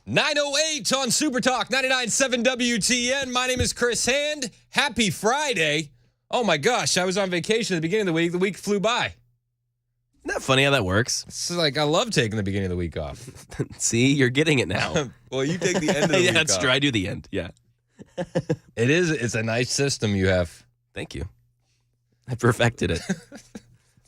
9:08 on Super Talk 99.7 WTN. My name is Chris Hand. Happy Friday. Oh my gosh, I was on vacation at the beginning of the week. The week flew by. Isn't that funny how that works? It's like I love taking the beginning of the week off. See, you're getting it now. Well, you take the end of the week Yeah, that's off. true. I do the end. Yeah. It's a nice system you have. Thank you. I perfected it.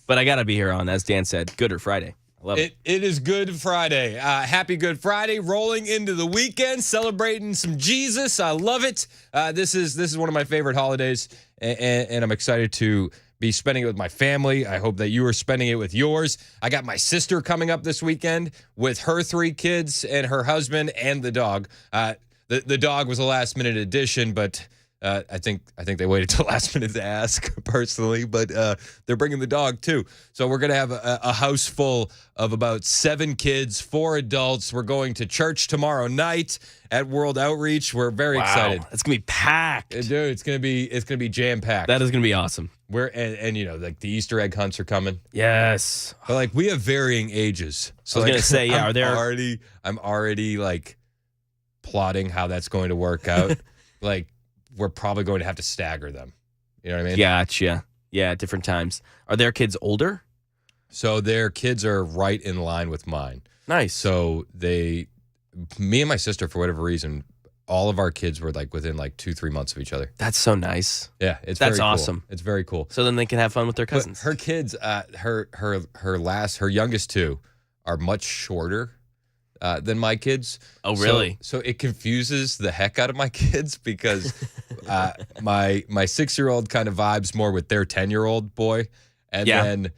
But I got to be here on, as Dan said, Good Friday. I love it. It is Good Friday. Happy Good Friday. Rolling into the weekend, celebrating some Jesus. I love it. This is one of my favorite holidays, and I'm excited to be spending it with my family. I hope that you are spending it with yours. I got my sister coming up this weekend with her 3 kids and her husband and the dog. The dog was a last minute addition, but I think they waited till last minute to ask personally, but they're bringing the dog too. So we're going to have a house full of about 7 kids, 4 adults. We're going to church tomorrow night at World Outreach. We're very excited. It's going to be packed. Dude, it's going to be jam packed. That is going to be awesome. And you know, like the Easter egg hunts are coming. Yes. But like we have varying ages. So I was going to say, yeah, I'm already like plotting how that's going to work out. Like we're probably going to have to stagger them. You know what I mean? Gotcha. Yeah, at different times. Are their kids older? So their kids are right in line with mine. Nice. So me and my sister, for whatever reason, all of our kids were like within like 2-3 months of each other. That's so nice. Yeah, that's very cool. awesome. It's very cool. So then they can have fun with their cousins. But her kids, her youngest 2 are much shorter than my kids. Oh, really? So it confuses the heck out of my kids because my 6-year-old kind of vibes more with their 10-year-old boy, and then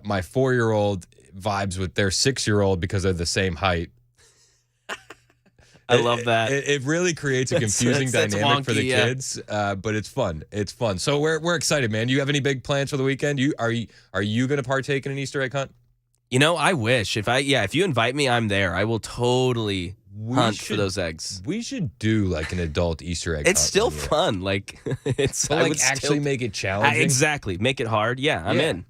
my 4-year-old vibes with their 6-year-old because they're the same height. I love that. It really creates a confusing that's dynamic for the wonky, kids, but it's fun. It's fun. So we're excited, man. You have any big plans for the weekend? Are you going to partake in an Easter egg hunt? You know, I wish. If you invite me, I'm there. I will totally hunt for those eggs. We should do like an adult Easter egg. It's hunt still one year. fun. Like it's But like actually make it challenging. Exactly. Make it hard. Yeah, I'm in.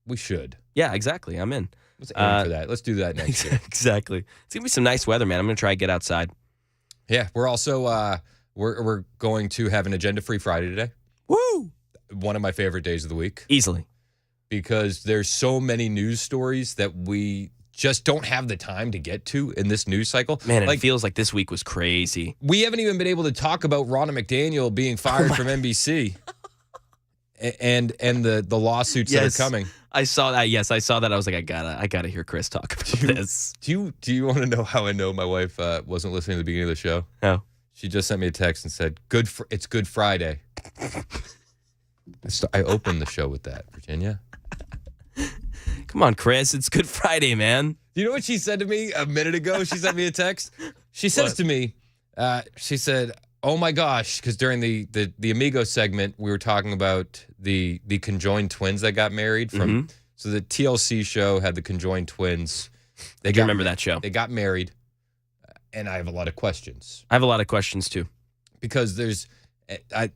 We should. Yeah, exactly. I'm in. Let's aim for that. Let's do that next year. Exactly. It's gonna be some nice weather, man. I'm gonna try to get outside. Yeah, we're also we're going to have an agenda-free Friday today. Woo! One of my favorite days of the week. Easily. Because there's so many news stories that we just don't have the time to get to in this news cycle. Man, it feels like this week was crazy. We haven't even been able to talk about Ronna McDaniel being fired from NBC and the lawsuits that are coming. I saw that. Yes, I saw that. I was like, I gotta hear Chris talk about this. Do you want to know how I know my wife wasn't listening to the beginning of the show? No. She just sent me a text and said, it's Good Friday. I opened the show with that, Virginia. Come on, Chris. It's Good Friday, man. You know what she said to me a minute ago? She sent me a text. She says to me, she said, oh my gosh, because during the Amigo segment, we were talking about the conjoined twins that got married from. So the TLC show had the conjoined twins. I remember that show. They got married, and I have a lot of questions. I have a lot of questions too. Because there's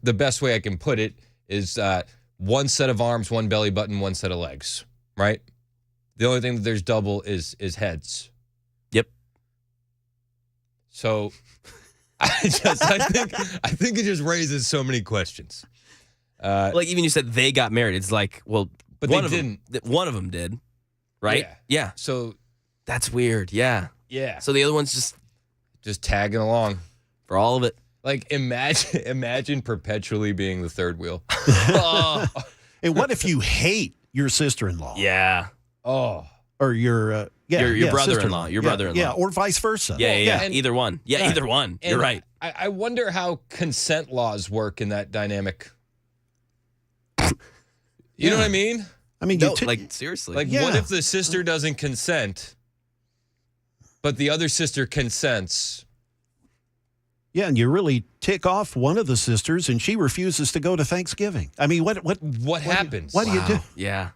the best way I can put it is one set of arms, one belly button, one set of legs, right? The only thing that there's double is heads. Yep. So I think it just raises so many questions. Like even you said they got married. It's like, well, but they didn't. One of them did, right? Yeah. So that's weird. Yeah. Yeah. So the other one's just tagging along for all of it. Like imagine perpetually being the third wheel. And what if you hate your sister-in-law? Yeah. Oh. Or your brother-in-law. sister-in-law. Your brother-in-law. Yeah, or vice versa. Yeah. And, either one. Yeah, either one. You're right. I wonder how consent laws work in that dynamic. You know what I mean? I mean, like seriously. Like, what if the sister doesn't consent, but the other sister consents? Yeah, and you really tick off one of the sisters, and she refuses to go to Thanksgiving. I mean, what happens? What do you do? Yeah,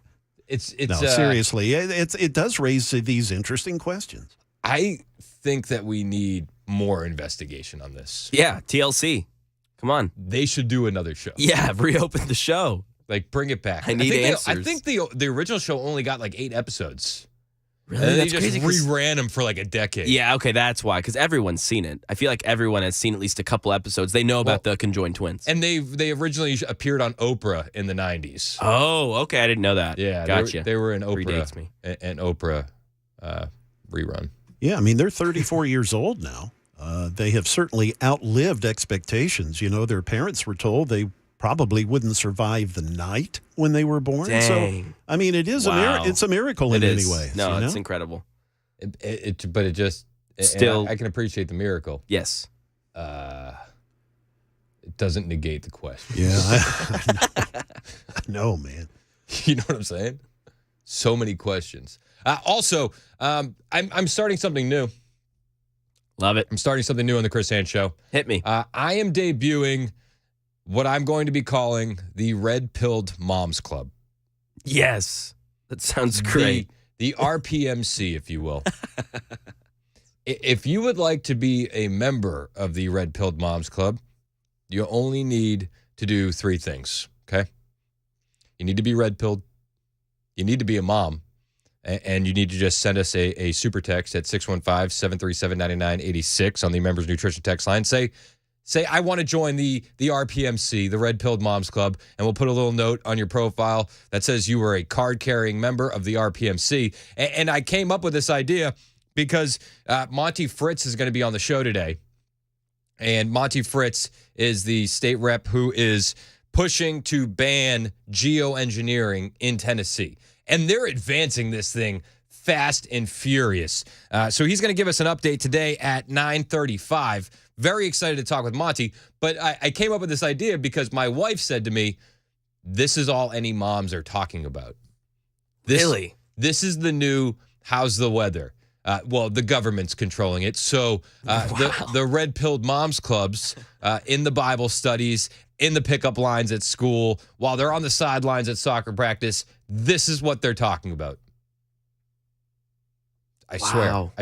it's no, seriously, it does raise these interesting questions. I think that we need more investigation on this. Yeah, TLC, come on, they should do another show. Yeah, reopen the show. Like, bring it back. I need answers. I think the original show only got like 8 episodes. Really? And then That's they just crazy 'cause- reran them for like a decade. Yeah, okay, that's why. Because everyone's seen it. I feel like everyone has seen at least a couple episodes. They know about the conjoined twins. And they originally appeared on Oprah in the 90s. Oh, okay. I didn't know that. Yeah, Gotcha. They were an Oprah, Predates me. an Oprah rerun. Yeah, I mean, they're 34 years old now. They have certainly outlived expectations. You know, their parents were told they probably wouldn't survive the night when they were born. Dang. So, I mean, it is Wow. it's a miracle in It many is. ways. No, you know? it's incredible. But it just Still- I can appreciate the miracle. Yes. It doesn't negate the question. Yeah, I know, man. You know what I'm saying? So many questions. Also, I'm starting something new. Love it. I'm starting something new on the Chris Hand Show. Hit me. I am debuting what I'm going to be calling the Red Pilled Moms Club. Yes. That sounds great. The RPMC, if you will. If you would like to be a member of the Red Pilled Moms Club, you only need to do 3 things, okay? You need to be red pilled. You need to be a mom. And you need to just send us a super text at 615-737-9986 on the Members Nutrition text line. Say I want to join the RPMC, the Red Pilled Moms Club, and we'll put a little note on your profile that says you were a card-carrying member of the RPMC. And I came up with this idea because Monty Fritz is going to be on the show today. And Monty Fritz is the state rep who is pushing to ban geoengineering in Tennessee. And they're advancing this thing fast and furious. So he's going to give us an update today at 9:35. Very excited to talk with Monty. But I came up with this idea because my wife said to me, this is all any moms are talking about. Really? This is the new how's the weather. Well, the government's controlling it. So the red-pilled moms clubs in the Bible studies, in the pickup lines at school, while they're on the sidelines at soccer practice, this is what they're talking about. I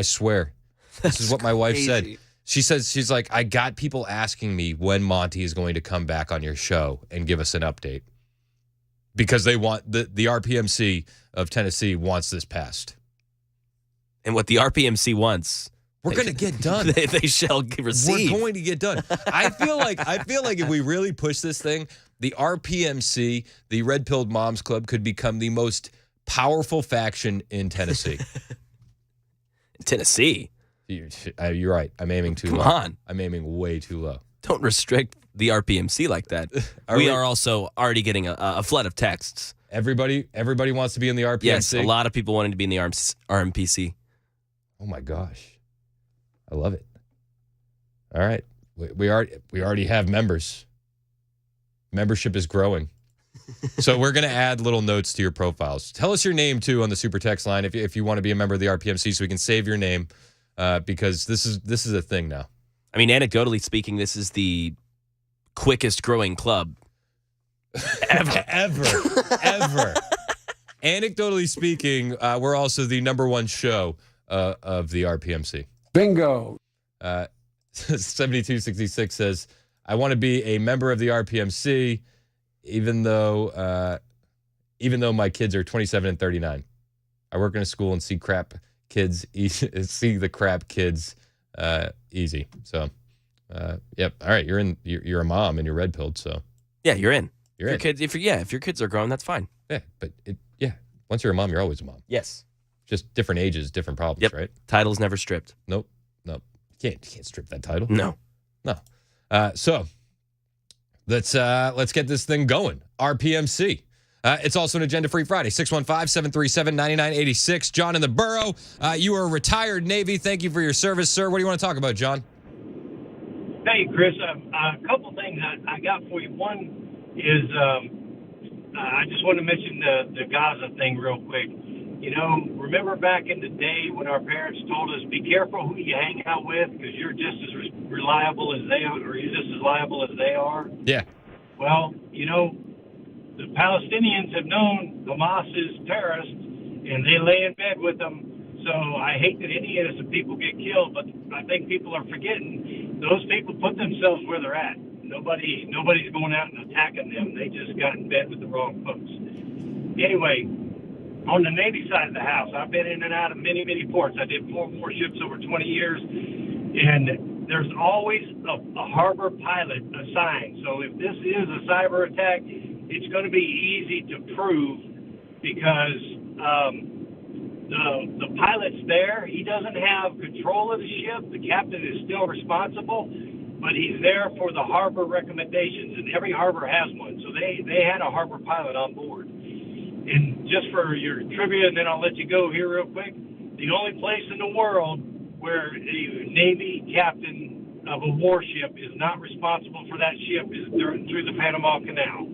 swear. This is what my wife said. She says, she's like, I got people asking me when Monty is going to come back on your show and give us an update. Because they want, the RPMC of Tennessee wants this passed. And what the RPMC wants, We're going to get done. they shall receive. We're going to get done. I feel like if we really push this thing, the RPMC, the Red Pilled Moms Club, could become the most powerful faction in Tennessee. Tennessee? You're right. I'm aiming too low. Come on. I'm aiming way too low. Don't restrict the RPMC like that. We are also already getting a flood of texts. Everybody wants to be in the RPMC? Yes, a lot of people wanting to be in the RMPC. Oh, my gosh. I love it. All right. We already have members. Membership is growing. So we're going to add little notes to your profiles. Tell us your name, too, on the super text line if you want to be a member of the RPMC so we can save your name because this is a thing now. I mean, anecdotally speaking, this is the quickest growing club ever. Anecdotally speaking, we're also the #1 show of the RPMC. Bingo. 7266 says, I want to be a member of the RPMC, even though my kids are 27 and 39. I work in a school and see the crap kids easy. So, yep. All right, you're a mom and you're red pilled. So Yeah, you're in. You're if in. your kids, if your kids are grown, that's fine. Yeah, but once you're a mom, you're always a mom. Yes. Just different ages, different problems, Yep. right? Title's never stripped. Nope. You can't strip that title. No. So let's get this thing going. RPMC. It's also an agenda-free Friday. 615-737-9986. John in the borough. You are a retired Navy. Thank you for your service, sir. What do you want to talk about, John? Hey, Chris, a couple things I got for you. One is I just want to mention the Gaza thing real quick. You know, remember back in the day when our parents told us, be careful who you hang out with because you're just as reliable as they are, or you're just as liable as they are? Yeah. Well, you know, the Palestinians have known Hamas is terrorists, and they lay in bed with them. So I hate that any innocent people get killed, but I think people are forgetting those people put themselves where they're at. Nobody's going out and attacking them. They just got in bed with the wrong folks. Anyway, on the Navy side of the house, I've been in and out of many, many ports. I did 4 warships over 20 years, and there's always a harbor pilot assigned. So if this is a cyber attack, it's going to be easy to prove because the pilot's there. He doesn't have control of the ship. The captain is still responsible, but he's there for the harbor recommendations, and every harbor has one. So they had a harbor pilot on board. And just for your trivia, and then I'll let you go here real quick, the only place in the world where a Navy captain of a warship is not responsible for that ship is through the Panama Canal.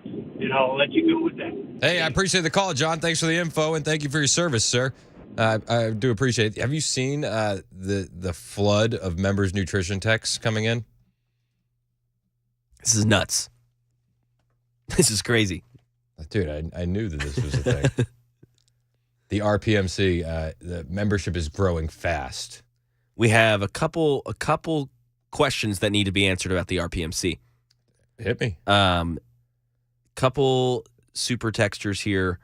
And I'll let you go with that. Hey, I appreciate the call, John. Thanks for the info, and thank you for your service, sir. I do appreciate it. Have you seen the flood of members' nutrition texts coming in? This is nuts. This is crazy. Dude, I knew that this was a thing. The RPMC, the membership is growing fast. We have a couple questions that need to be answered about the RPMC. Hit me. Couple super textures here.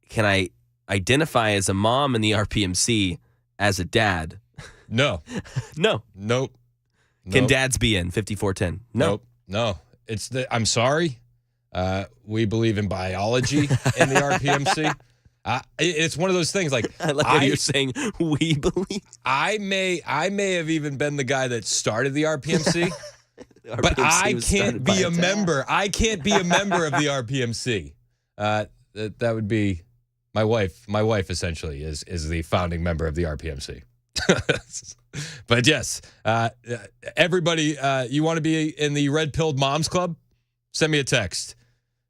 Can I identify as a mom in the RPMC as a dad? No. No. Nope. Can dads be in 5410? No. Nope. No. I'm sorry. We believe in biology in the RPMC. It's one of those things like I like how you're saying we believe. I may have even been the guy that started the RPMC. But I can't be a member. I can't be a member of the RPMC. That would be my wife. My wife essentially is the founding member of the RPMC. But yes, everybody, you want to be in the Red Pilled Moms Club? Send me a text.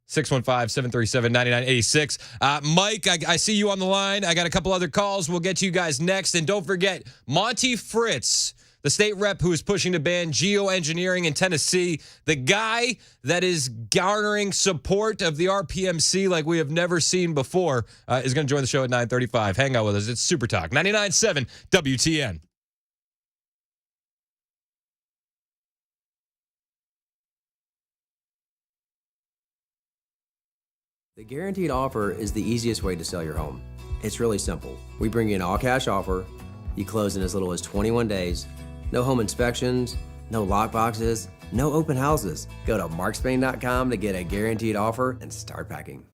615-737-9986. Mike, I see you on the line. I got a couple other calls. We'll get to you guys next. And don't forget, Monty Fritz, the state rep who is pushing to ban geoengineering in Tennessee, the guy that is garnering support of the RPMC like we have never seen before, is going to join the show at 9:35. Hang out with us. It's Super Talk 99.7 WTN. The Guaranteed Offer is the easiest way to sell your home. It's really simple. We bring you an all-cash offer. You close in as little as 21 days. No home inspections, no lock boxes, no open houses. Go to markspain.com to get a guaranteed offer and start packing.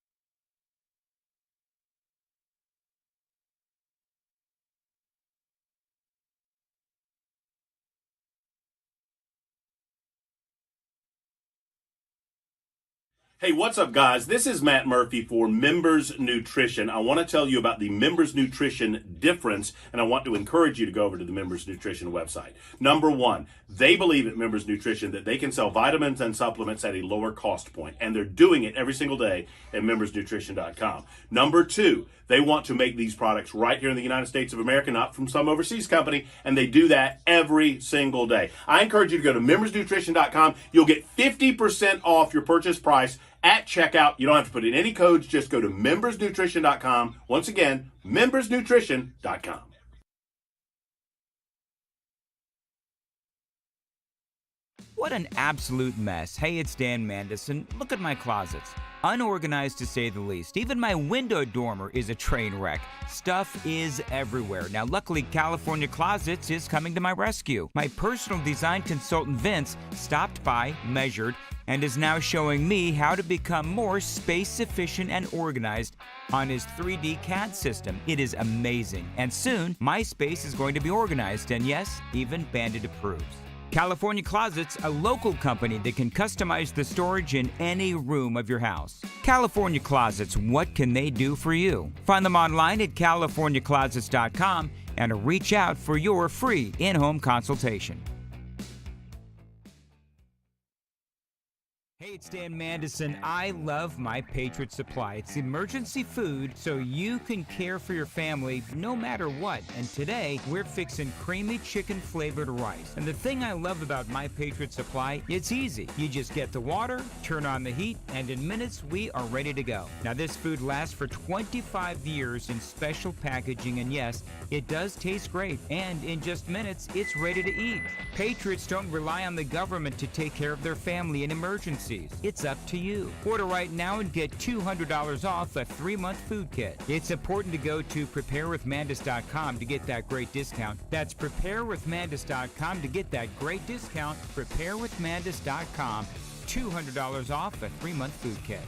Hey, what's up, guys? This is Matt Murphy for Members Nutrition. I want to tell you about the Members Nutrition difference, and I want to encourage you to go over to the Members Nutrition website. Number one, they believe at Members Nutrition that they can sell vitamins and supplements at a lower cost point, and they're doing it every single day at membersnutrition.com. Number two, they want to make these products right here in the United States of America, not from some overseas company, and they do that every single day. I encourage you to go to membersnutrition.com. You'll get 50% off your purchase price at checkout. You don't have to put in any codes. Just go to membersnutrition.com. Once again, membersnutrition.com. What an absolute mess. Hey, it's Dan Mandison. Look at my closets. Unorganized to say the least. Even my window dormer is a train wreck. Stuff is everywhere. Now, luckily, California Closets is coming to my rescue. My personal design consultant, Vince, stopped by, measured, and is now showing me how to become more space efficient and organized on his 3D CAD system. It is amazing. And soon, my space is going to be organized, and yes, even Bandit approves. California Closets, a local company that can customize the storage in any room of your house. California Closets, what can they do for you? Find them online at californiaclosets.com and reach out for your free in-home consultation. Hey, it's Dan Mandison. I love My Patriot Supply. It's emergency food so you can care for your family no matter what. And today, we're fixing creamy chicken flavored rice. And the thing I love about My Patriot Supply, it's easy. You just get the water, turn on the heat, and in minutes, we are ready to go. Now, this food lasts for 25 years in special packaging, and yes, it does taste great. And in just minutes, it's ready to eat. Patriots don't rely on the government to take care of their family in emergencies. recipes. It's up to you. Order right now and get $200 off a 3-month food kit. It's important to go to preparewithmandis.com to get that great discount. That's preparewithmandis.com to get that great discount. Preparewithmandis.com. $200 off a 3-month food kit.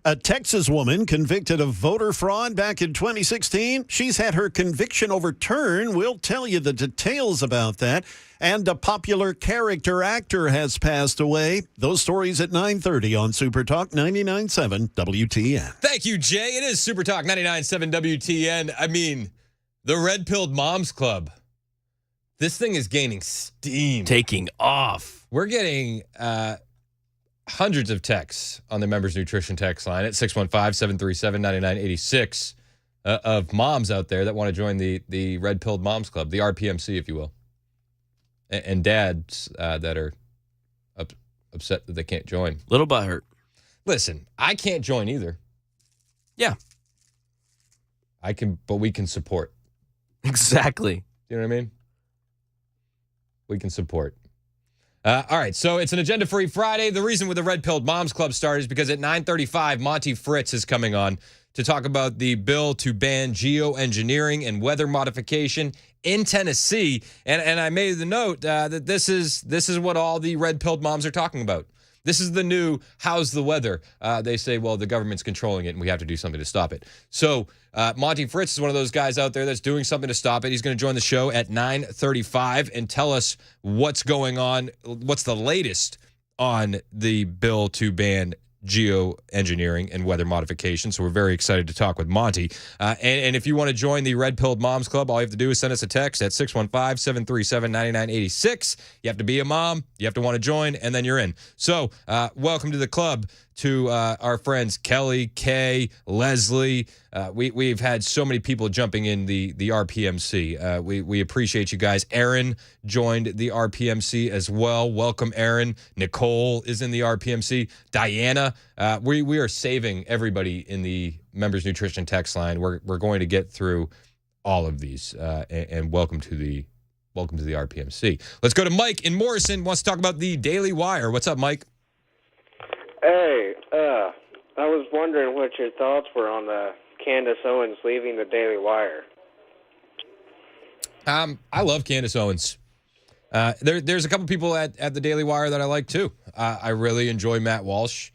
A Texas woman convicted of voter fraud back in 2016. She's had her conviction overturned. We'll tell you the details about that. And a popular character actor has passed away. Those stories at 9:30 on Super Talk 99.7 WTN. Thank you, Jay. It is Super Talk 99.7 WTN. I mean, the Red Pilled Moms Club. This thing is gaining steam. Taking off. We're getting hundreds of texts on the Members Nutrition text line at 615-737-9986 of moms out there that want to join the Red Pilled Moms Club, the RPMC, if you will, and dads that are upset that they can't join. Little butthurt. Listen, I can't join either. Yeah. I can, but we can support. Exactly. You know what I mean? We can support. All right, so it's an agenda-free Friday. The reason the Red Pilled Moms Club started is because at 9:35, Monty Fritz is coming on to talk about the bill to ban geoengineering and weather modification in Tennessee. And I made the note that this is what all the Red Pilled moms are talking about. This is the new how's the weather. They say, well, the government's controlling it and we have to do something to stop it. So Monty Fritz is one of those guys out there that's doing something to stop it. He's going to join the show at 9:35 and tell us what's going on, what's the latest on the bill to ban geoengineering and weather modification. So we're very excited to talk with Monty. And if you want to join the Red Pilled Moms Club, all you have to do is send us a text at 615-737-9986. You have to be a mom, you have to want to join, and then you're in. So welcome to the club to our friends Kelly, Kay, Leslie. We've had so many people jumping in the RPMC. We appreciate you guys. Aaron joined the RPMC as well. Welcome, Aaron. Nicole is in the RPMC. Diana. We are saving everybody in the Members Nutrition text line. We're going to get through all of these. And welcome to the RPMC. Let's go to Mike in Morrison. Wants to talk about the Daily Wire. What's up, Mike? Hey, I was wondering what your thoughts were on Candace Owens leaving the Daily Wire. I love Candace Owens. There's a couple people at the Daily Wire that I like too. I really enjoy Matt Walsh.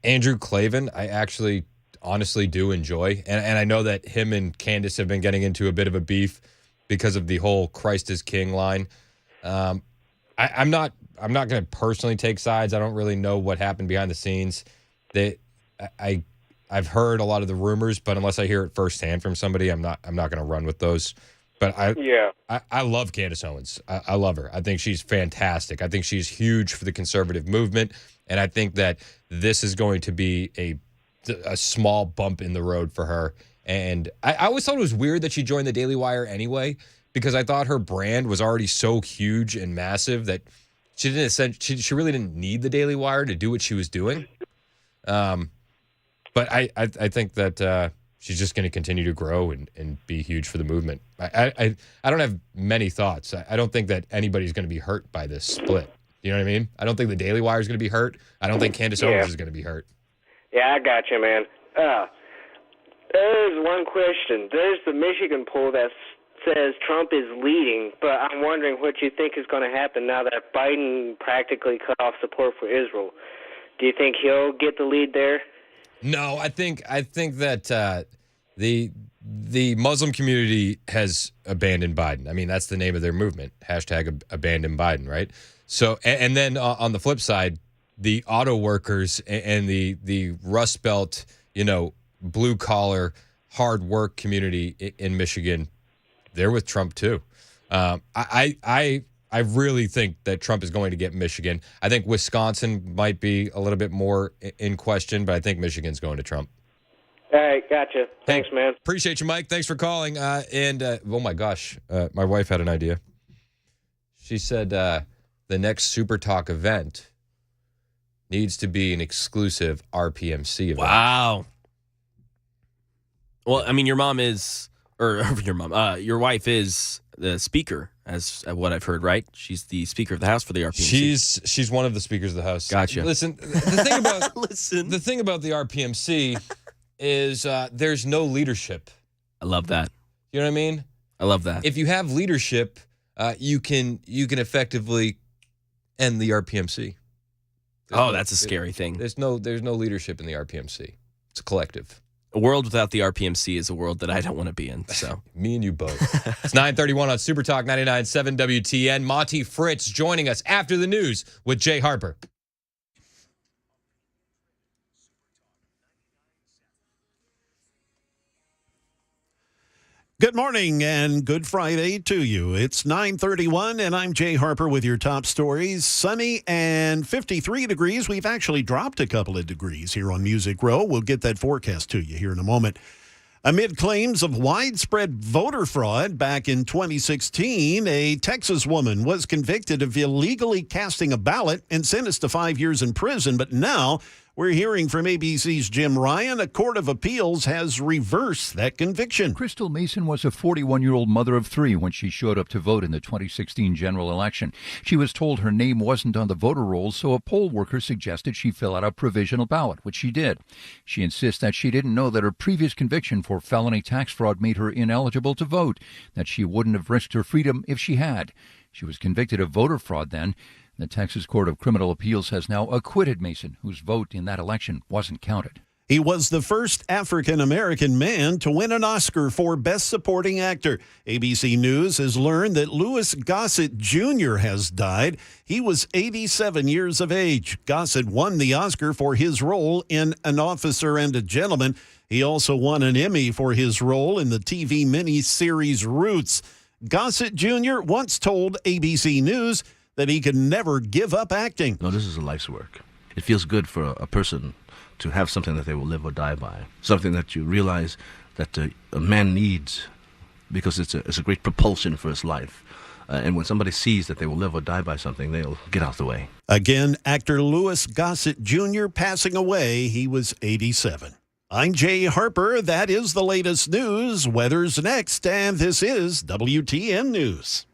Andrew Klavan, I actually honestly do enjoy. And I know that him and Candace have been getting into a bit of a beef because of the whole Christ is King line. I'm not going to personally take sides. I don't really know what happened behind the scenes. I've heard a lot of the rumors, but unless I hear it firsthand from somebody, I'm not going to run with those. But I love Candace Owens. I love her. I think she's fantastic. I think she's huge for the conservative movement, and I think that this is going to be a small bump in the road for her. And I always thought it was weird that she joined the Daily Wire anyway, because I thought her brand was already so huge and massive that she really didn't need the Daily Wire to do what she was doing. But I think that she's just going to continue to grow and be huge for the movement. I don't have many thoughts. I don't think that anybody's going to be hurt by this split. You know what I mean? I don't think the Daily Wire is going to be hurt. I don't think Candace Owens is going to be hurt. Yeah, I got you, man. There's one question. There's the Michigan poll that says Trump is leading, but I'm wondering what you think is going to happen now that Biden practically cut off support for Israel. Do you think he'll get the lead there? No, I think that the Muslim community has abandoned Biden. I mean, that's the name of their movement. Hashtag abandon Biden, right? So, and then on the flip side, the auto workers and the Rust Belt, blue collar, hard work community in Michigan, they're with Trump too. I really think that Trump is going to get Michigan. I think Wisconsin might be a little bit more in question, but I think Michigan's going to Trump. All right, gotcha. Thanks, man. Appreciate you, Mike. Thanks for calling. Oh my gosh, my wife had an idea. She said the next Super Talk event needs to be an exclusive RPMC event. Wow. Well, I mean, your wife is the speaker, as what I've heard, right? She's the Speaker of the House for the RPMC. She's one of the speakers of the House. Gotcha. Listen, the thing about the RPMC is there's no leadership. I love that. You know what I mean? I love that. If you have leadership, you can effectively end the RPMC. That's a scary thing. There's no leadership in the RPMC. It's a collective. A world without the RPMC is a world that I don't want to be in. So me and you both. It's 9:31 on Super Talk 99.7 WTN. Monty Fritz joining us after the news with Jay Harper. Good morning and good Friday to you. It's 9:31 and I'm Jay Harper with your top stories. Sunny and 53 degrees. We've actually dropped a couple of degrees here on Music Row. We'll get that forecast to you here in a moment. Amid claims of widespread voter fraud back in 2016, a Texas woman was convicted of illegally casting a ballot and sentenced to 5 years in prison. But now we're hearing from ABC's Jim Ryan. A court of appeals has reversed that conviction. Crystal Mason was a 41-year-old mother of three when she showed up to vote in the 2016 general election. She was told her name wasn't on the voter rolls, so a poll worker suggested she fill out a provisional ballot, which she did. She insists that she didn't know that her previous conviction for felony tax fraud made her ineligible to vote, that she wouldn't have risked her freedom if she had. She was convicted of voter fraud then. The Texas Court of Criminal Appeals has now acquitted Mason, whose vote in that election wasn't counted. He was the first African-American man to win an Oscar for Best Supporting Actor. ABC News has learned that Louis Gossett Jr. has died. He was 87 years of age. Gossett won the Oscar for his role in An Officer and a Gentleman. He also won an Emmy for his role in the TV miniseries Roots. Gossett Jr. once told ABC News that he could never give up acting. No, this is a life's work. It feels good for a person to have something that they will live or die by, something that you realize that a man needs because it's a great propulsion for his life. And when somebody sees that they will live or die by something, they'll get out the way. Again, actor Louis Gossett Jr. passing away. He was 87. I'm Jay Harper. That is the latest news. Weather's next, and this is WTN News.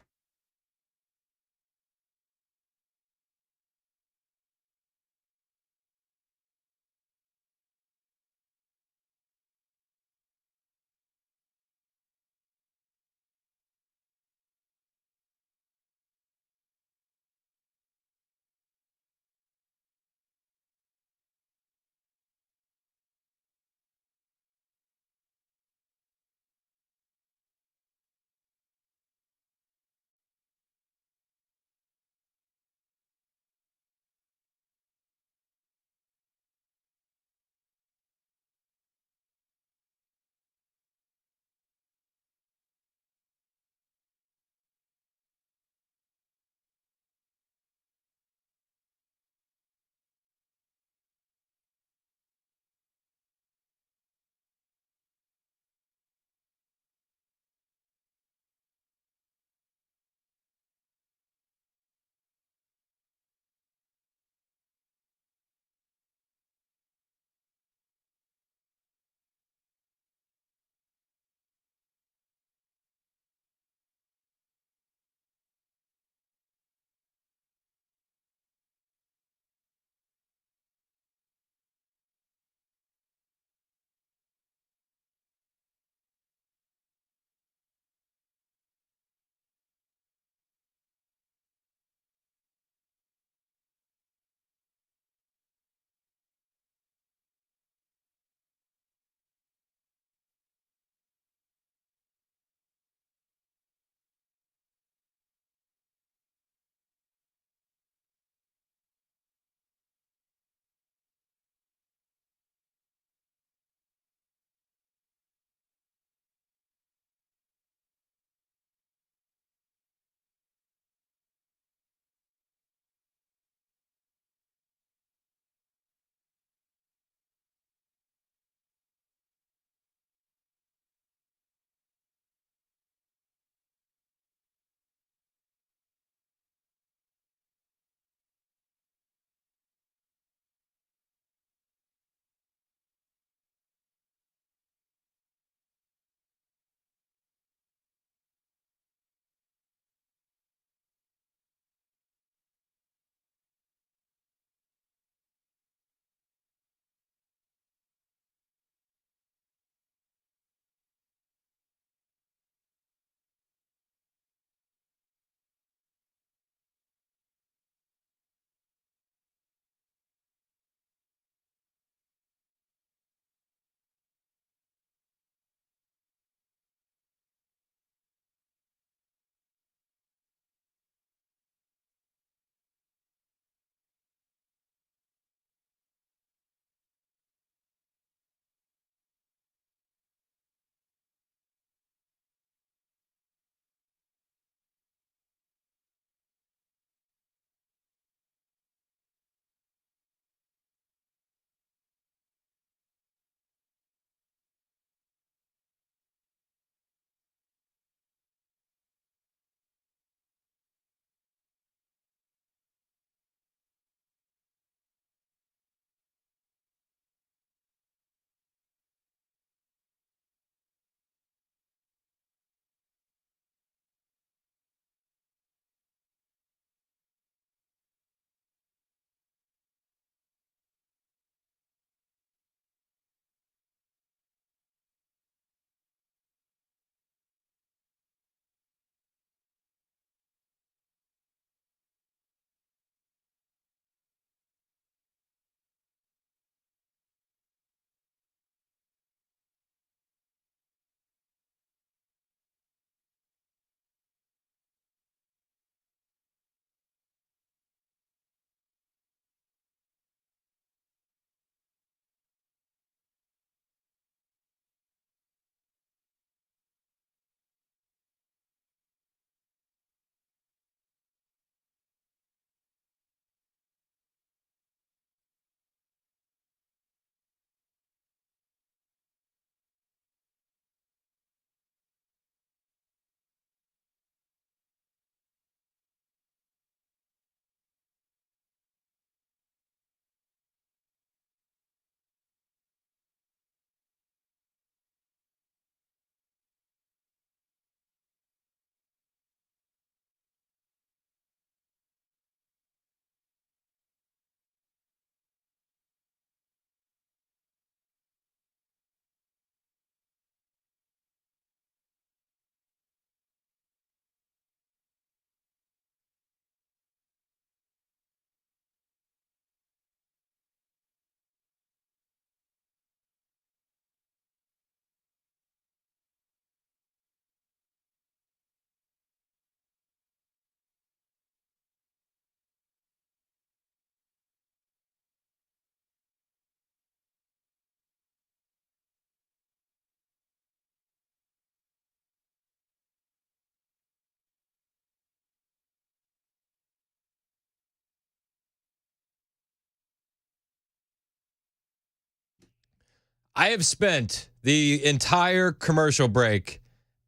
I have spent the entire commercial break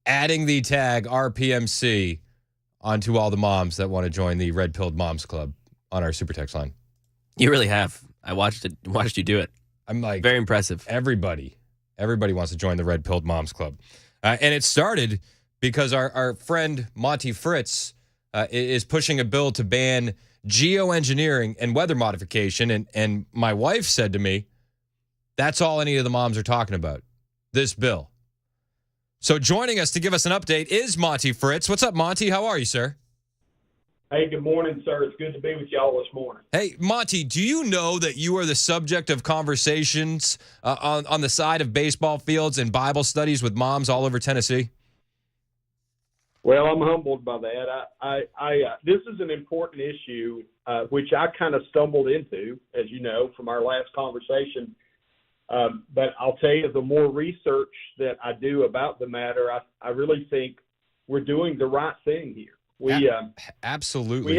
adding the tag RPMC onto all the moms that want to join the Red Pilled Moms Club on our Super Text line. You really have. I watched you do it. I'm like, very impressive. Everybody wants to join the Red Pilled Moms Club. And it started because our friend Monty Fritz is pushing a bill to ban geoengineering and weather modification. And my wife said to me, that's all any of the moms are talking about, this bill. So joining us to give us an update is Monty Fritz. What's up, Monty? How are you, sir? Hey, good morning, sir. It's good to be with y'all this morning. Hey, Monty, do you know that you are the subject of conversations on the side of baseball fields and Bible studies with moms all over Tennessee? Well, I'm humbled by that. This is an important issue, which I kind of stumbled into, as you know, from our last conversation. But I'll tell you, the more research that I do about the matter, I really think we're doing the right thing here. Absolutely.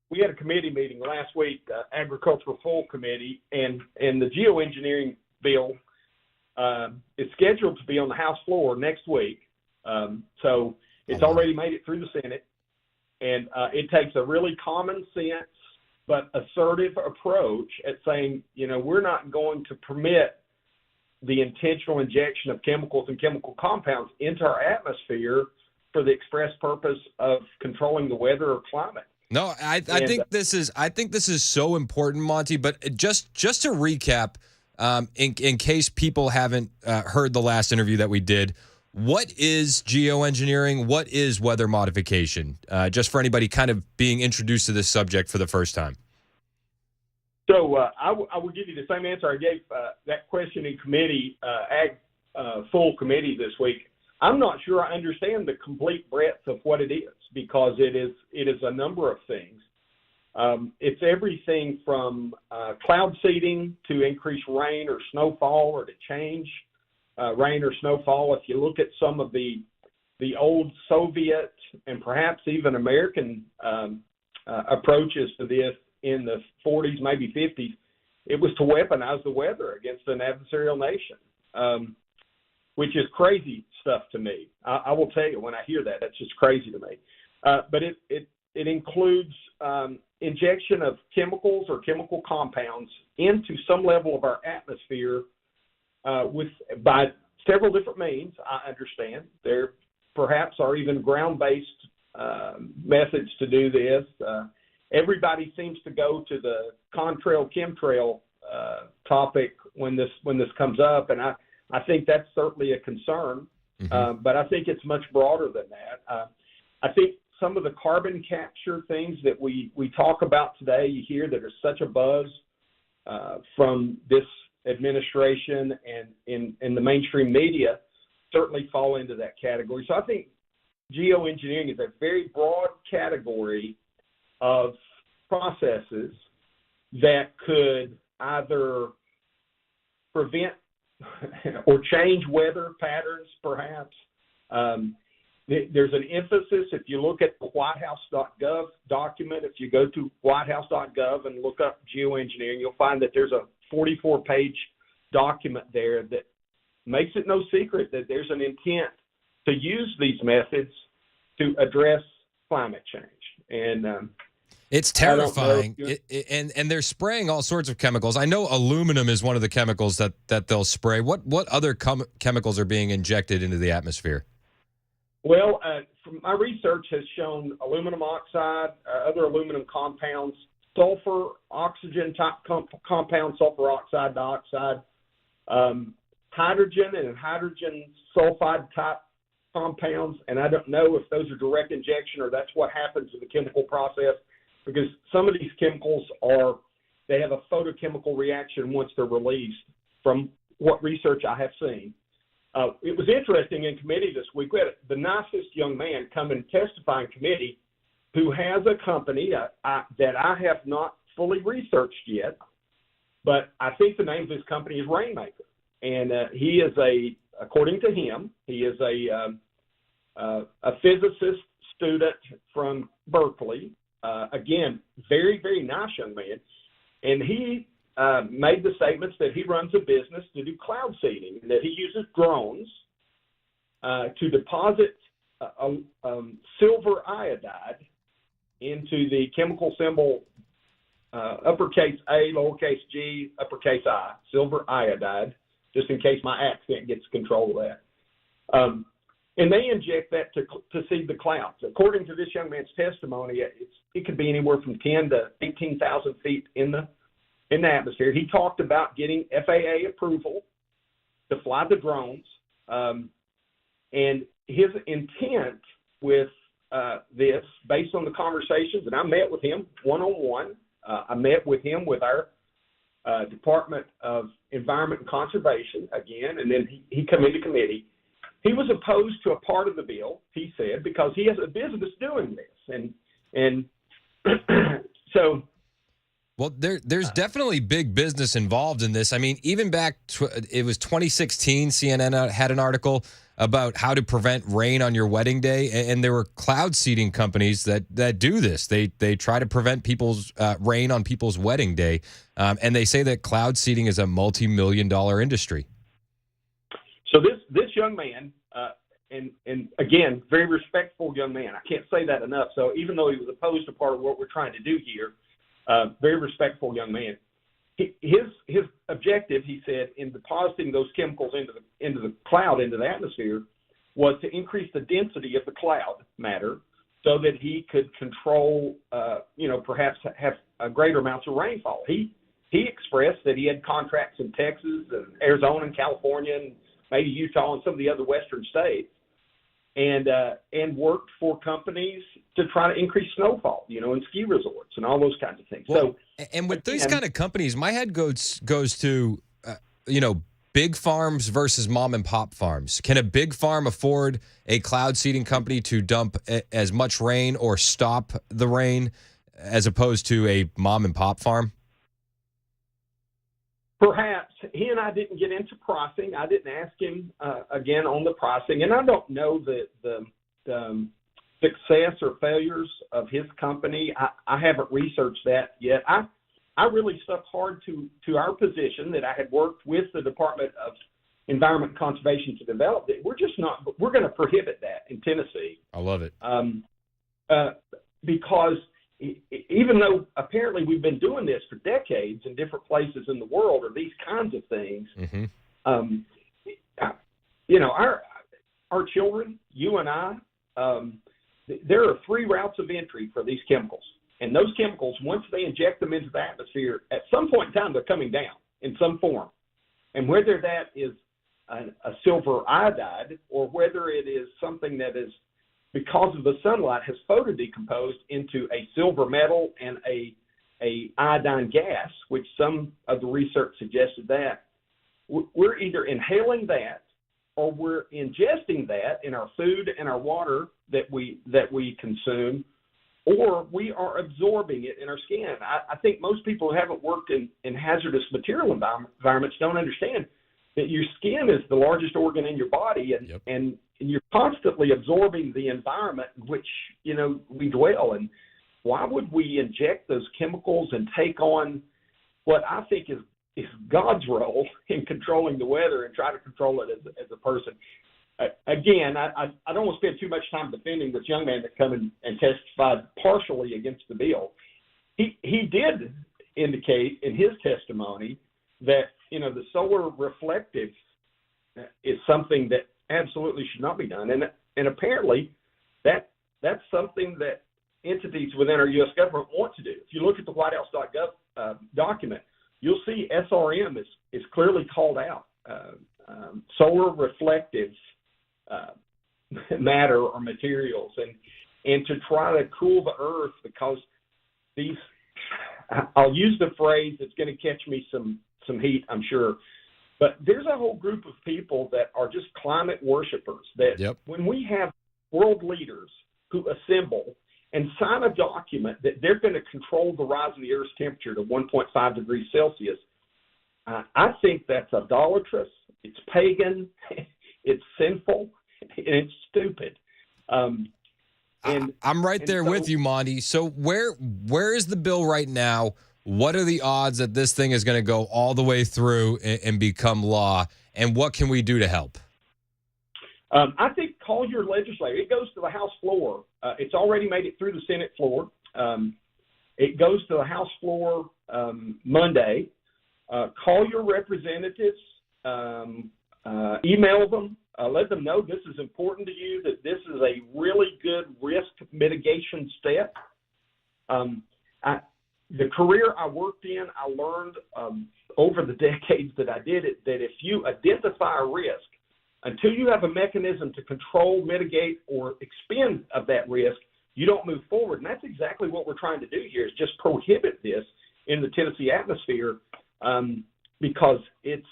We had a committee meeting last week, Agricultural Full Committee, and the geoengineering bill is scheduled to be on the House floor next week. So it's already made it through the Senate, and it takes a really common sense but assertive approach at saying, we're not going to permit the intentional injection of chemicals and chemical compounds into our atmosphere for the express purpose of controlling the weather or climate. No, I think this is so important, Monty. But just to recap, in case people haven't heard the last interview that we did, what is geoengineering? What is weather modification? Just for anybody kind of being introduced to this subject for the first time. So I will give you the same answer I gave that question in committee, full committee this week. I'm not sure I understand the complete breadth of what it is, because it is a number of things. It's everything from cloud seeding to increase rain or snowfall, or to change rain or snowfall. If you look at some of the old Soviet and perhaps even American approaches to this in the 40s, maybe 50s, it was to weaponize the weather against an adversarial nation, which is crazy stuff to me. I will tell you, when I hear that, that's just crazy to me. But it includes injection of chemicals or chemical compounds into some level of our atmosphere by several different means. I understand there perhaps are even ground-based methods to do this. Everybody seems to go to the contrail chemtrail topic when this comes up, and I think that's certainly a concern. But I think it's much broader than that. I think some of the carbon capture things that we talk about today, you hear that are such a buzz from this administration and in the mainstream media, certainly fall into that category. So I think geoengineering is a very broad category of processes that could either prevent or change weather patterns, perhaps. There's an emphasis, if you look at the whitehouse.gov document, if you go to whitehouse.gov and look up geoengineering, you'll find that there's a 44-page document there that makes it no secret that there's an intent to use these methods to address climate change. And it's terrifying. And they're spraying all sorts of chemicals. I know aluminum is one of the chemicals that they'll spray. What other chemicals are being injected into the atmosphere? Well, my research has shown aluminum oxide, other aluminum compounds, sulfur, oxygen-type compounds, sulfur oxide, dioxide, hydrogen and hydrogen sulfide-type compounds. And I don't know if those are direct injection or that's what happens in the chemical process, because some of these chemicals they have a photochemical reaction once they're released, from what research I have seen. It was interesting in committee this week. We had the nicest young man come and testify in committee who has a company that I have not fully researched yet, but I think the name of his company is Rainmaker. And he is according to him, he is a physicist student from Berkeley. Again, very, very nice young man. And he made the statements that he runs a business to do cloud seeding, and that he uses drones to deposit silver iodide into the chemical symbol uppercase A, lowercase g, uppercase I, silver iodide, just in case my accent gets control of that. And they inject that to seed the clouds. According to this young man's testimony, it could be anywhere from 10 to 18,000 feet in the atmosphere. He talked about getting FAA approval to fly the drones, and his intent with this, based on the conversations, and I met with him one-on-one. I met with him with our Department of Environment and Conservation again, and then he come into committee. He was opposed to a part of the bill, he said, because he has a business doing this, and so. Well, there's definitely big business involved in this. I mean, even back it was 2016, CNN had an article about how to prevent rain on your wedding day, and there were cloud seeding companies that do this. They try to prevent people's rain on people's wedding day, and they say that cloud seeding is a multi-million-dollar industry. So this young man, and again, very respectful young man. I can't say that enough. So even though he was opposed to part of what we're trying to do here, very respectful young man. His objective, he said, in depositing those chemicals into the cloud, into the atmosphere, was to increase the density of the cloud matter, so that he could control, perhaps have greater amounts of rainfall. He expressed that he had contracts in Texas and Arizona and California and maybe Utah and some of the other western states, and worked for companies to try to increase snowfall, in ski resorts and all those kinds of things. Well, and with these kind of companies, my head goes to, big farms versus mom and pop farms. Can a big farm afford a cloud seeding company to dump as much rain or stop the rain as opposed to a mom and pop farm? Perhaps. He and I didn't get into pricing. I didn't ask him again on the pricing, and I don't know the success or failures of his company. I haven't researched that yet. I really stuck hard to our position that I had worked with the Department of Environment and Conservation to develop it. We're going to prohibit that in Tennessee. I love it. Because even though apparently we've been doing this for decades in different places in the world, or these kinds of things, our children, you and I, there are 3 routes of entry for these chemicals. And those chemicals, once they inject them into the atmosphere, at some point in time, they're coming down in some form. And whether that is a silver iodide, or whether it is something that is, because of the sunlight, has photodecomposed into a silver metal and a iodine gas, which some of the research suggested that, we're either inhaling that or we're ingesting that in our food and our water that we consume, or we are absorbing it in our skin. I think most people who haven't worked in hazardous material environments don't understand that your skin is the largest organ in your body, and you're constantly absorbing the environment in which we dwell. And why would we inject those chemicals and take on what I think is God's role in controlling the weather and try to control it as a person? Again, I don't want to spend too much time defending this young man that come and testified partially against the bill. He did indicate in his testimony that the solar reflective is something that absolutely should not be done, and apparently that's something that entities within our U.S. government want to do. If you look at the WhiteHouse.gov document, you'll see SRM is clearly called out. Solar reflective matter or materials, and to try to cool the earth, because these, I'll use the phrase that's going to catch me some heat, I'm sure, but there's a whole group of people that are just climate worshipers that when we have world leaders who assemble and sign a document that they're going to control the rise of the Earth's temperature to 1.5 degrees Celsius, I think that's idolatrous, it's pagan, it's sinful, and it's stupid. I'm right there with you, Monty. So where is the bill right now? What are the odds that this thing is going to go all the way through and become law? And what can we do to help? I think call your legislator. It goes to the House floor. It's already made it through the Senate floor. It goes to the House floor Monday. Call your representatives. Email them. Let them know this is important to you, that this is a really good risk mitigation step. The career I worked in, I learned over the decades that I did it, that if you identify a risk, until you have a mechanism to control, mitigate, or expend of that risk, you don't move forward. And that's exactly what we're trying to do here, is just prohibit this in the Tennessee atmosphere, because it's,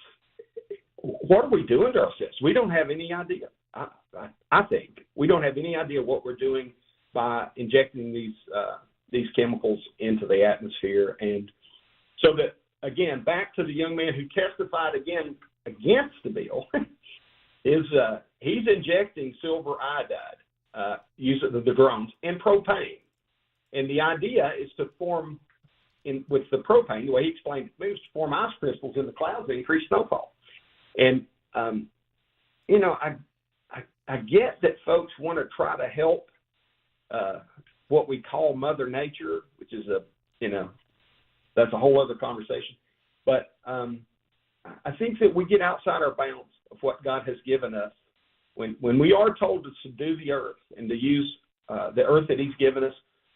what are we doing to ourselves? We don't have any idea. I think we don't have any idea what we're doing by injecting these chemicals into the atmosphere. And so that, again, back to the young man who testified again against the bill, he's injecting silver iodide, using the drones, and propane. And the idea is to form, with the propane, the way he explained it, is to form ice crystals in the clouds to increase snowfall. And, I get that folks want to try to help what we call Mother Nature, which is that's a whole other conversation. But I think that we get outside our bounds of what God has given us. When we are told to subdue the earth and to use the earth that he's given us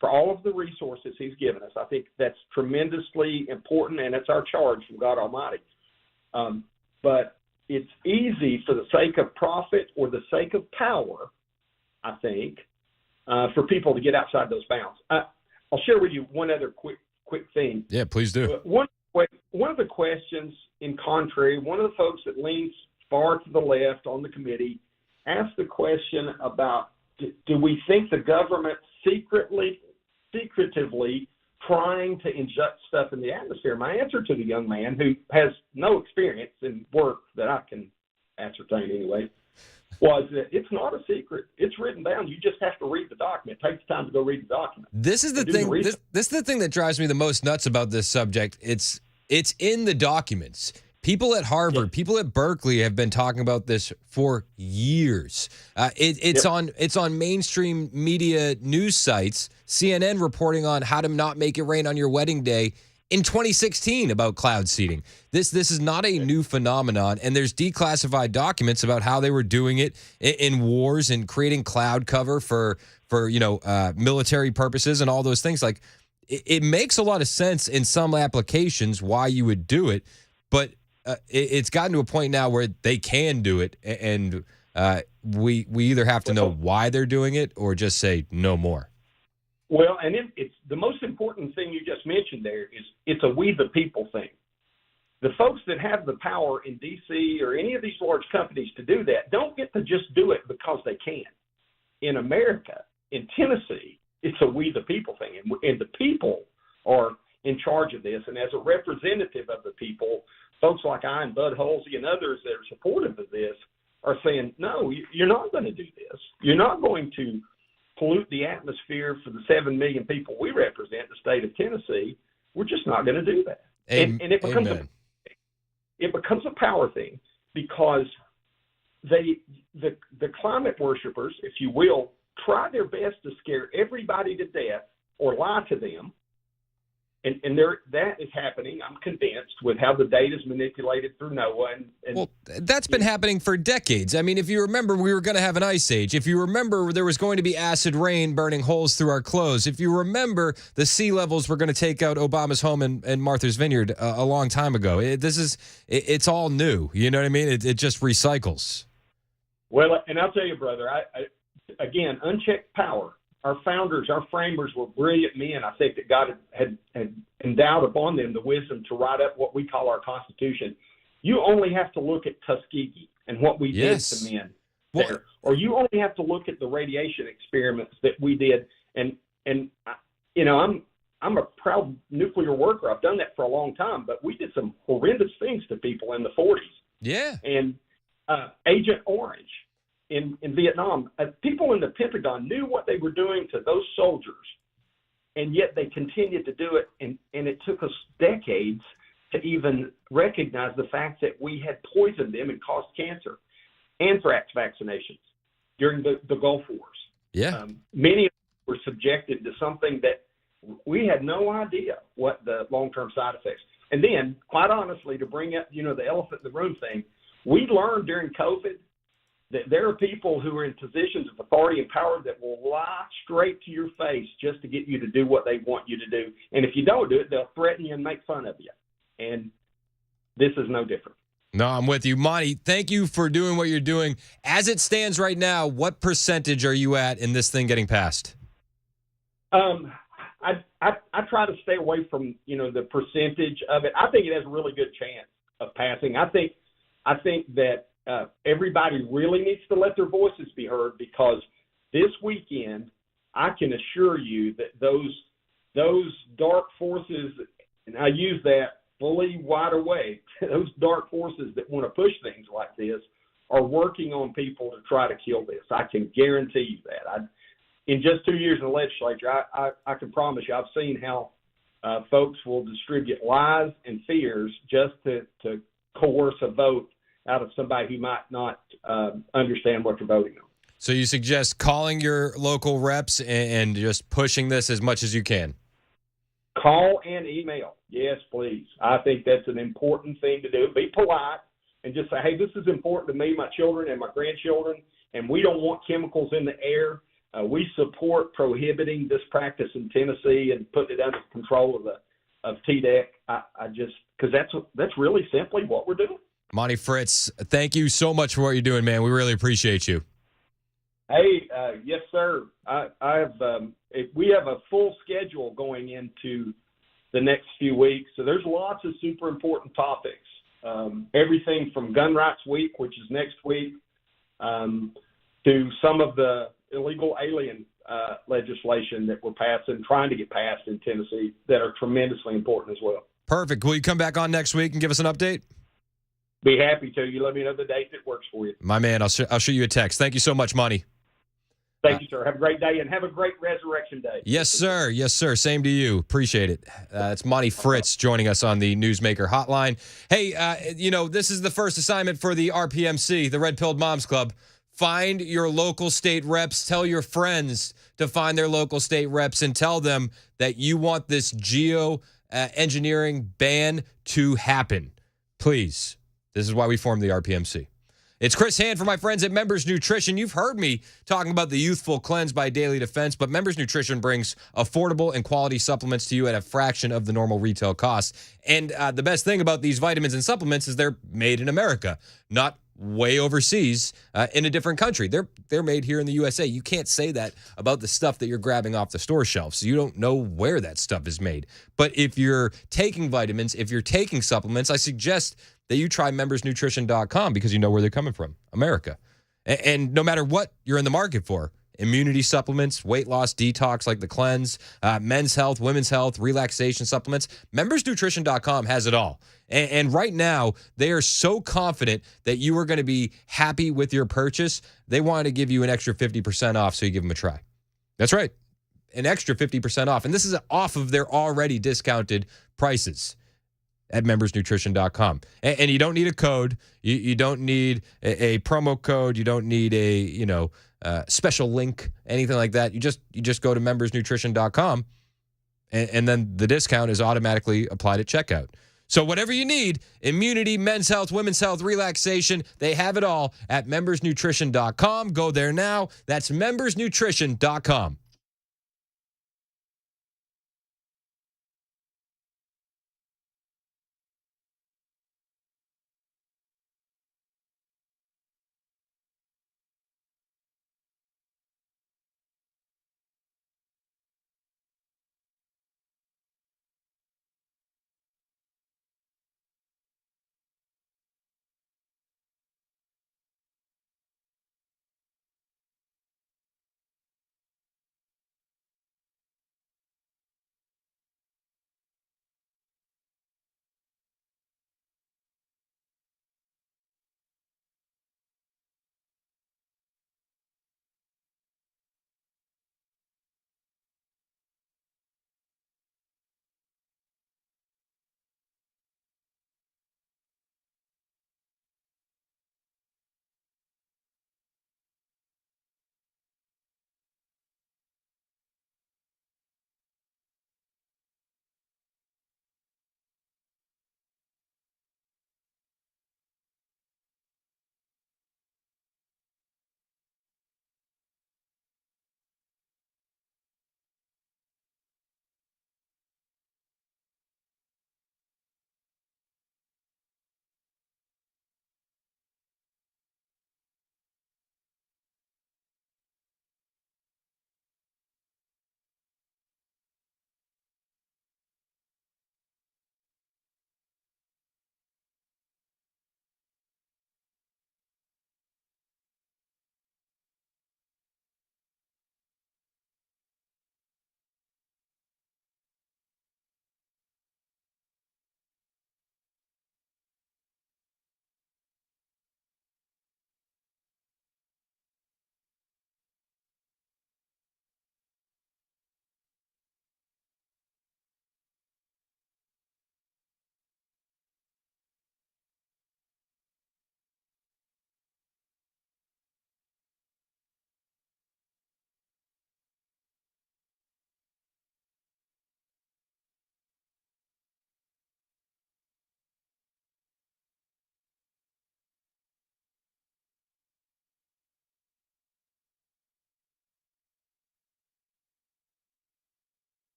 for all of the resources he's given us, I think that's tremendously important, and it's our charge from God Almighty. But it's easy, for the sake of profit or the sake of power, I think, for people to get outside those bounds. I'll share with you one other quick thing. Yeah, please do. One of the questions, in contrary, one of the folks that leans far to the left on the committee asked the question about, do we think the government secretively trying to inject stuff in the atmosphere? My answer to the young man, who has no experience in work that I can ascertain anyway, was that it's not a secret. It's written down. You just have to read the document. It takes time to go read the document. This is the thing. This is the thing that drives me the most nuts about this subject. It's in the documents. People at Harvard, people at Berkeley have been talking about this for years. It's on mainstream media news sites. CNN reporting on how to not make it rain on your wedding day in 2016 about cloud seeding. This is not a new phenomenon, and there's declassified documents about how they were doing it in wars and creating cloud cover for military purposes and all those things. Like, it makes a lot of sense in some applications why you would do it, but it's gotten to a point now where they can do it, and we either have to know why they're doing it or just say no more. Well, and it's the most important thing you just mentioned there is it's a we the people thing. The folks that have the power in D.C. or any of these large companies to do that don't get to just do it because they can. In America, in Tennessee, it's a we the people thing, and the people are in charge of this. And as a representative of the people, folks like I and Bud Halsey and others that are supportive of this are saying, no, you're not going to do this. You're not going to pollute the atmosphere for the 7 million people we represent, the state of Tennessee. We're just not going to do that. And it becomes a power thing, because the climate worshipers, if you will, try their best to scare everybody to death or lie to them. And that is happening, I'm convinced, with how the data is manipulated through NOAA. Well, that's been happening for decades. I mean, if you remember, we were going to have an ice age. If you remember, there was going to be acid rain burning holes through our clothes. If you remember, the sea levels were going to take out Obama's home in Martha's Vineyard a long time ago. It's all new. You know what I mean? It just recycles. Well, and I'll tell you, brother, again, unchecked power. Our founders, our framers were brilliant men. I think that God had endowed upon them the wisdom to write up what we call our Constitution. You only have to look at Tuskegee and what we did to men there. Or you only have to look at the radiation experiments that we did. And I'm a proud nuclear worker. I've done that for a long time, but we did some horrendous things to people in the 40s. Yeah. And Agent Orange in Vietnam, people in the Pentagon knew what they were doing to those soldiers. and yet they continued to do it, and it took us decades to even recognize the fact that we had poisoned them and caused cancer. Anthrax vaccinations during the Gulf Wars. Yeah. Many of them were subjected to something that we had no idea what the long-term side effects. And then, quite honestly, to bring up, the elephant in the room thing, we learned during COVID that there are people who are in positions of authority and power that will lie straight to your face just to get you to do what they want you to do. And if you don't do it, they'll threaten you and make fun of you. And this is no different. No, I'm with you. Monty, thank you for doing what you're doing. As it stands right now, what percentage are you at in this thing getting passed? I try to stay away from, the percentage of it. I think it has a really good chance of passing. I think that everybody really needs to let their voices be heard, because this weekend, I can assure you that those dark forces, and I use that fully wide awake, those dark forces that want to push things like this are working on people to try to kill this. I can guarantee you that. In just 2 years in the legislature, I can promise you I've seen how folks will distribute lies and fears just to coerce a vote out of somebody who might not understand what they're voting on. So you suggest calling your local reps and just pushing this as much as you can? Call and email. Yes, please. I think that's an important thing to do. Be polite and just say, hey, this is important to me, my children, and my grandchildren, and we don't want chemicals in the air. We support prohibiting this practice in Tennessee and putting it under control of TDEC. Because that's really simply what we're doing. Monty Fritz, thank you so much for what you're doing, man. We really appreciate you. Hey, yes, sir. We have a full schedule going into the next few weeks, so there's lots of super important topics. Everything from Gun Rights Week, which is next week, to some of the illegal alien legislation that we're trying to get passed in Tennessee that are tremendously important as well. Perfect. Will you come back on next week and give us an update? Be happy to. You let me know the date that works for you. My man, I'll shoot you a text. Thank you so much, Monty. Thank you, sir. Have a great day, and have a great Resurrection Day. Yes, sir. Yes, sir. Same to you. Appreciate it. It's Monty Fritz joining us on the Newsmaker Hotline. Hey, this is the first assignment for the RPMC, the Red Pilled Moms Club. Find your local state reps. Tell your friends to find their local state reps and tell them that you want this geo-engineering ban to happen. Please. This is why we formed the RPMC. It's Chris Hand for my friends at Members Nutrition. You've heard me talking about the Youthful Cleanse by Daily Defense, but Members Nutrition brings affordable and quality supplements to you at a fraction of the normal retail cost. And the best thing about these vitamins and supplements is they're made in America, not way overseas in a different country. They're made here in the USA. You can't say that about the stuff that you're grabbing off the store shelves. You don't know where that stuff is made. But if you're taking vitamins, if you're taking supplements, I suggest that you try membersnutrition.com because you know where they're coming from, America. And no matter what you're in the market for, immunity supplements, weight loss, detox like the cleanse, men's health, women's health, relaxation supplements, membersnutrition.com has it all. And right now, they are so confident that you are going to be happy with your purchase, they want to give you an extra 50% off, so you give them a try. That's right, an extra 50% off. And this is off of their already discounted prices at membersnutrition.com. And you don't need a code. You don't need a promo code. You don't need a, special link, anything like that. You just go to membersnutrition.com and then the discount is automatically applied at checkout. So whatever you need, immunity, men's health, women's health, relaxation, they have it all at membersnutrition.com. Go there now. That's membersnutrition.com.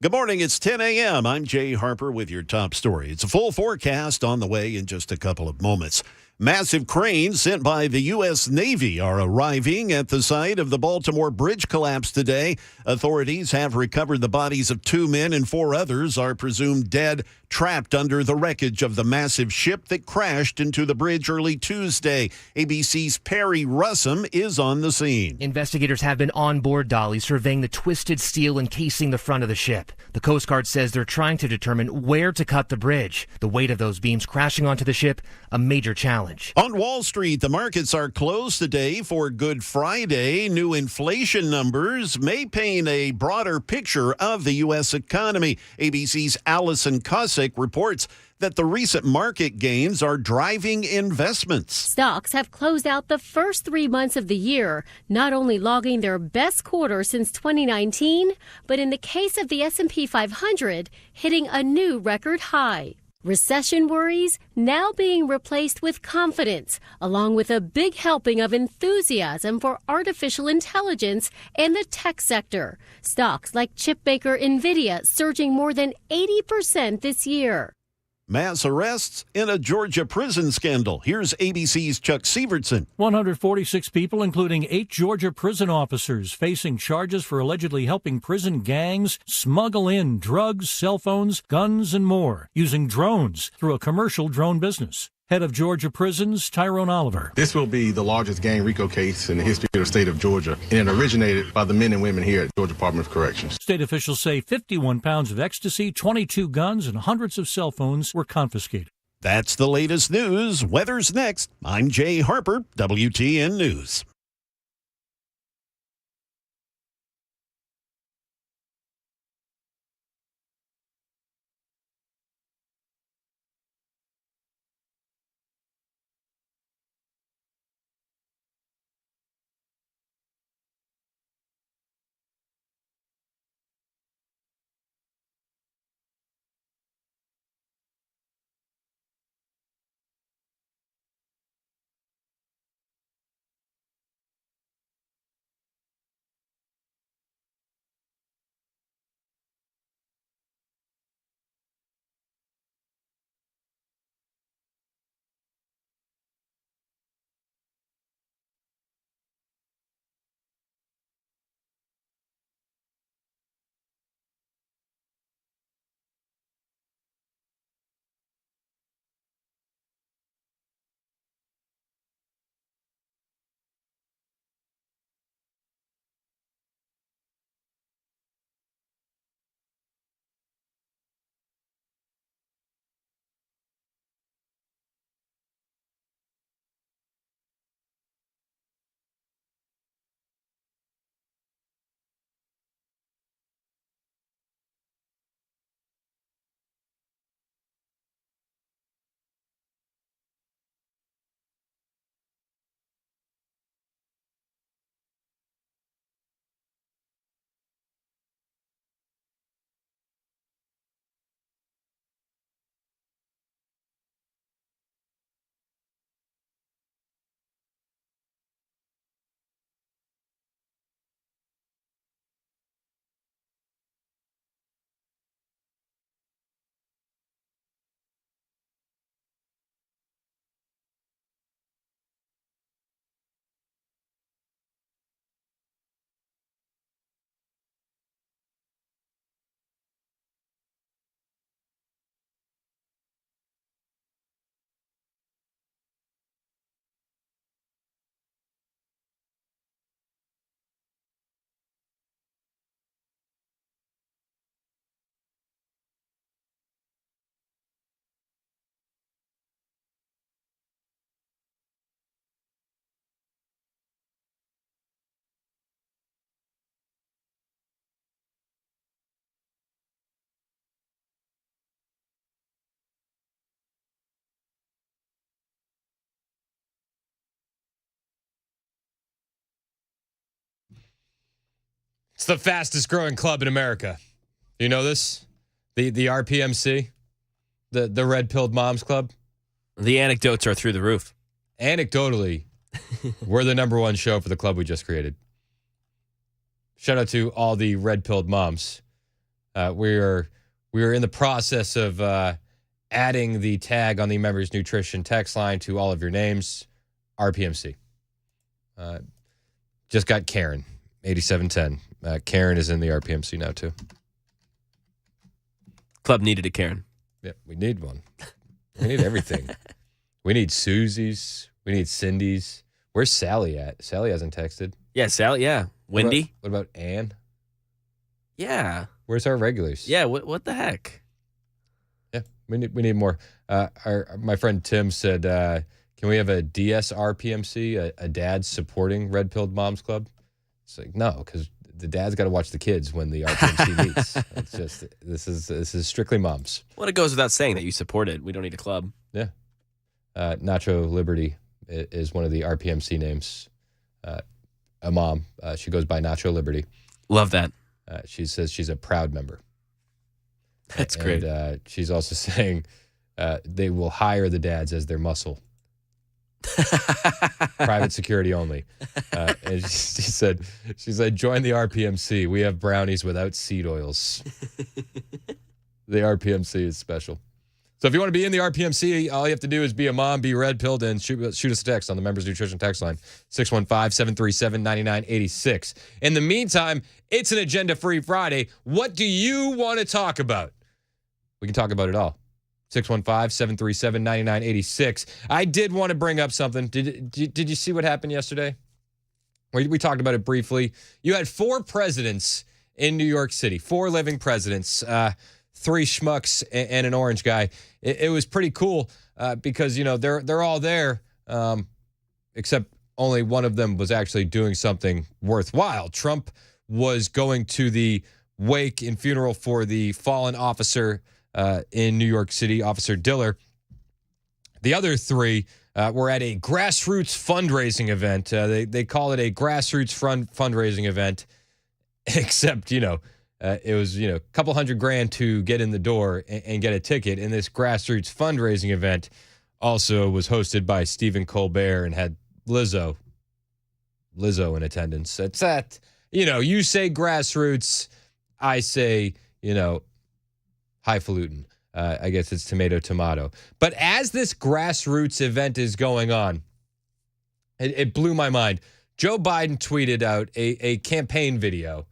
Good morning. It's 10 a.m. I'm Jay Harper with your top story. It's a full forecast on the way in just a couple of moments. Massive cranes sent by the U.S. Navy are arriving at the site of the Baltimore Bridge collapse today. Authorities have recovered the bodies of 2 men and 4 others are presumed dead, trapped under the wreckage of the massive ship that crashed into the bridge early Tuesday. ABC's Perry Russum is on the scene. Investigators have been on board Dolly, surveying the twisted steel encasing the front of the ship. The Coast Guard says they're trying to determine where to cut the bridge. The weight of those beams crashing onto the ship, a major challenge. On Wall Street, the markets are closed today for Good Friday. New inflation numbers may paint a broader picture of the U.S. economy. ABC's Allison Cossack reports that the recent market gains are driving investments. Stocks have closed out the first 3 months of the year, not only logging their best quarter since 2019, but in the case of the S&P 500, hitting a new record high. Recession worries now being replaced with confidence, along with a big helping of enthusiasm for artificial intelligence and the tech sector. Stocks like chipmaker NVIDIA surging more than 80% this year. Mass arrests in a Georgia prison scandal. Here's ABC's Chuck Sievertson. 146 people, including 8 Georgia prison officers, facing charges for allegedly helping prison gangs smuggle in drugs, cell phones, guns, and more, using drones through a commercial drone business. Head of Georgia Prisons, Tyrone Oliver. This will be the largest gang RICO case in the history of the state of Georgia, and it originated by the men and women here at Georgia Department of Corrections. State officials say 51 pounds of ecstasy, 22 guns, and hundreds of cell phones were confiscated. That's the latest news. Weather's next. I'm Jay Harper, WTN News. It's the fastest growing club in America. You know this? The RPMC, the Red Pilled Moms Club. The anecdotes are through the roof. Anecdotally, we're the number one show for the club we just created. Shout out to all the Red Pilled Moms. We are in the process of adding the tag on the Members Nutrition text line to all of your names, RPMC. Just got Karen, 8710. Karen is in the RPMC now, too. Club needed a Karen. Yeah, we need one. We need everything. We need Susie's. We need Cindy's. Where's Sally at? Sally hasn't texted. Yeah, Sally, yeah. Wendy? What about Ann? Yeah. Where's our regulars? Yeah, what the heck? Yeah, we need more. My friend Tim said, can we have a DSRPMC, a dad supporting Red Pilled Moms Club? It's like, no, because the dad's got to watch the kids when the RPMC meets. It's just, this is strictly moms. Well, it goes without saying that you support it. We don't need a club. Yeah. Nacho Liberty is one of the RPMC names. A mom. She goes by Nacho Liberty. Love that. She says she's a proud member. That's great. And she's also saying they will hire the dads as their muscle. Private security only. And she said, join the RPMC. We have brownies without seed oils. The RPMC is special. So if you want to be in the RPMC, all you have to do is be a mom, be red-pilled, and shoot us a text on the Members Nutrition text line, 615-737-9986. In the meantime, it's an agenda-free Friday. What do you want to talk about? We can talk about it all. 615-737-9986. I did want to bring up something. Did you see what happened yesterday? We talked about it briefly. You had 4 presidents in New York City, 4 living presidents, 3 schmucks and an orange guy. It was pretty cool because, you know, they're all there, except only one of them was actually doing something worthwhile. Trump was going to the wake and funeral for the fallen officer in New York City, Officer Diller. The other 3 were at a grassroots fundraising event. They call it a grassroots fundraising event, except, you know, it was, you know, a couple $100,000 to get in the door and get a ticket. And this grassroots fundraising event also was hosted by Stephen Colbert and had Lizzo in attendance. It's that, you know, you say grassroots, I say, you know, highfalutin. I guess it's tomato. But as this grassroots event is going on, it blew my mind. Joe Biden tweeted out a campaign video,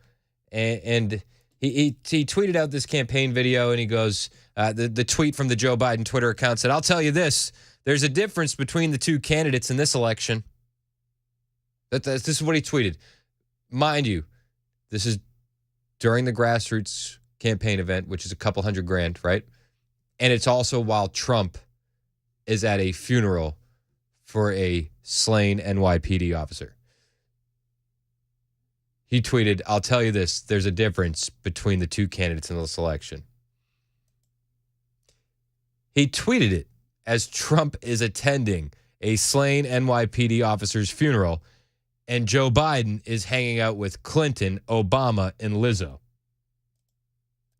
and he tweeted out this campaign video, and he goes, the tweet from the Joe Biden Twitter account said, "I'll tell you this, there's a difference between the 2 candidates in this election." This is what he tweeted. Mind you, this is during the grassroots campaign event, which is a couple $100,000, right? And it's also while Trump is at a funeral for a slain NYPD officer. He tweeted, "I'll tell you this, there's a difference between the 2 candidates in this election." He tweeted it as Trump is attending a slain NYPD officer's funeral, and Joe Biden is hanging out with Clinton, Obama, and Lizzo.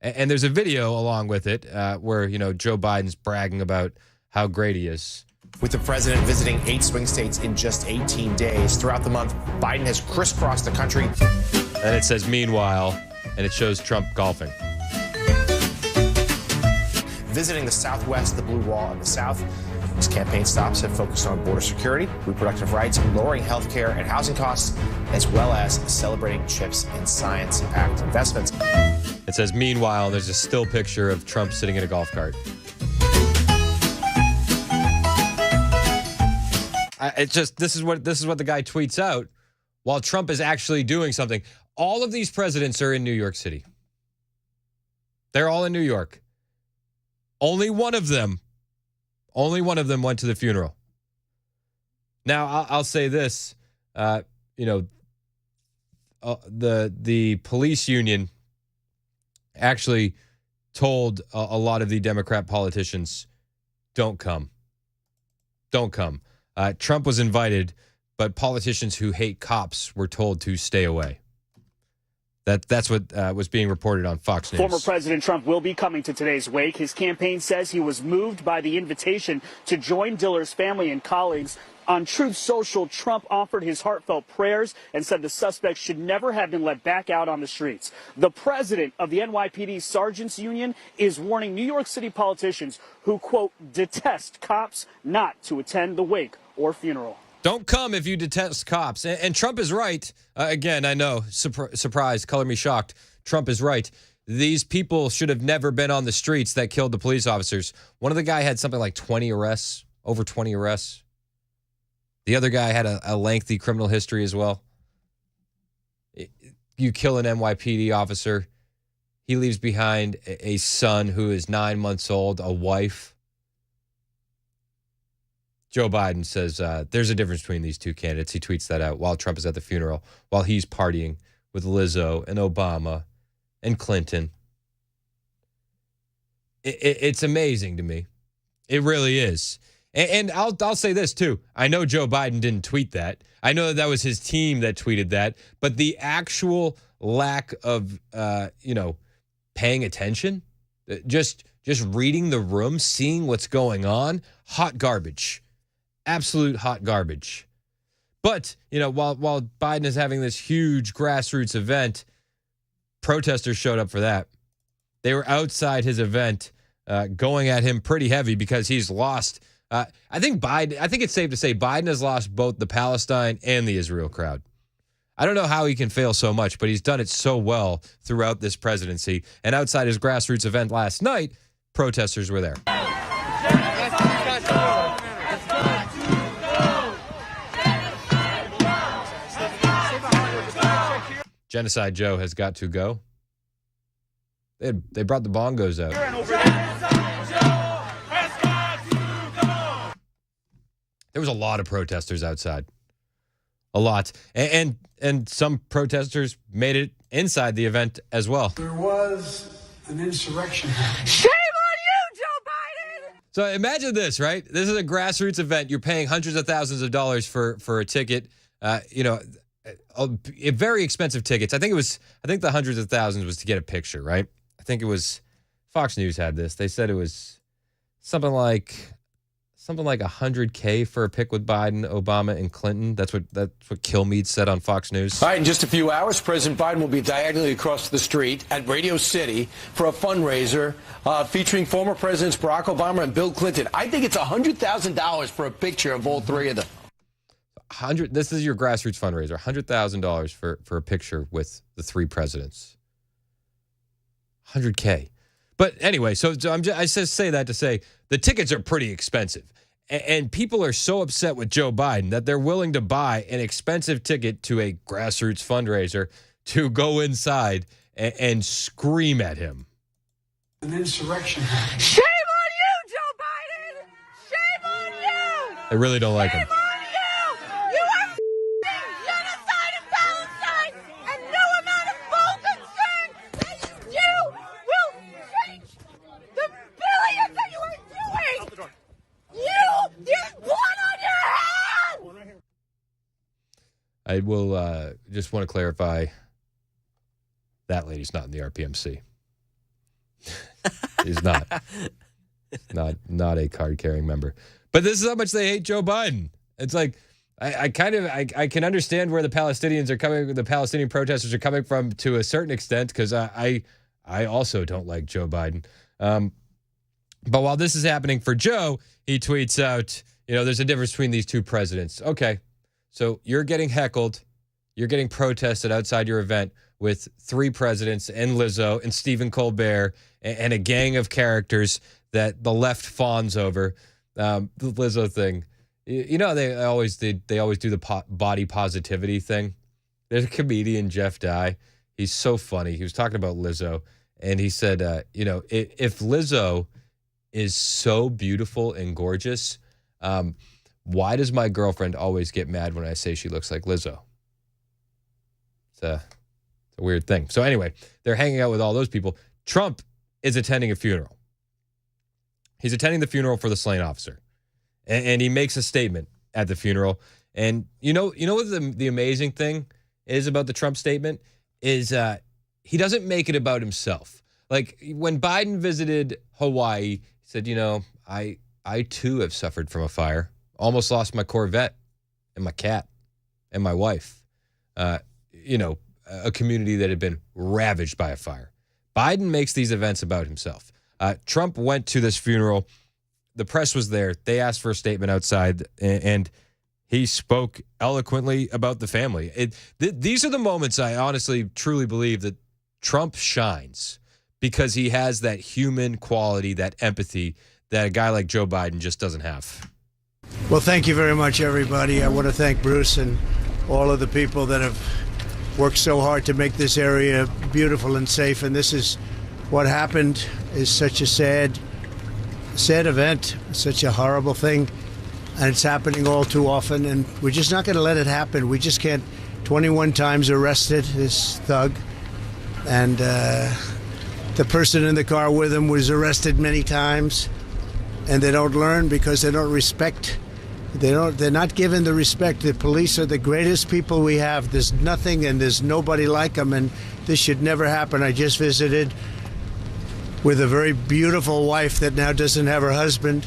And there's a video along with it where, you know, Joe Biden's bragging about how great he is. With the president visiting 8 swing states in just 18 days. Throughout the month, Biden has crisscrossed the country. And it says, meanwhile, and it shows Trump golfing. Visiting the Southwest, the Blue Wall, and the South. His campaign stops have focused on border security, reproductive rights, lowering health care and housing costs, as well as celebrating CHIPS and Science Act investments. It says, meanwhile, there's a still picture of Trump sitting in a golf cart. This is what the guy tweets out while Trump is actually doing something. All of these presidents are in New York City. They're all in New York. Only one of them went to the funeral. Now, I'll say this, you know, the police union actually told a lot of the Democrat politicians, don't come. Trump was invited, but politicians who hate cops were told to stay away. That's what was being reported on Fox News. Former President Trump will be coming to today's wake. His campaign says he was moved by the invitation to join Diller's family and colleagues On Truth Social, Trump offered his heartfelt prayers and said the suspects should never have been let back out on the streets. The president of the NYPD Sergeants Union is warning New York City politicians who, quote, detest cops not to attend the wake or funeral. Don't come if you detest cops. And Trump is right. Again, I know, surprise, color me shocked. Trump is right. These people should have never been on the streets that killed the police officers. One of the guy had something like 20 arrests, over 20 arrests. The other guy had a lengthy criminal history as well. You kill an NYPD officer. He leaves behind a son who is 9 months old, a wife. Joe Biden says there's a difference between these two candidates. He tweets that out while Trump is at the funeral, while he's partying with Lizzo and Obama and Clinton. It's amazing to me. It really is. And I'll say this, too. I know Joe Biden didn't tweet that. I know that was his team that tweeted that. But the actual lack of, paying attention, just reading the room, seeing what's going on, hot garbage. Absolute hot garbage. But, while Biden is having this huge grassroots event, protesters showed up for that. They were outside his event going at him pretty heavy because he's lost. I think it's safe to say Biden has lost both the Palestine and the Israel crowd. I don't know how he can fail so much, but he's done it so well throughout this presidency. And outside his grassroots event last night, protesters were there. Genocide Joe has got to go. They brought the bongos out. There was a lot of protesters outside. A lot. And some protesters made it inside the event as well. There was an insurrection. Shame on you, Joe Biden! So imagine this, right? This is a grassroots event. You're paying hundreds of thousands of dollars for a ticket. Very expensive tickets. I think the hundreds of thousands was to get a picture, right? I think it was Fox News had this. They said it was something like $100K for a pic with Biden, Obama, and Clinton. That's what Kilmeade said on Fox News. All right, in just a few hours, President Biden will be diagonally across the street at Radio City for a fundraiser featuring former Presidents Barack Obama and Bill Clinton. I think it's $100,000 for a picture of all three of them. This is your grassroots fundraiser. $100,000 for a picture with the three presidents. $100K. But anyway, I just say that to say the tickets are pretty expensive. And people are so upset with Joe Biden that they're willing to buy an expensive ticket to a grassroots fundraiser to go inside and scream at him. An insurrection. Shame on you, Joe Biden! Shame on you! They really don't like him. Shame on you! You are genocide in Palestine and no amount of full concern that you will change the billions that you are doing! You blood on your hand! I will just want to clarify that lady's not in the RPMC. He's not. Not a card-carrying member. But this is how much they hate Joe Biden. It's like I can understand where the Palestinians are coming, the Palestinian protesters are coming from to a certain extent, because I also don't like Joe Biden. But while this is happening for Joe, he tweets out, there's a difference between these two presidents. Okay, so you're getting heckled. You're getting protested outside your event with three presidents and Lizzo and Stephen Colbert and a gang of characters that the left fawns over. The Lizzo thing. They always do the body positivity thing. There's a comedian, Jeff Dye. He's so funny. He was talking about Lizzo, and he said, if Lizzo is so beautiful and gorgeous, why does my girlfriend always get mad when I say she looks like Lizzo? It's a weird thing. So anyway, they're hanging out with all those people. Trump is attending a funeral. He's attending the funeral for the slain officer. And he makes a statement at the funeral. And you know what the amazing thing is about the Trump statement is he doesn't make it about himself. Like when Biden visited Hawaii, he said, I too have suffered from a fire. Almost lost my Corvette and my cat and my wife. A community that had been ravaged by a fire. Biden makes these events about himself. Trump went to this funeral. The press was there. They asked for a statement outside, and he spoke eloquently about the family. These are the moments I honestly, truly believe that Trump shines because he has that human quality, that empathy that a guy like Joe Biden just doesn't have. Well, thank you very much, everybody. I want to thank Bruce and all of the people that have worked so hard to make this area beautiful and safe. And this is what happened. Is such a sad event, such a horrible thing. And it's happening all too often. And we're just not going to let it happen. We just can't. 21 times arrested, this thug. And the person in the car with him was arrested many times. And they don't learn because they don't respect. They're not given the respect. The police are the greatest people we have. There's nothing and there's nobody like them, and this should never happen. I just visited with a very beautiful wife that now doesn't have her husband.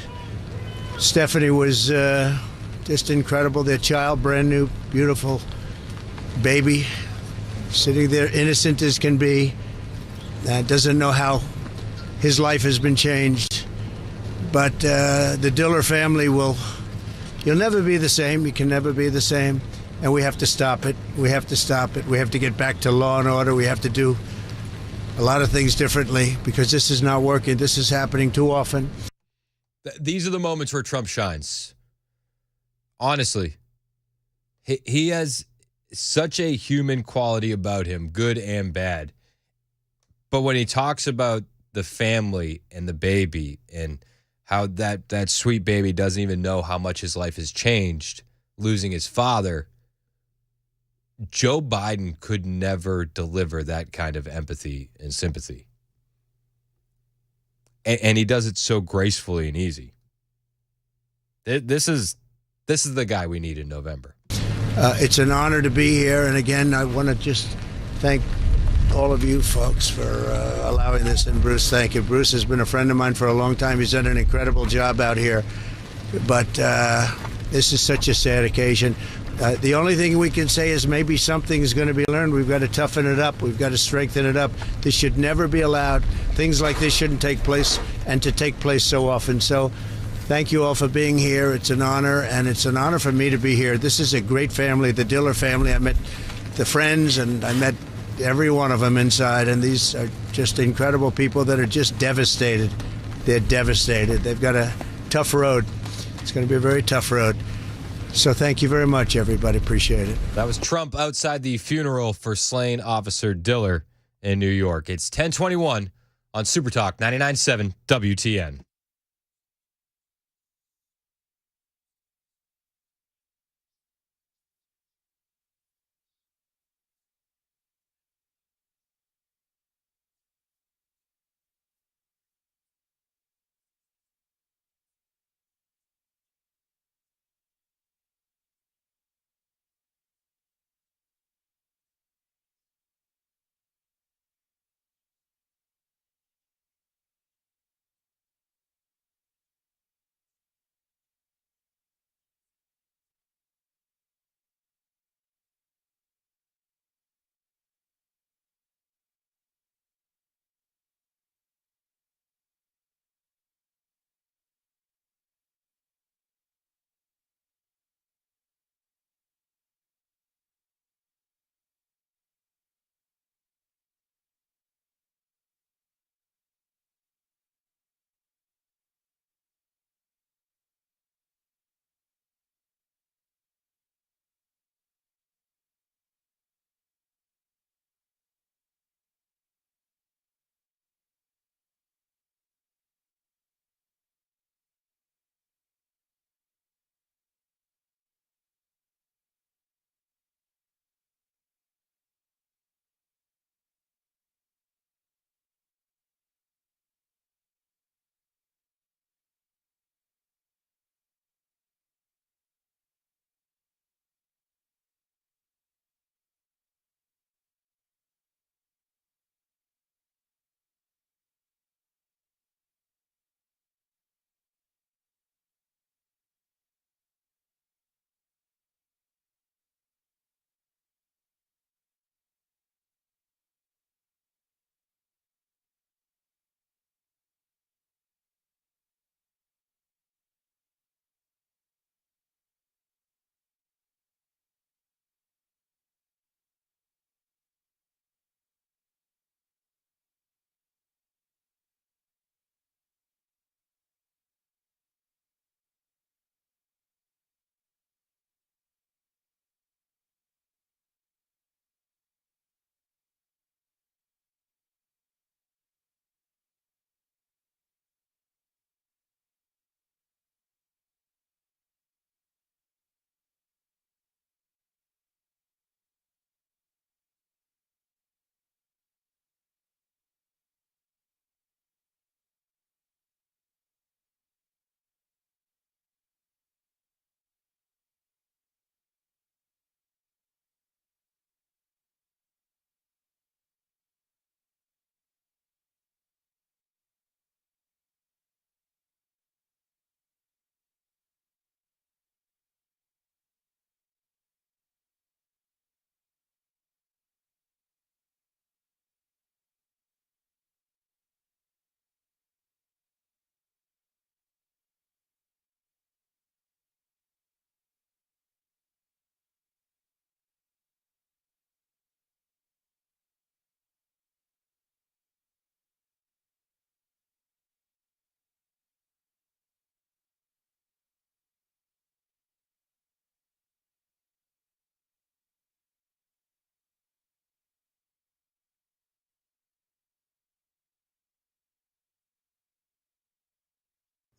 Stephanie was just incredible. Their child, brand new, beautiful baby, sitting there innocent as can be. Doesn't know how his life has been changed. But the Diller family you'll never be the same. You can never be the same. And we have to stop it. We have to stop it. We have to get back to law and order. We have to do a lot of things differently because this is not working. This is happening too often. These are the moments where Trump shines. Honestly, he has such a human quality about him, good and bad. But when he talks about the family and the baby and how that sweet baby doesn't even know how much his life has changed, losing his father, Joe Biden could never deliver that kind of empathy and sympathy. And he does it so gracefully and easy. This is the guy we need in November. It's an honor to be here. And again, I want to just thank all of you folks for allowing this. And Bruce, thank you. Bruce has been a friend of mine for a long time. He's done an incredible job out here. But this is such a sad occasion. The only thing we can say is maybe something is going to be learned. We've got to toughen it up. We've got to strengthen it up. This should never be allowed. Things like this shouldn't take place, and to take place so often. So thank you all for being here. It's an honor, and it's an honor for me to be here. This is a great family, the Diller family. I met the friends, and I met every one of them inside, and these are just incredible people that are just devastated. They're devastated. They've got a tough road. It's going to be a very tough road. So thank you very much, everybody. Appreciate it. That was Trump outside the funeral for slain Officer Diller in New York. It's 10:21 on Super Talk 99.7 WTN.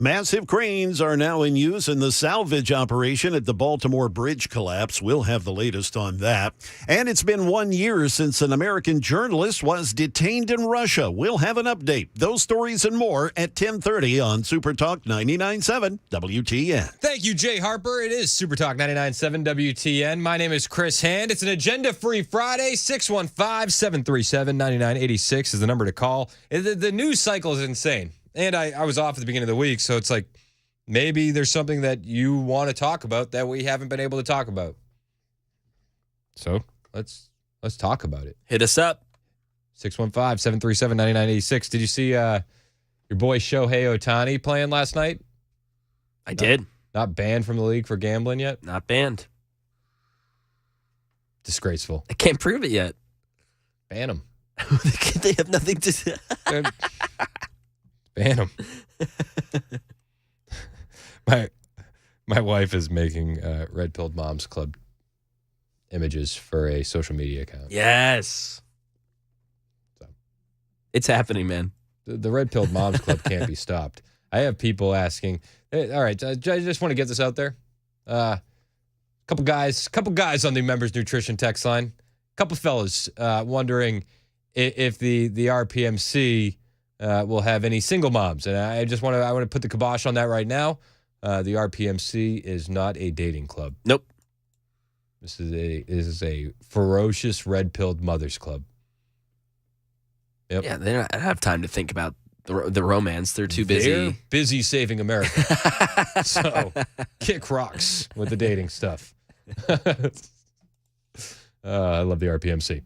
Massive cranes are now in use in the salvage operation at the Baltimore Bridge collapse. We'll have the latest on that. And it's been 1 year since an American journalist was detained in Russia. We'll have an update. Those stories and more at 10:30 on Super Talk 99.7 WTN. Thank you, Jay Harper. It is Super Talk 99.7 WTN. My name is Chris Hand. It's an agenda-free Friday. 615-737-9986 is the number to call. The news cycle is insane. And I was off at the beginning of the week, so it's like maybe there's something that you want to talk about that we haven't been able to talk about. So let's talk about it. Hit us up. 615-737-9986. Did you see your boy Shohei Ohtani playing last night? I did. Not banned from the league for gambling yet? Not banned. Disgraceful. I can't prove it yet. Ban him. They have nothing to say. Ban him. My wife is making Red Pilled Moms Club images for a social media account. Yes. So. It's happening, man. The Red Pilled Moms Club can't be stopped. I have people asking, hey, all right, I just want to get this out there. Couple guys on the Members Nutrition text line. Couple fellas wondering if the RPMC will have any single moms. And I want to put the kibosh on that right now. The RPMC is not a dating club. Nope. This is a ferocious red-pilled mothers club. Yep. Yeah, they don't have time to think about the romance. They're too busy. They're busy saving America. So kick rocks with the dating stuff. I love the RPMC.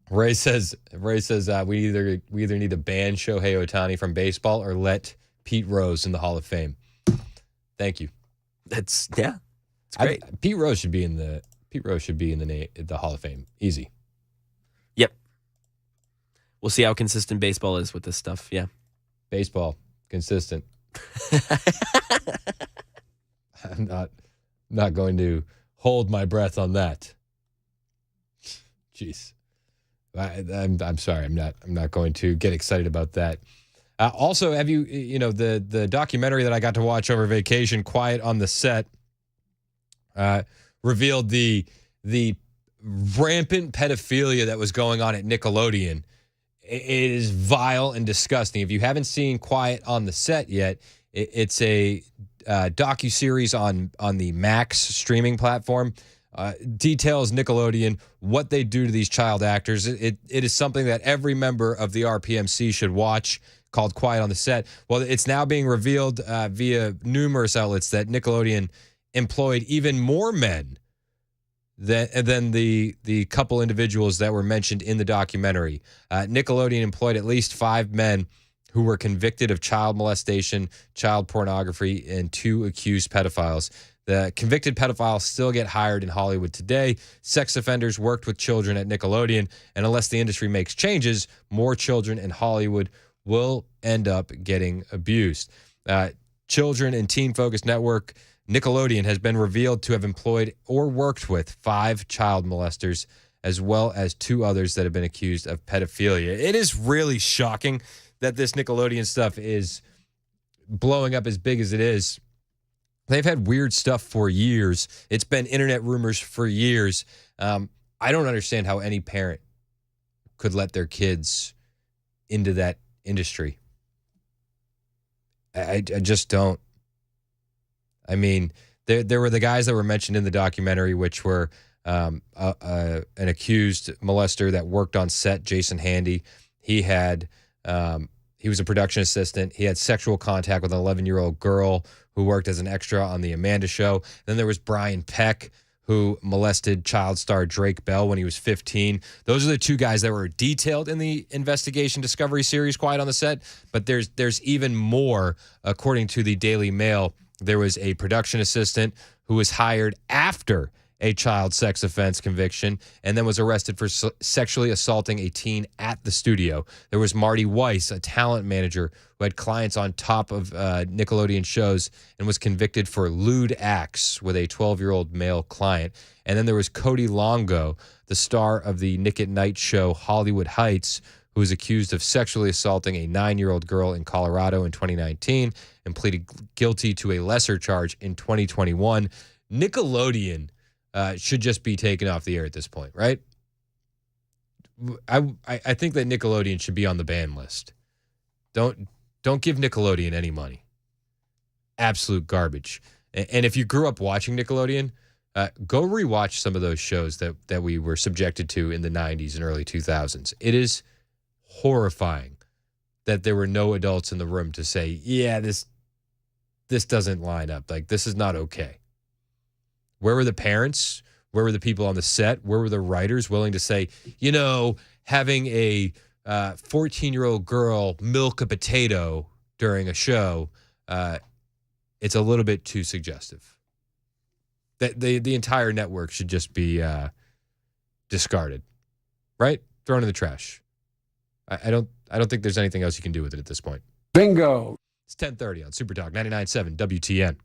Ray says we either need to ban Shohei Ohtani from baseball or let Pete Rose in the Hall of Fame. Thank you. It's great. Pete Rose should be in the Hall of Fame. Easy. Yep. We'll see how consistent baseball is with this stuff. Yeah. Baseball consistent. I'm not going to hold my breath on that. Jeez. I'm sorry. I'm not going to get excited about that. Also, have you the documentary that I got to watch over vacation, Quiet on the Set, revealed the rampant pedophilia that was going on at Nickelodeon. It is vile and disgusting. If you haven't seen Quiet on the Set yet, it's a docuseries on the Max streaming platform. Details Nickelodeon, what they do to these child actors. It is something that every member of the RPMC should watch, called Quiet on the Set. Well, it's now being revealed via numerous outlets that Nickelodeon employed even more men than the couple individuals that were mentioned in the documentary. Nickelodeon employed at least 5 men who were convicted of child molestation, child pornography, and 2 accused pedophiles. The convicted pedophiles still get hired in Hollywood today. Sex offenders worked with children at Nickelodeon, and unless the industry makes changes, more children in Hollywood will end up getting abused. Children and Teen Focus Network, Nickelodeon has been revealed to have employed or worked with 5 child molesters, as well as 2 others that have been accused of pedophilia. It is really shocking that this Nickelodeon stuff is blowing up as big as it is. They've had weird stuff for years. It's been internet rumors for years. I don't understand how any parent could let their kids into that industry. I just don't. I mean, there were the guys that were mentioned in the documentary, which were an accused molester that worked on set, Jason Handy. He was a production assistant. He had sexual contact with an 11-year-old girl who worked as an extra on The Amanda Show. Then there was Brian Peck, who molested child star Drake Bell when he was 15. Those are the 2 guys that were detailed in the investigation Discovery series, Quiet on the Set. But there's even more, according to the Daily Mail. There was a production assistant who was hired after a child sex offense conviction and then was arrested for sexually assaulting a teen at the studio. There was Marty Weiss, a talent manager who had clients on top of Nickelodeon shows and was convicted for lewd acts with a 12-year-old male client. And then there was Cody Longo, the star of the Nick at Night show Hollywood Heights, who was accused of sexually assaulting a 9-year-old girl in Colorado in 2019 and pleaded guilty to a lesser charge in 2021. Nickelodeon should just be taken off the air at this point, right? I think that Nickelodeon should be on the ban list. Don't give Nickelodeon any money. Absolute garbage. And if you grew up watching Nickelodeon, go rewatch some of those shows that we were subjected to in the 90s and early 2000s. It is horrifying that there were no adults in the room to say, yeah, this doesn't line up. Like, this is not okay. Where were the parents? Where were the people on the set? Where were the writers willing to say, having a 14-year-old girl milk a potato during a show, it's a little bit too suggestive. That the entire network should just be discarded, right? Thrown in the trash. I don't think there's anything else you can do with it at this point. Bingo. It's 10:30 on Super Talk 99.7 WTN.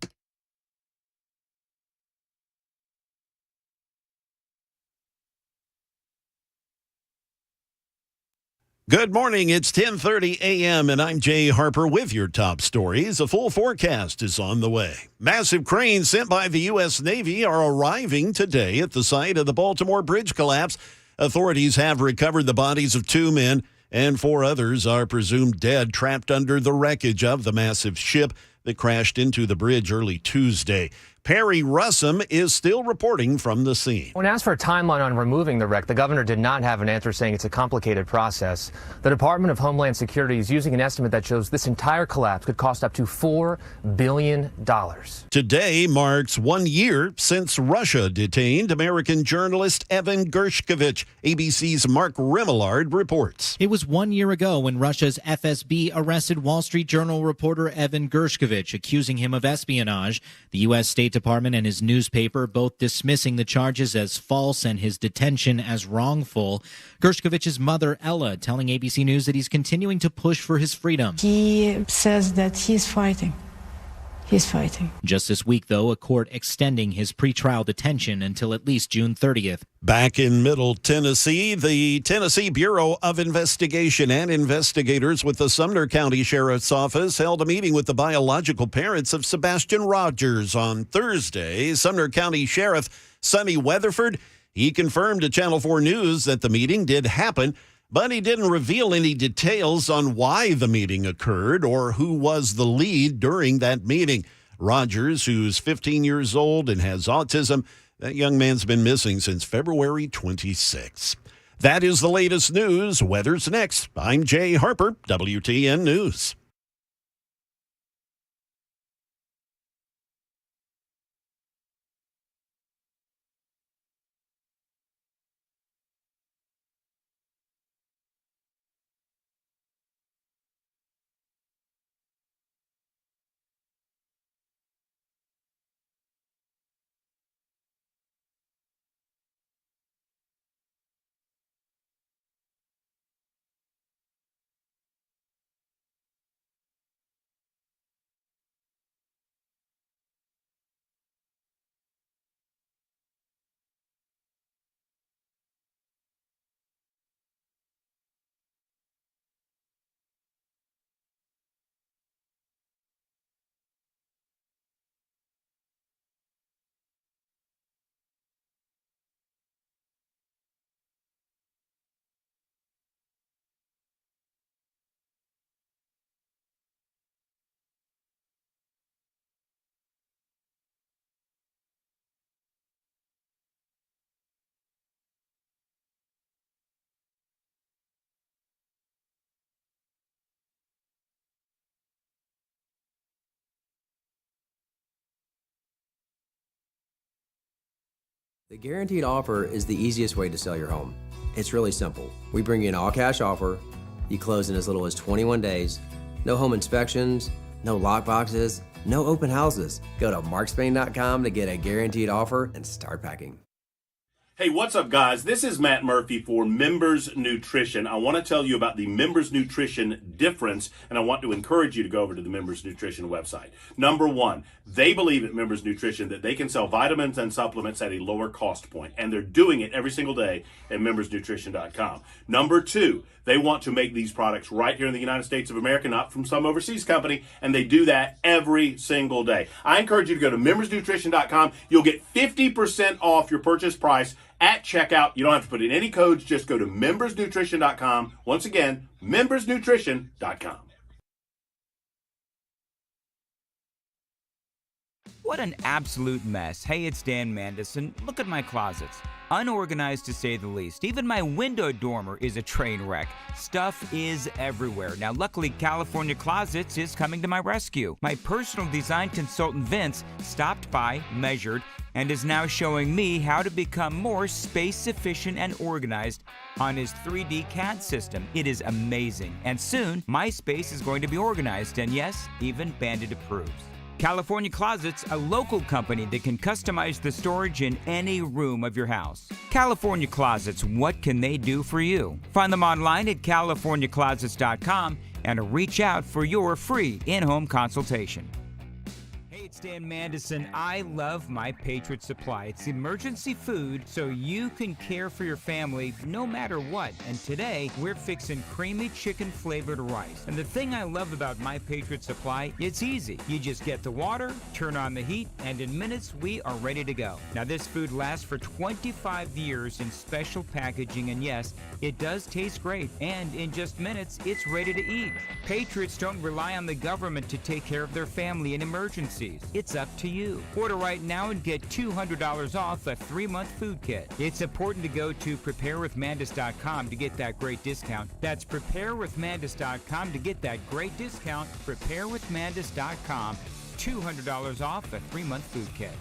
Good morning. It's 10:30 a.m. and I'm Jay Harper with your top stories. A full forecast is on the way. Massive cranes sent by the U.S. Navy are arriving today at the site of the Baltimore Bridge collapse. Authorities have recovered the bodies of 2 men, and 4 others are presumed dead, trapped under the wreckage of the massive ship that crashed into the bridge early Tuesday. Perry Russum is still reporting from the scene. When asked for a timeline on removing the wreck, the governor did not have an answer, saying it's a complicated process. The Department of Homeland Security is using an estimate that shows this entire collapse could cost up to $4 billion. Today marks 1 year since Russia detained American journalist Evan Gershkovich. ABC's Mark Remillard reports. It was 1 year ago when Russia's FSB arrested Wall Street Journal reporter Evan Gershkovich, accusing him of espionage. The U.S. State Department and his newspaper both dismissing the charges as false and his detention as wrongful. Gershkovich's mother, Ella, telling ABC News that he's continuing to push for his freedom. He says that he's fighting. He's fighting. Just this week, though, a court extending his pretrial detention until at least June 30th. Back in Middle Tennessee, the Tennessee Bureau of Investigation and investigators with the Sumner County Sheriff's Office held a meeting with the biological parents of Sebastian Rogers on Thursday. Sumner County Sheriff Sonny Weatherford, he confirmed to Channel 4 News that the meeting did happen, but he didn't reveal any details on why the meeting occurred or who was the lead during that meeting. Rogers, who's 15 years old and has autism, that young man's been missing since February 26. That is the latest news. Weather's next. I'm Jay Harper, WTN News. The Guaranteed Offer is the easiest way to sell your home. It's really simple. We bring you an all-cash offer. You close in as little as 21 days. No home inspections, no lockboxes, no open houses. Go to markspain.com to get a guaranteed offer and start packing. Hey, what's up, guys? This is Matt Murphy for Members Nutrition. I want to tell you about the Members Nutrition difference, and I want to encourage you to go over to the Members Nutrition website. Number one, they believe at Members Nutrition that they can sell vitamins and supplements at a lower cost point, and they're doing it every single day at membersnutrition.com. Number two, they want to make these products right here in the United States of America, not from some overseas company, and they do that every single day. I encourage you to go to membersnutrition.com. You'll get 50% off your purchase price at checkout. You don't have to put in any codes. Just go to membersnutrition.com. Once again, membersnutrition.com. What an absolute mess. Hey, it's Dan Mandison. Look at my closets. Unorganized to say the least. Even my window dormer is a train wreck. Stuff is everywhere. Now, luckily, California Closets is coming to my rescue. My personal design consultant, Vince, stopped by, measured, and is now showing me how to become more space efficient and organized on his 3D CAD system. It is amazing. And soon, my space is going to be organized, and yes, even Bandit approves. California Closets, a local company that can customize the storage in any room of your house. California Closets, what can they do for you? Find them online at californiaclosets.com and reach out for your free in-home consultation. It's Dan Mandison. I love my Patriot Supply. It's emergency food so you can care for your family no matter what. And today, we're fixing creamy chicken flavored rice. And the thing I love about my Patriot Supply, it's easy. You just get the water, turn on the heat, and in minutes, we are ready to go. Now, this food lasts for 25 years in special packaging, and yes, it does taste great. And in just minutes, it's ready to eat. Patriots don't rely on the government to take care of their family in emergencies. It's up to you. Order right now and get $200 off a 3-month food kit. It's important to go to preparewithmandis.com to get that great discount. That's preparewithmandis.com to get that great discount. Preparewithmandis.com. $200 off a 3-month food kit.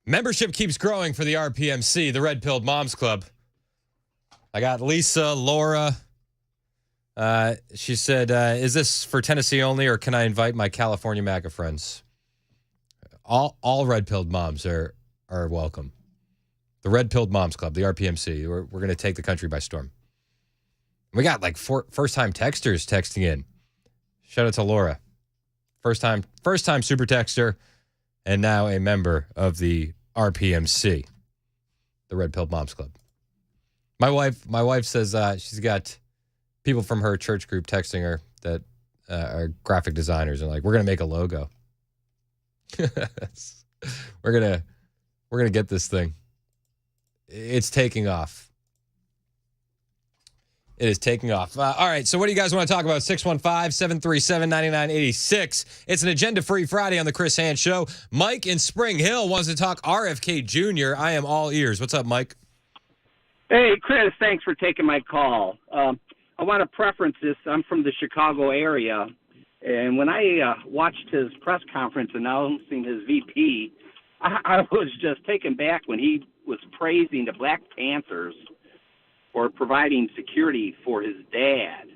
Membership keeps growing for the RPMC, the Red Pilled Moms Club. I got Lisa, Laura. She said, is this for Tennessee only, or can I invite my California MAGA friends? All Red Pilled moms are welcome. The Red Pilled Moms Club, the RPMC. We're going to take the country by storm. We got like 4 first-time texters texting in. Shout out to Laura. First-time super texter, and now a member of the RPMC, the Red Pilled Moms Club. My wife says she's got people from her church group texting her that are graphic designers and like, we're gonna make a logo. we're gonna get this thing. It's taking off. It is taking off. All right, so what do you guys want to talk about? 615-737-9986. It's an agenda-free Friday on the Chris Hand Show. Mike in Spring Hill wants to talk RFK Jr. I am all ears. What's up, Mike? Hey, Chris, thanks for taking my call. I want to preference this. I'm from the Chicago area, and when I watched his press conference announcing his VP, I was just taken back when he was praising the Black Panthers for providing security for his dad.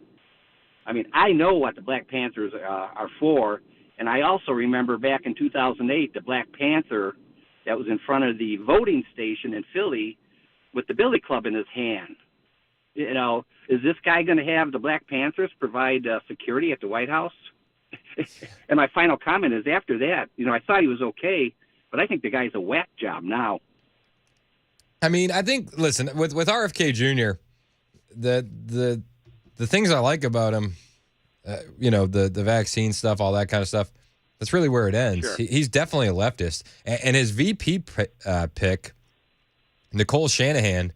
I mean, I know what the Black Panthers are for, and I also remember back in 2008, the Black Panther that was in front of the voting station in Philly with the billy club in his hand. You know, is this guy going to have the Black Panthers provide security at the White House? And my final comment is after that, you know, I thought he was okay, but I think the guy's a whack job now. I mean, I think, listen, with RFK Jr., the things I like about him, you know, the vaccine stuff, all that kind of stuff, that's really where it ends. Sure. He's definitely a leftist. And his VP pick, Nicole Shanahan,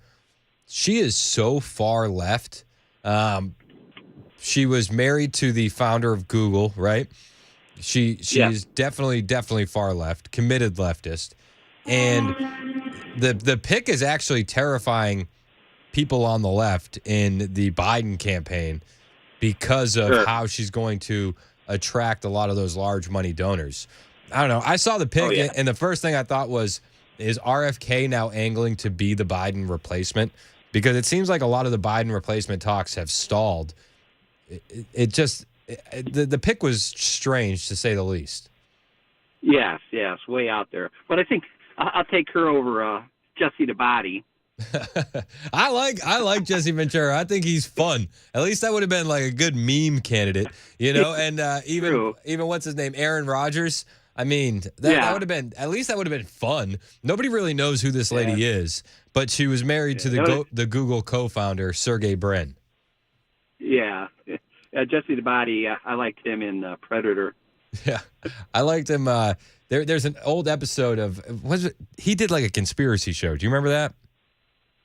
she is so far left. She was married to the founder of Google, right? She's definitely far left, committed leftist, and the pick is actually terrifying people on the left in the Biden campaign because of how she's going to attract a lot of those large money donors. I don't know. I saw the pick, and the first thing I thought was, is RFK now angling to be the Biden replacement? Because it seems like a lot of the Biden replacement talks have stalled. The pick was strange, to say the least. Yes, way out there. But I think I'll take her over Jesse the Body. I like Jesse Ventura. I think he's fun. At least that would have been like a good meme candidate, And even what's his name, Aaron Rodgers. I mean, that would have been, at least that would have been fun. Nobody really knows who this lady is, but she was married to the Google co-founder Sergey Brin. Yeah, Jesse the Body. I liked him in Predator. Yeah, I liked him. There's an old episode of he did like a conspiracy show. Do you remember that?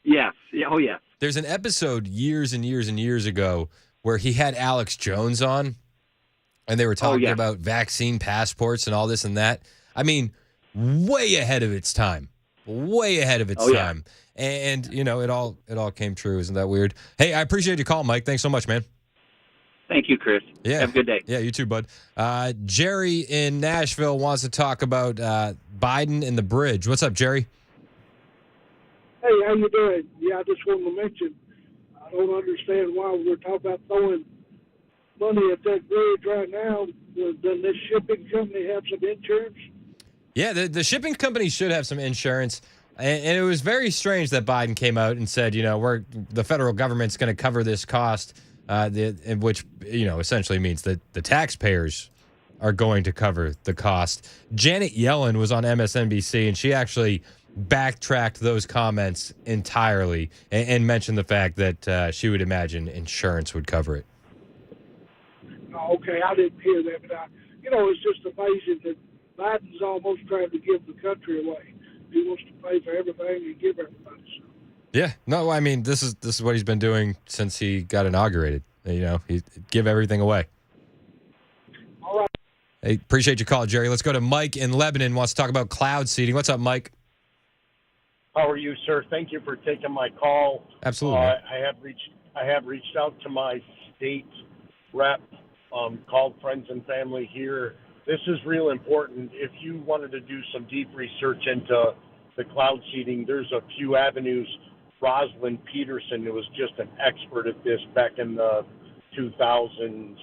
Yes. Yeah. Oh, yes. There's an episode years and years and years ago where he had Alex Jones on, and they were talking about vaccine passports and all this and that. I mean, way ahead of its time. Way ahead of its time. And, it all came true. Isn't that weird? Hey, I appreciate your call, Mike. Thanks so much, man. Thank you, Chris. Yeah. Have a good day. Yeah, you too, bud. Jerry in Nashville wants to talk about Biden and the bridge. What's up, Jerry? Hey, how you doing? Yeah, I just wanted to mention, I don't understand why we're talking about throwing money at that bridge right now. Does this shipping company have some insurance? Yeah, the shipping company should have some insurance. And it was very strange that Biden came out and said, the federal government's going to cover this cost, which, essentially means that the taxpayers are going to cover the cost. Janet Yellen was on MSNBC, and she actually backtracked those comments entirely and mentioned the fact that she would imagine insurance would cover it. Okay, I didn't hear that, but it's just amazing that Biden's almost trying to give the country away. He wants to pay for everything and give everybody something. Yeah, no, I mean, this is what he's been doing since he got inaugurated. He give everything away. All right. Hey, appreciate your call, Jerry. Let's go to Mike in Lebanon. Wants to talk about cloud seeding. What's up, Mike? How are you, sir? Thank you for taking my call. Absolutely. I have reached out to my state rep, called friends and family here. This is real important. If you wanted to do some deep research into the cloud seeding, there's a few avenues. Rosalind Peterson, who was just an expert at this back in the 2000s.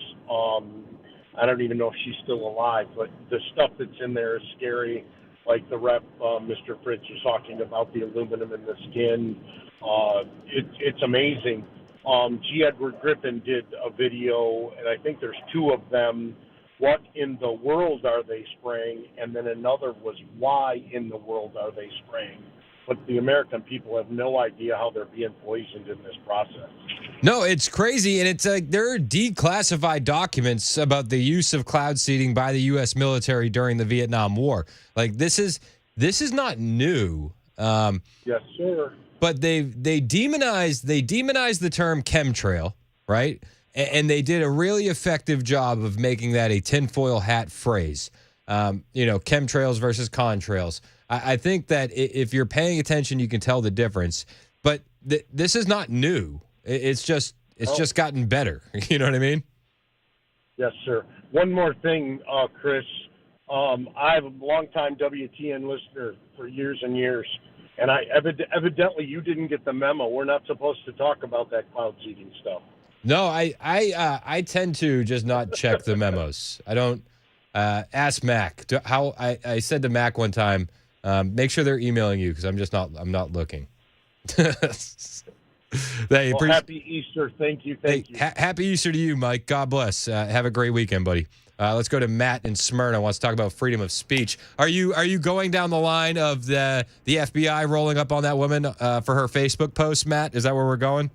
I don't even know if she's still alive, but the stuff that's in there is scary. Like the rep, Mr. Fritz, was talking about the aluminum in the skin. It's amazing. G. Edward Griffin did a video, and I think there's two of them. What in the world are they spraying? And then another was, why in the world are they spraying? But the American people have no idea how they're being poisoned in this process. No, it's crazy, and it's like there are declassified documents about the use of cloud seeding by the U.S. military during the Vietnam War. Like this is not new. Yes, sir. But they demonized the term chemtrail, right? And they did a really effective job of making that a tinfoil hat phrase. Chemtrails versus contrails. I think that if you're paying attention, you can tell the difference. But this is not new. It's just gotten better. You know what I mean? Yes, sir. One more thing, Chris. I'm a longtime WTN listener for years and years, and evidently you didn't get the memo. We're not supposed to talk about that cloud seeding stuff. No, I tend to just not check the memos. I don't. Ask Mac. I said to Mac one time, make sure they're emailing you because I'm not looking. Happy Easter. Thank you. Happy Easter to you, Mike. God bless. Have a great weekend, buddy. Let's go to Matt in Smyrna. Wants to talk about freedom of speech. Are you going down the line of the FBI rolling up on that woman for her Facebook post, Matt? Is that where we're going?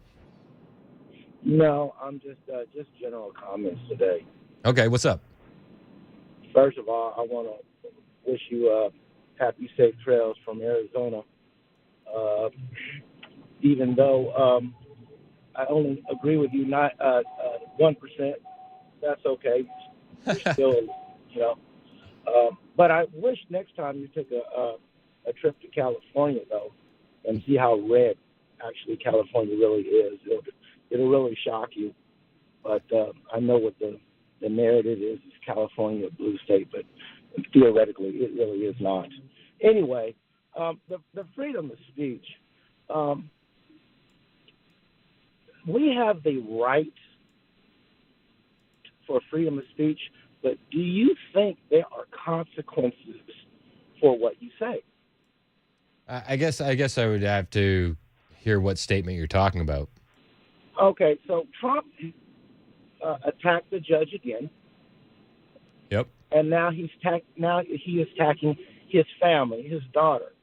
No, I'm just general comments today. Okay, what's up? First of all, I want to wish you happy, safe trails from Arizona. Even though I only agree with you, not 1%, that's okay. You're still you know. But I wish next time you took a trip to California, though, and see how red actually California really is. It'll really shock you. But I know what the narrative is California a blue state, but theoretically it really is not. Anyway, the freedom of speech, we have the right for freedom of speech, but do you think there are consequences for what you say? I guess I would have to hear what statement you're talking about. Okay, so Trump attacked the judge again. Yep. And now he is attacking his family, his daughter.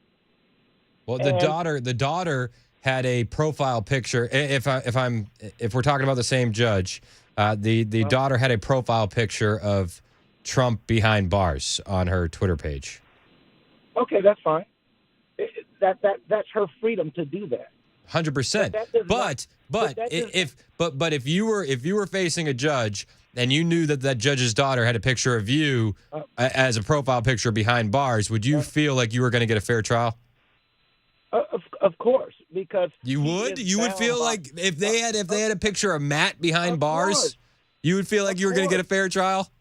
Well, the daughter had a profile picture. If we're talking about the same judge, the daughter had a profile picture of Trump behind bars on her Twitter page. Okay, that's fine. That's her freedom to do that. 100%. But if you were facing a judge and you knew that judge's daughter had a picture of you as a profile picture behind bars, would you feel like you were going to get a fair trial? Of course, because you would feel like if they had a picture of Matt behind bars, you would feel like you were going to get a fair trial.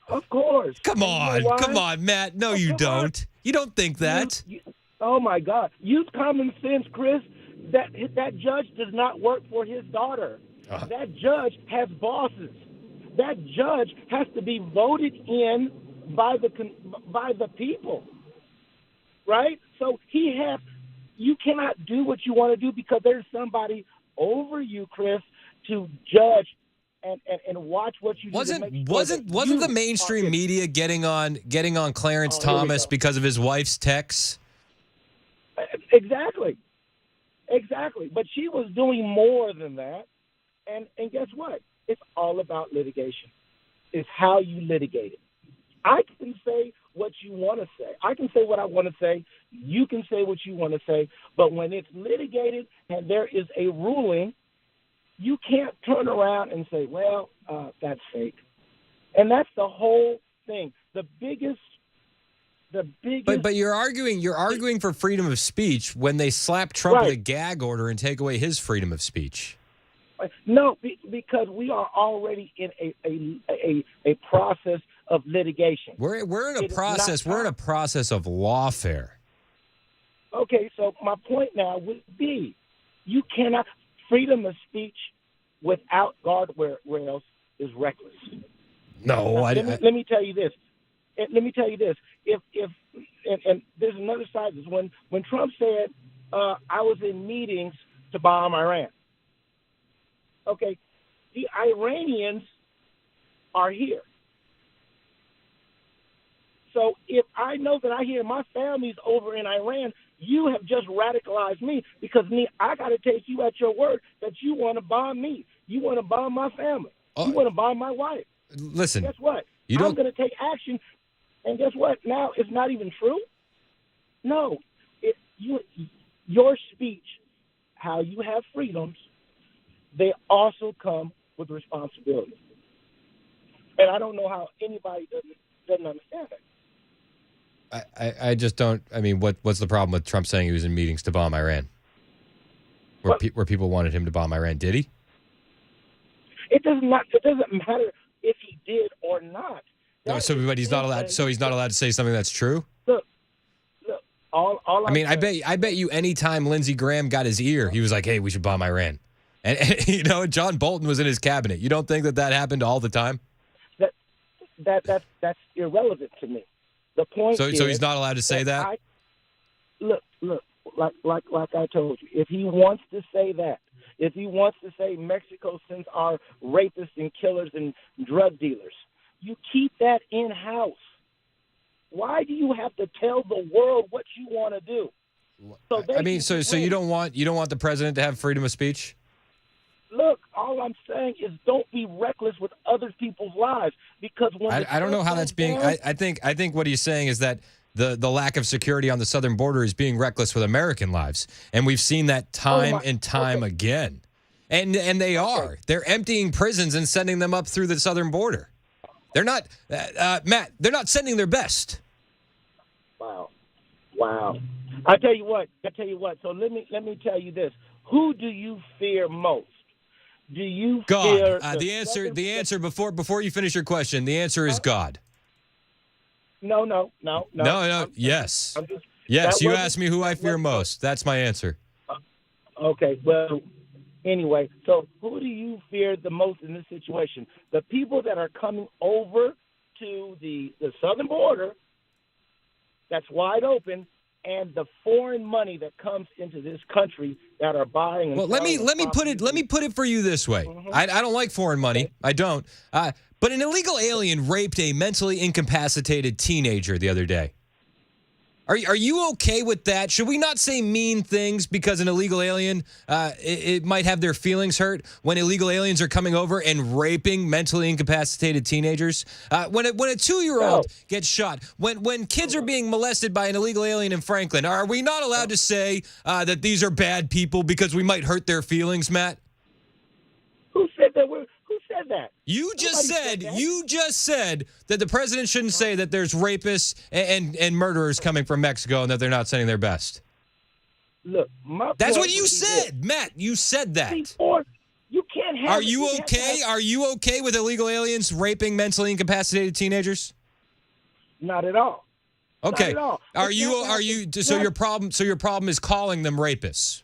Of course. Come on, Matt. No, you don't. You don't think that. Oh my God! Use common sense, Chris. That judge does not work for his daughter. That judge has bosses. That judge has to be voted in by the people, right? So you cannot do what you want to do because there's somebody over you, Chris, to judge and watch what you do. Wasn't the mainstream media getting on Clarence Thomas because of his wife's texts? Exactly. But she was doing more than that. And guess what? It's all about litigation. It's how you litigate it. I can say what you want to say. I can say what I want to say. You can say what you want to say. But when it's litigated and there is a ruling, you can't turn around and say, well, that's fake. And that's the whole thing. The biggest. But you're arguing for freedom of speech when they slap Trump with a gag order and take away his freedom of speech. No, because we are already in a process of litigation. We're in a process. We're in a process of lawfare. Okay, so my point now would be, you cannot freedom of speech without guardrails is reckless. No, let me tell you this. Let me tell you this. If there's another side. Is when Trump said, "I was in meetings to bomb Iran." Okay, the Iranians are here. So if I know that I hear my family's over in Iran, you have just radicalized me because I got to take you at your word that you want to bomb me. You want to bomb my family. You want to bomb my wife. Listen. Guess what? I'm going to take action. And guess what? Now it's not even true. No, your speech, how you have freedoms, they also come with responsibility. And I don't know how anybody doesn't understand that. I just don't. I mean, what's the problem with Trump saying he was in meetings to bomb Iran? Where people wanted him to bomb Iran? Did he? It doesn't matter if he did or not. No, but he's not allowed. So he's not allowed to say something that's true. Look. I mean, I bet you any time Lindsey Graham got his ear, he was like, "Hey, we should bomb Iran." And John Bolton was in his cabinet. You don't think that happened all the time? That's irrelevant to me. The point. So he's not allowed to say that. Look. Like I told you, if he wants to say that, if he wants to say Mexico sends our rapists and killers and drug dealers, you keep that in-house. Why do you have to tell the world what you want to do? So you don't want the president to have freedom of speech? Look, all I'm saying is don't be reckless with other people's lives because when I don't know how that's being. I think what he's saying is that the lack of security on the southern border is being reckless with American lives, and we've seen that time and time again. And they are. They're emptying prisons and sending them up through the southern border. They're not, Matt, they're not sending their best. Wow. I tell you what. So let me tell you this. Who do you fear most? Do you fear God? The answer before you finish your question, the answer is God. No. Yes. Yes, you asked me who I fear most. That's my answer. Okay, well, anyway, so who do you fear the most in this situation? The people that are coming over to the southern border that's wide open, and the foreign money that comes into this country that are buying and Well, let me put it for you this way. I don't like foreign money. I don't. But an illegal alien raped a mentally incapacitated teenager the other day. Are you okay with that? Should we not say mean things because an illegal alien, it might have their feelings hurt when illegal aliens are coming over and raping mentally incapacitated teenagers? When a 2-year-old gets shot, when kids are being molested by an illegal alien in Franklin, are we not allowed to say that these are bad people because we might hurt their feelings, Matt? Who said that? Who said that? You just said that the president shouldn't say that there's rapists and murderers coming from Mexico and that they're not sending their best. Look, that's what you said, Matt. You said that. You can't have. Are you okay? Are you okay with illegal aliens raping mentally incapacitated teenagers? Not at all. Okay. Not at all. Are you? So your problem is calling them rapists.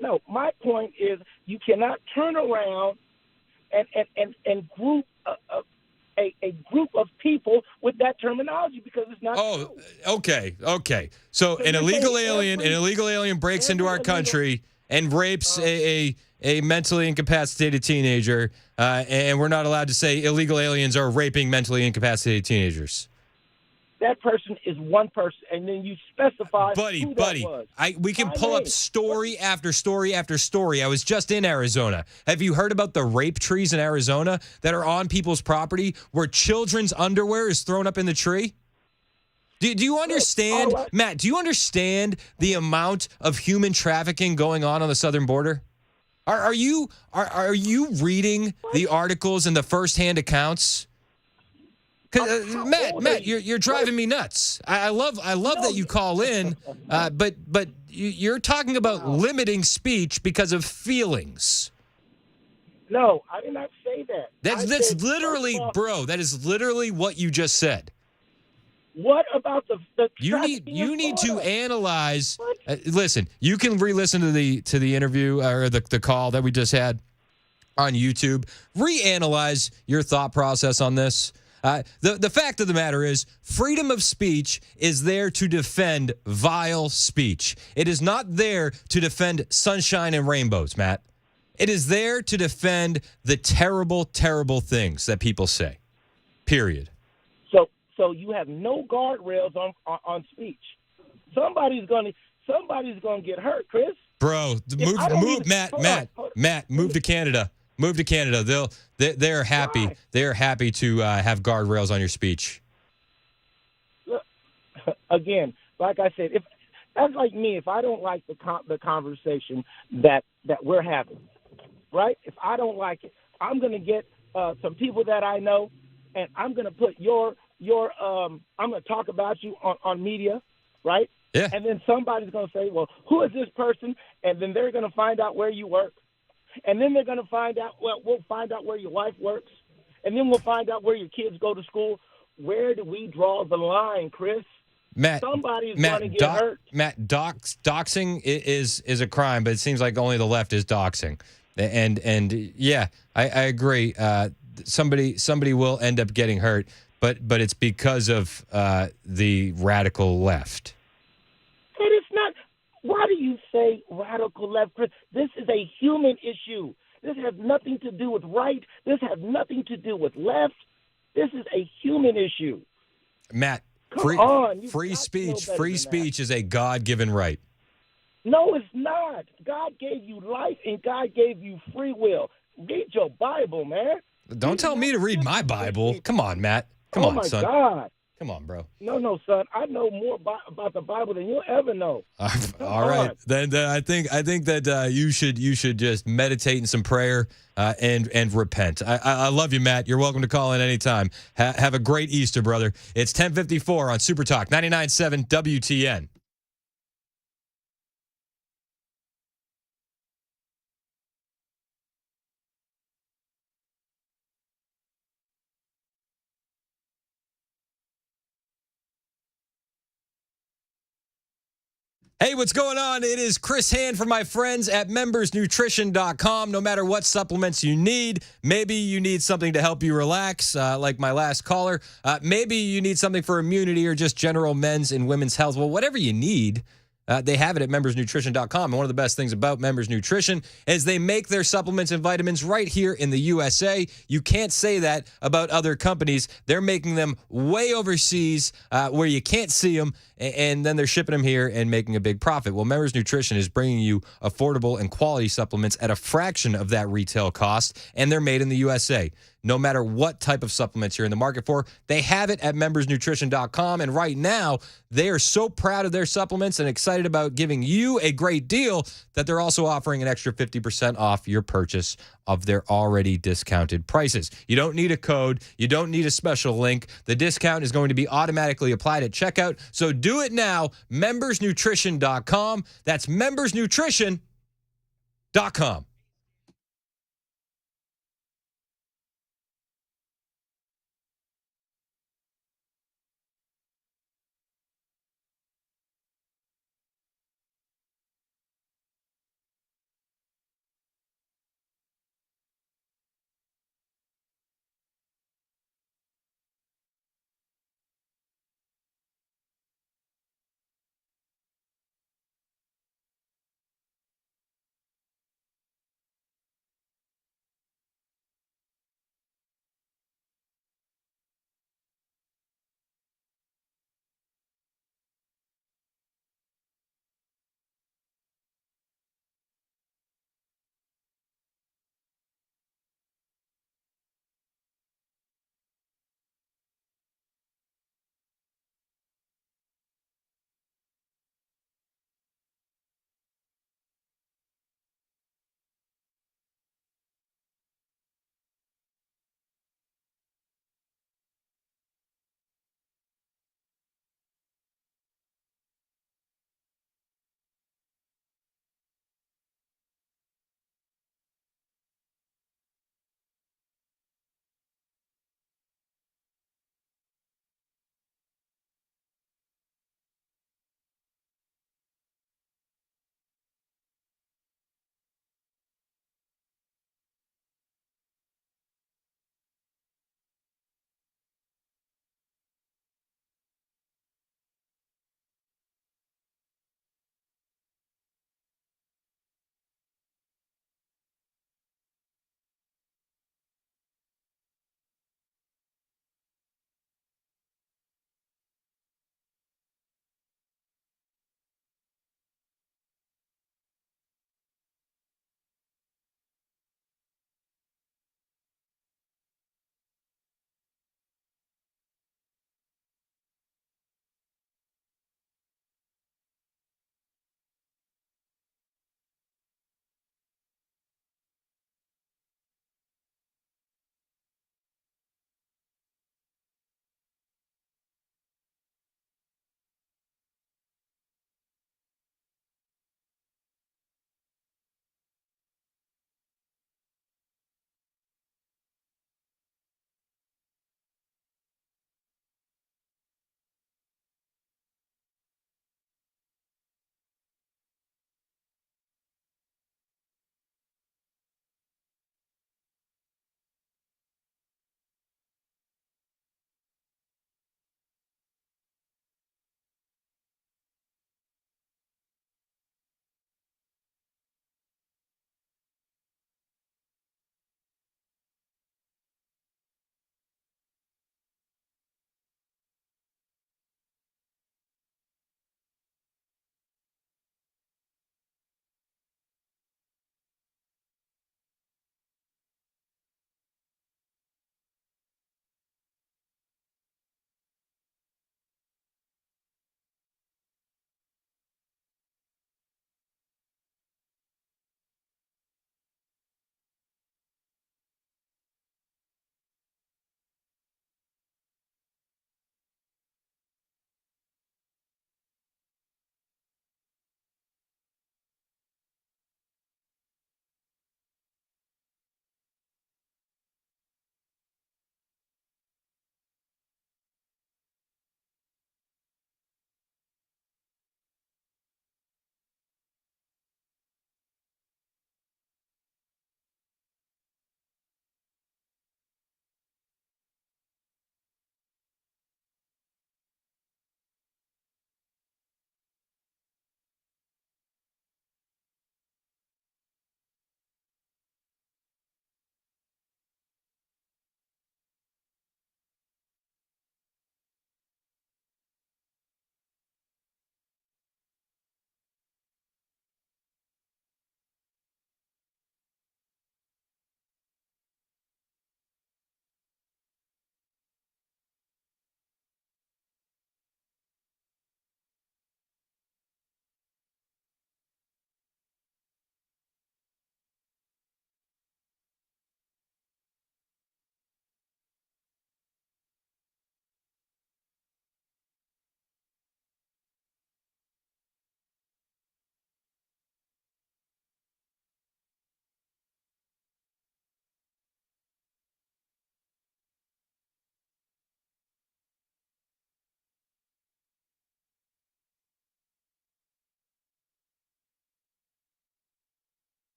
No, my point is you cannot turn around and group a group of people with that terminology because it's not. Oh, okay. So an illegal alien breaks into our country and rapes a mentally incapacitated teenager, and we're not allowed to say illegal aliens are raping mentally incapacitated teenagers. That person is one person, and then you specify who that was. We can pull up story after story after story. I was just in Arizona. Have you heard about the rape trees in Arizona that are on people's property where children's underwear is thrown up in the tree? Do you understand, Matt, do you understand the amount of human trafficking going on the southern border? Are you reading the articles and the firsthand accounts? Matt, you're driving me nuts. I love that you call in, but you're talking about limiting speech because of feelings. No, I did not say that. That's literally, bro. That is literally what you just said. What about the you need to analyze. Listen, you can re-listen to the interview or the call that we just had on YouTube. Reanalyze your thought process on this. The fact of the matter is, freedom of speech is there to defend vile speech. It is not there to defend sunshine and rainbows, Matt. It is there to defend the terrible, terrible things that people say. Period. So you have no guardrails on speech. Somebody's gonna get hurt, Chris. Bro, Matt, move to Canada. Move to Canada. They're happy. Why? They're happy to have guardrails on your speech. Look, again, like I said, if that's like me, if I don't like the conversation that we're having, right? If I don't like it, I'm going to get some people that I know, and I'm going to put I'm going to talk about you on media, right? Yeah. And then somebody's going to say, well, who is this person? And then they're going to find out where you work. And then they're going to find out, we'll find out where your wife works. And then we'll find out where your kids go to school. Where do we draw the line, Chris? Somebody's going to get hurt. Matt, doxing is a crime, but it seems like only the left is doxing. And yeah, I agree. Somebody will end up getting hurt, but it's because of the radical left. It is not. Why do you say radical left, Chris? This is a human issue. This has nothing to do with right. This has nothing to do with left. This is a human issue. Matt, free speech is a God-given right. No, it's not. God gave you life and God gave you free will. Read your Bible, man. Don't tell me to read my Bible. Come on, Matt. Come on, son. Oh, my God. Come on, bro. No, son. I know more about the Bible than you'll ever know. All right. Then I think that you should just meditate in some prayer and repent. I love you, Matt. You're welcome to call in anytime. Have a great Easter, brother. It's 10:54 on Super Talk 99.7 WTN. Hey, what's going on? It is Chris Hand for my friends at membersnutrition.com. No matter what supplements you need, maybe you need something to help you relax, like my last caller. Maybe you need something for immunity or just general men's and women's health. Well, whatever you need, they have it at membersnutrition.com. And one of the best things about Members Nutrition is they make their supplements and vitamins right here in the USA. You can't say that about other companies. They're making them way overseas where you can't see them, and then they're shipping them here and making a big profit. Well, Members Nutrition is bringing you affordable and quality supplements at a fraction of that retail cost, and they're made in the USA. No matter what type of supplements you're in the market for, they have it at membersnutrition.com. And right now, they are so proud of their supplements and excited about giving you a great deal that they're also offering an extra 50% off your purchase of their already discounted prices. You don't need a code. You don't need a special link. The discount is going to be automatically applied at checkout. So do it now, membersnutrition.com. That's membersnutrition.com.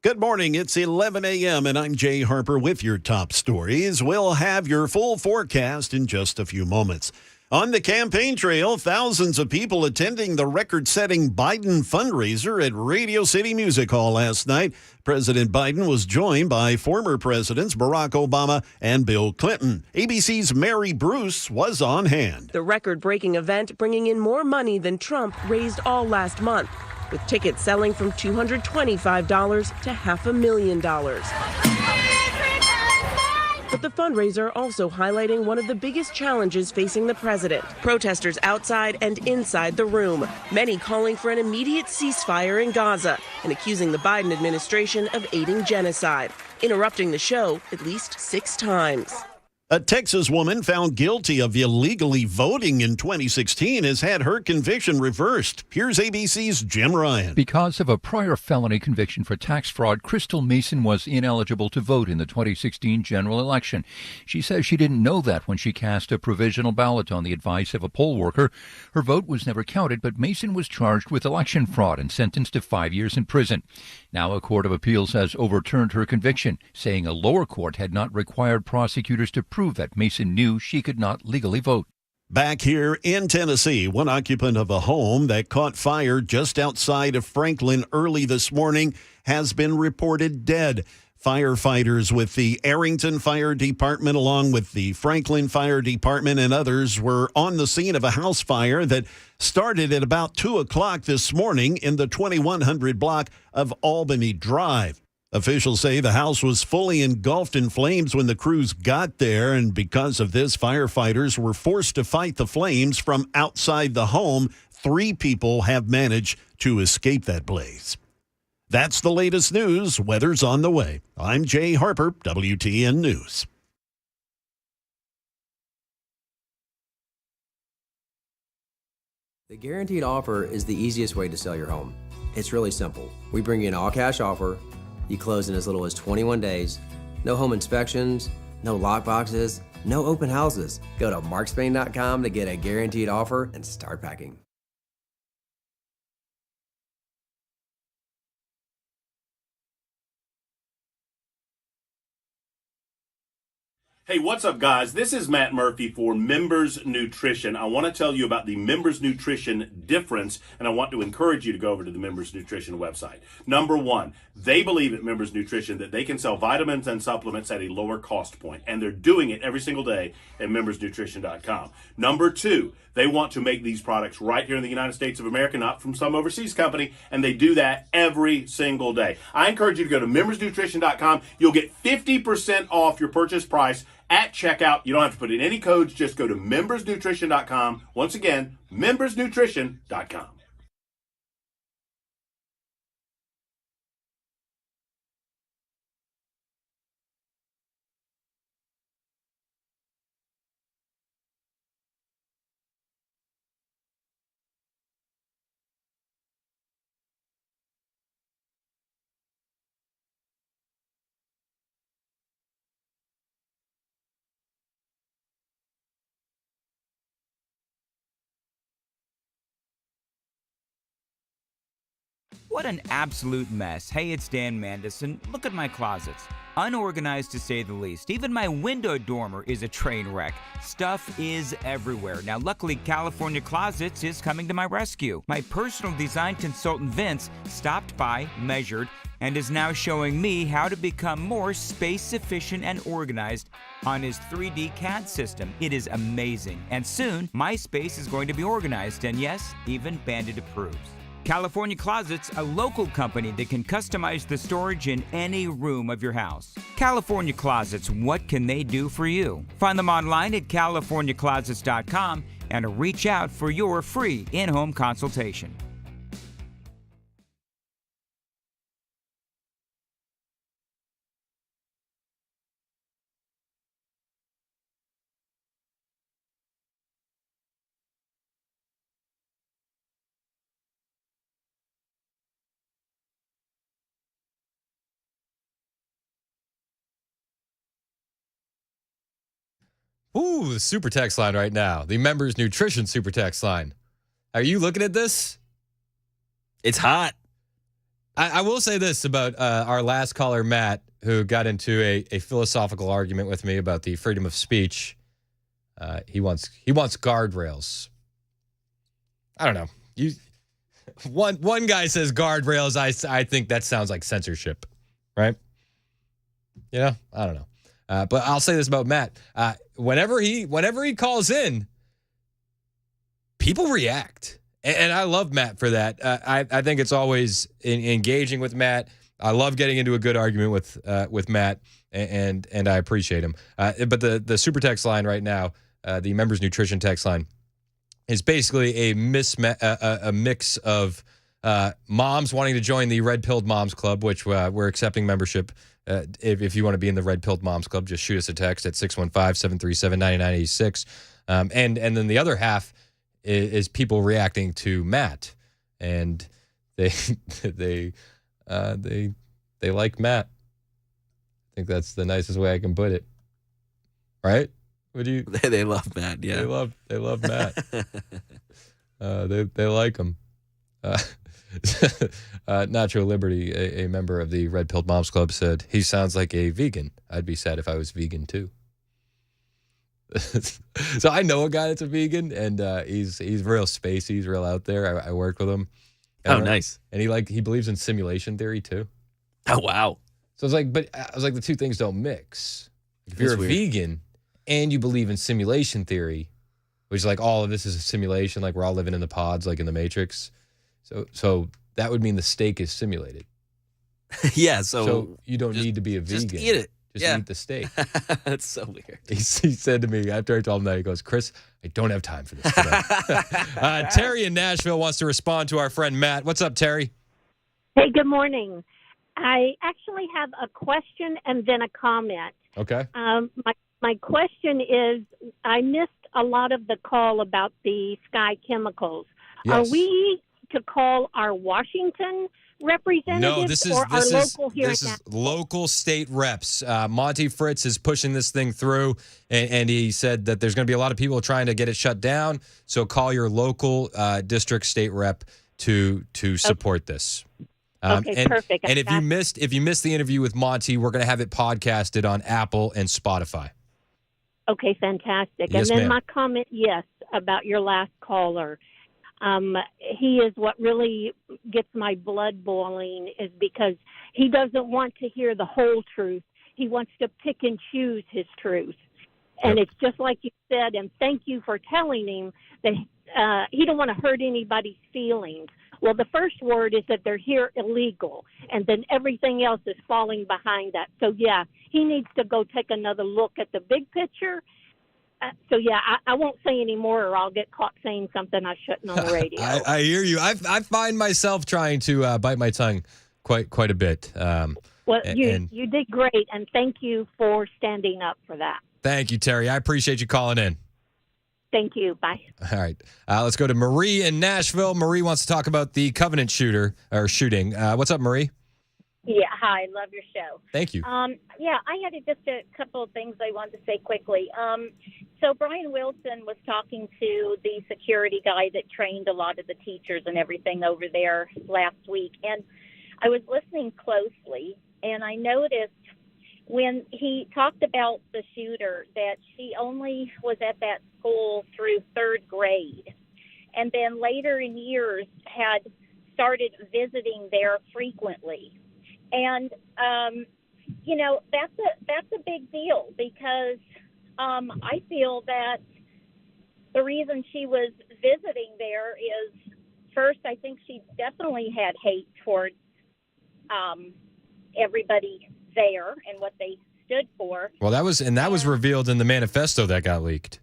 Good morning. It's 11 a.m. and I'm Jay Harper with your top stories. We'll have your full forecast in just a few moments. On the campaign trail, thousands of people attending the record-setting Biden fundraiser at Radio City Music Hall last night. President Biden was joined by former presidents Barack Obama and Bill Clinton. ABC's Mary Bruce was on hand. The record-breaking event bringing in more money than Trump raised all last month, with tickets selling from $225 to $500,000. But the fundraiser also highlighting one of the biggest challenges facing the president. Protesters outside and inside the room, many calling for an immediate ceasefire in Gaza and accusing the Biden administration of aiding genocide, interrupting the show at least 6 times. A Texas woman found guilty of illegally voting in 2016 has had her conviction reversed. Here's ABC's Jim Ryan. Because of a prior felony conviction for tax fraud, Crystal Mason was ineligible to vote in the 2016 general election. She says she didn't know that when she cast a provisional ballot on the advice of a poll worker. Her vote was never counted, but Mason was charged with election fraud and sentenced to 5 years in prison. Now a court of appeals has overturned her conviction, saying a lower court had not required prosecutors to prove that Mason knew she could not legally vote. Back here in Tennessee, one occupant of a home that caught fire just outside of Franklin early this morning has been reported dead. Firefighters with the Arrington Fire Department, along with the Franklin Fire Department and others, were on the scene of a house fire that started at about 2 o'clock this morning in the 2100 block of Albany Drive. Officials say the house was fully engulfed in flames when the crews got there, and because of this, firefighters were forced to fight the flames from outside the home. 3 people have managed to escape that blaze. That's the latest news. Weather's on the way. I'm Jay Harper, WTN News. The Guaranteed Offer is the easiest way to sell your home. It's really simple. We bring you an all-cash offer. You close in as little as 21 days. No home inspections, no lock boxes, no open houses. Go to markspain.com to get a guaranteed offer and start packing. Hey, what's up, guys? This is Matt Murphy for Members Nutrition. I want to tell you about the Members Nutrition difference, and I want to encourage you to go over to the Members Nutrition website. Number one, they believe at Members Nutrition that they can sell vitamins and supplements at a lower cost point, and they're doing it every single day at membersnutrition.com. Number two, they want to make these products right here in the United States of America, not from some overseas company, and they do that every single day. I encourage you to go to membersnutrition.com. You'll get 50% off your purchase price at checkout. You don't have to put in any codes. Just go to membersnutrition.com. Once again, membersnutrition.com. What an absolute mess. Hey, it's Dan Mandison. Look at my closets. Unorganized to say the least. Even my window dormer is a train wreck. Stuff is everywhere. Now, luckily, California Closets is coming to my rescue. My personal design consultant, Vince, stopped by, measured, and is now showing me how to become more space efficient and organized on his 3D CAD system. It is amazing. And soon, my space is going to be organized, and yes, even Bandit approves. California Closets, a local company that can customize the storage in any room of your house. California Closets, what can they do for you? Find them online at californiaclosets.com and reach out for your free in-home consultation. Ooh, the super text line right now. The Members Nutrition super text line. Are you looking at this? It's hot. I will say this about our last caller, Matt, who got into a philosophical argument with me about the freedom of speech. He wants guardrails. I don't know. One guy says guardrails. I think that sounds like censorship, right? I don't know. But I'll say this about Matt. Whenever he calls in, people react. And I love Matt for that. I think it's always engaging with Matt. I love getting into a good argument with Matt, and I appreciate him. But the super text line right now, the Members Nutrition text line, is basically a mix of moms wanting to join the Red Pilled Moms Club, which we're accepting membership. If you want to be in the Red Pilled Moms Club, just shoot us a text at 615-737-9986. And then the other half is people reacting to Matt, and they like Matt. I think that's the nicest way I can put it. Right? What do you? They love Matt. Yeah, they love Matt. They like him. Nacho Liberty, a member of the Red Pilled Moms Club, said he sounds like a vegan. I'd be sad if I was vegan too. So I know a guy that's a vegan, and he's real spacey. He's real out there. I worked with him. Oh, nice. And he believes in simulation theory too. Oh, wow. So it's like, but I was like, the two things don't mix. If you're a vegan and you believe in simulation theory, which is like all of this is a simulation, like we're all living in the pods, like in the Matrix. So that would mean the steak is simulated. Yeah. So you don't need to be a vegan. Just eat it. Just eat the steak. That's so weird. He said to me after I told him that, he goes, "Chris, I don't have time for this today." Terry in Nashville wants to respond to our friend Matt. What's up, Terry? Hey, good morning. I actually have a question and then a comment. Okay. My question is, I missed a lot of the call about the Sky Chemicals. Yes. Are we to call our Washington representatives No, this or our local here? This is local state reps. Monty Fritz is pushing this thing through, and he said that there's going to be a lot of people trying to get it shut down. So call your local district state rep to support this. Okay, perfect. And if you missed the interview with Monty, we're going to have it podcasted on Apple and Spotify. Okay, fantastic. Yes, and then ma'am. my comment, yes, about your last caller. He is what really gets my blood boiling, is because he doesn't want to hear the whole truth. He wants to pick and choose his truth. And it's just like you said, and thank you for telling him that he don't want to hurt anybody's feelings. Well, the first word is that they're here illegal, and then everything else is falling behind that. So, yeah, he needs to go take another look at the big picture. I won't say any more, or I'll get caught saying something I shouldn't on the radio. I hear you. I find myself trying to bite my tongue quite a bit. You did great, and thank you for standing up for that. Thank you, Terry. I appreciate you calling in. Thank you. Bye. All right. Let's go to Marie in Nashville. Marie wants to talk about the Covenant shooting. What's up, Marie? Yeah, hi. Love your show. Thank you. Yeah, I had just a couple of things I wanted to say quickly. So Brian Wilson was talking to the security guy that trained a lot of the teachers and everything over there last week. And I was listening closely, and I noticed when he talked about the shooter that she only was at that school through third grade, and then later in years had started visiting there frequently. And, that's a big deal, because I feel that the reason she was visiting there is, first, I think she definitely had hate towards everybody there and what they stood for. Well, that was revealed in the manifesto that got leaked.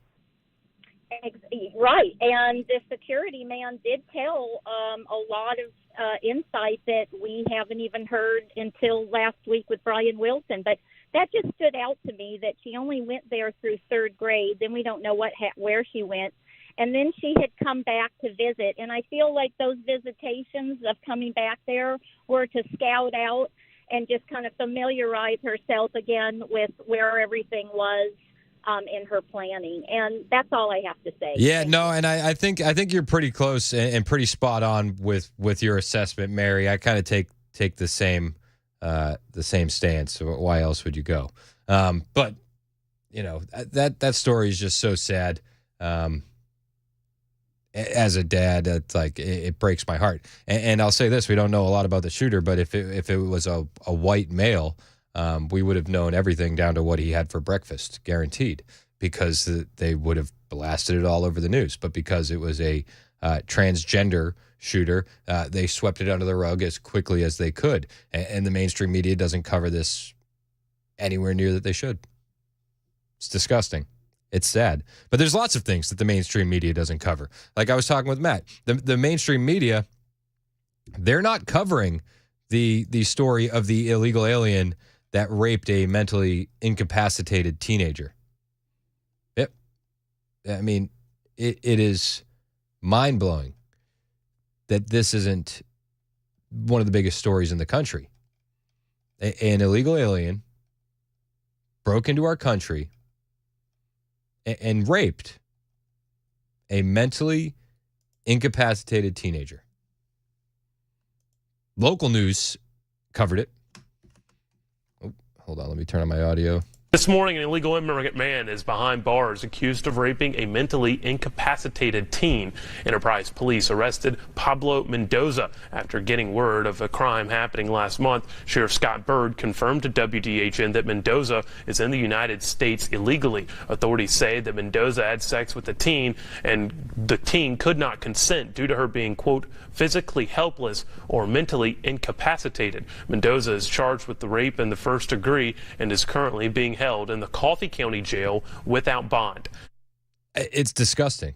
Right, and the security man did tell a lot of insight that we haven't even heard until last week with Brian Wilson. But that just stood out to me, that she only went there through third grade. Then we don't know where she went. And then she had come back to visit. And I feel like those visitations of coming back there were to scout out and just kind of familiarize herself again with where everything was in her planning. And that's all I have to say. Yeah, no, and I think you're pretty close and pretty spot on with your assessment, Mary. I kind of take take the same stance. Why else would you go? But that story is just so sad. As a dad, it's like it breaks my heart. And I'll say this: we don't know a lot about the shooter, but if it was a white male, we would have known everything down to what he had for breakfast, guaranteed, because they would have blasted it all over the news. But because it was a transgender shooter, they swept it under the rug as quickly as they could. And the mainstream media doesn't cover this anywhere near that they should. It's disgusting. It's sad. But there's lots of things that the mainstream media doesn't cover. Like I was talking with Matt, the mainstream media, they're not covering the story of the illegal alien that raped a mentally incapacitated teenager. Yep. I mean, it is mind-blowing that this isn't one of the biggest stories in the country. An illegal alien broke into our country and raped a mentally incapacitated teenager. Local news covered it. Oh, hold on, let me turn on my audio. This morning, an illegal immigrant man is behind bars accused of raping a mentally incapacitated teen. Enterprise police arrested Pablo Mendoza after getting word of a crime happening last month. Sheriff Scott Bird confirmed to WDHN that Mendoza is in the United States illegally. Authorities say that Mendoza had sex with the teen, and the teen could not consent due to her being, quote, physically helpless or mentally incapacitated. Mendoza is charged with the rape in the first degree and is currently being held in the Coffee County Jail without bond. It's disgusting.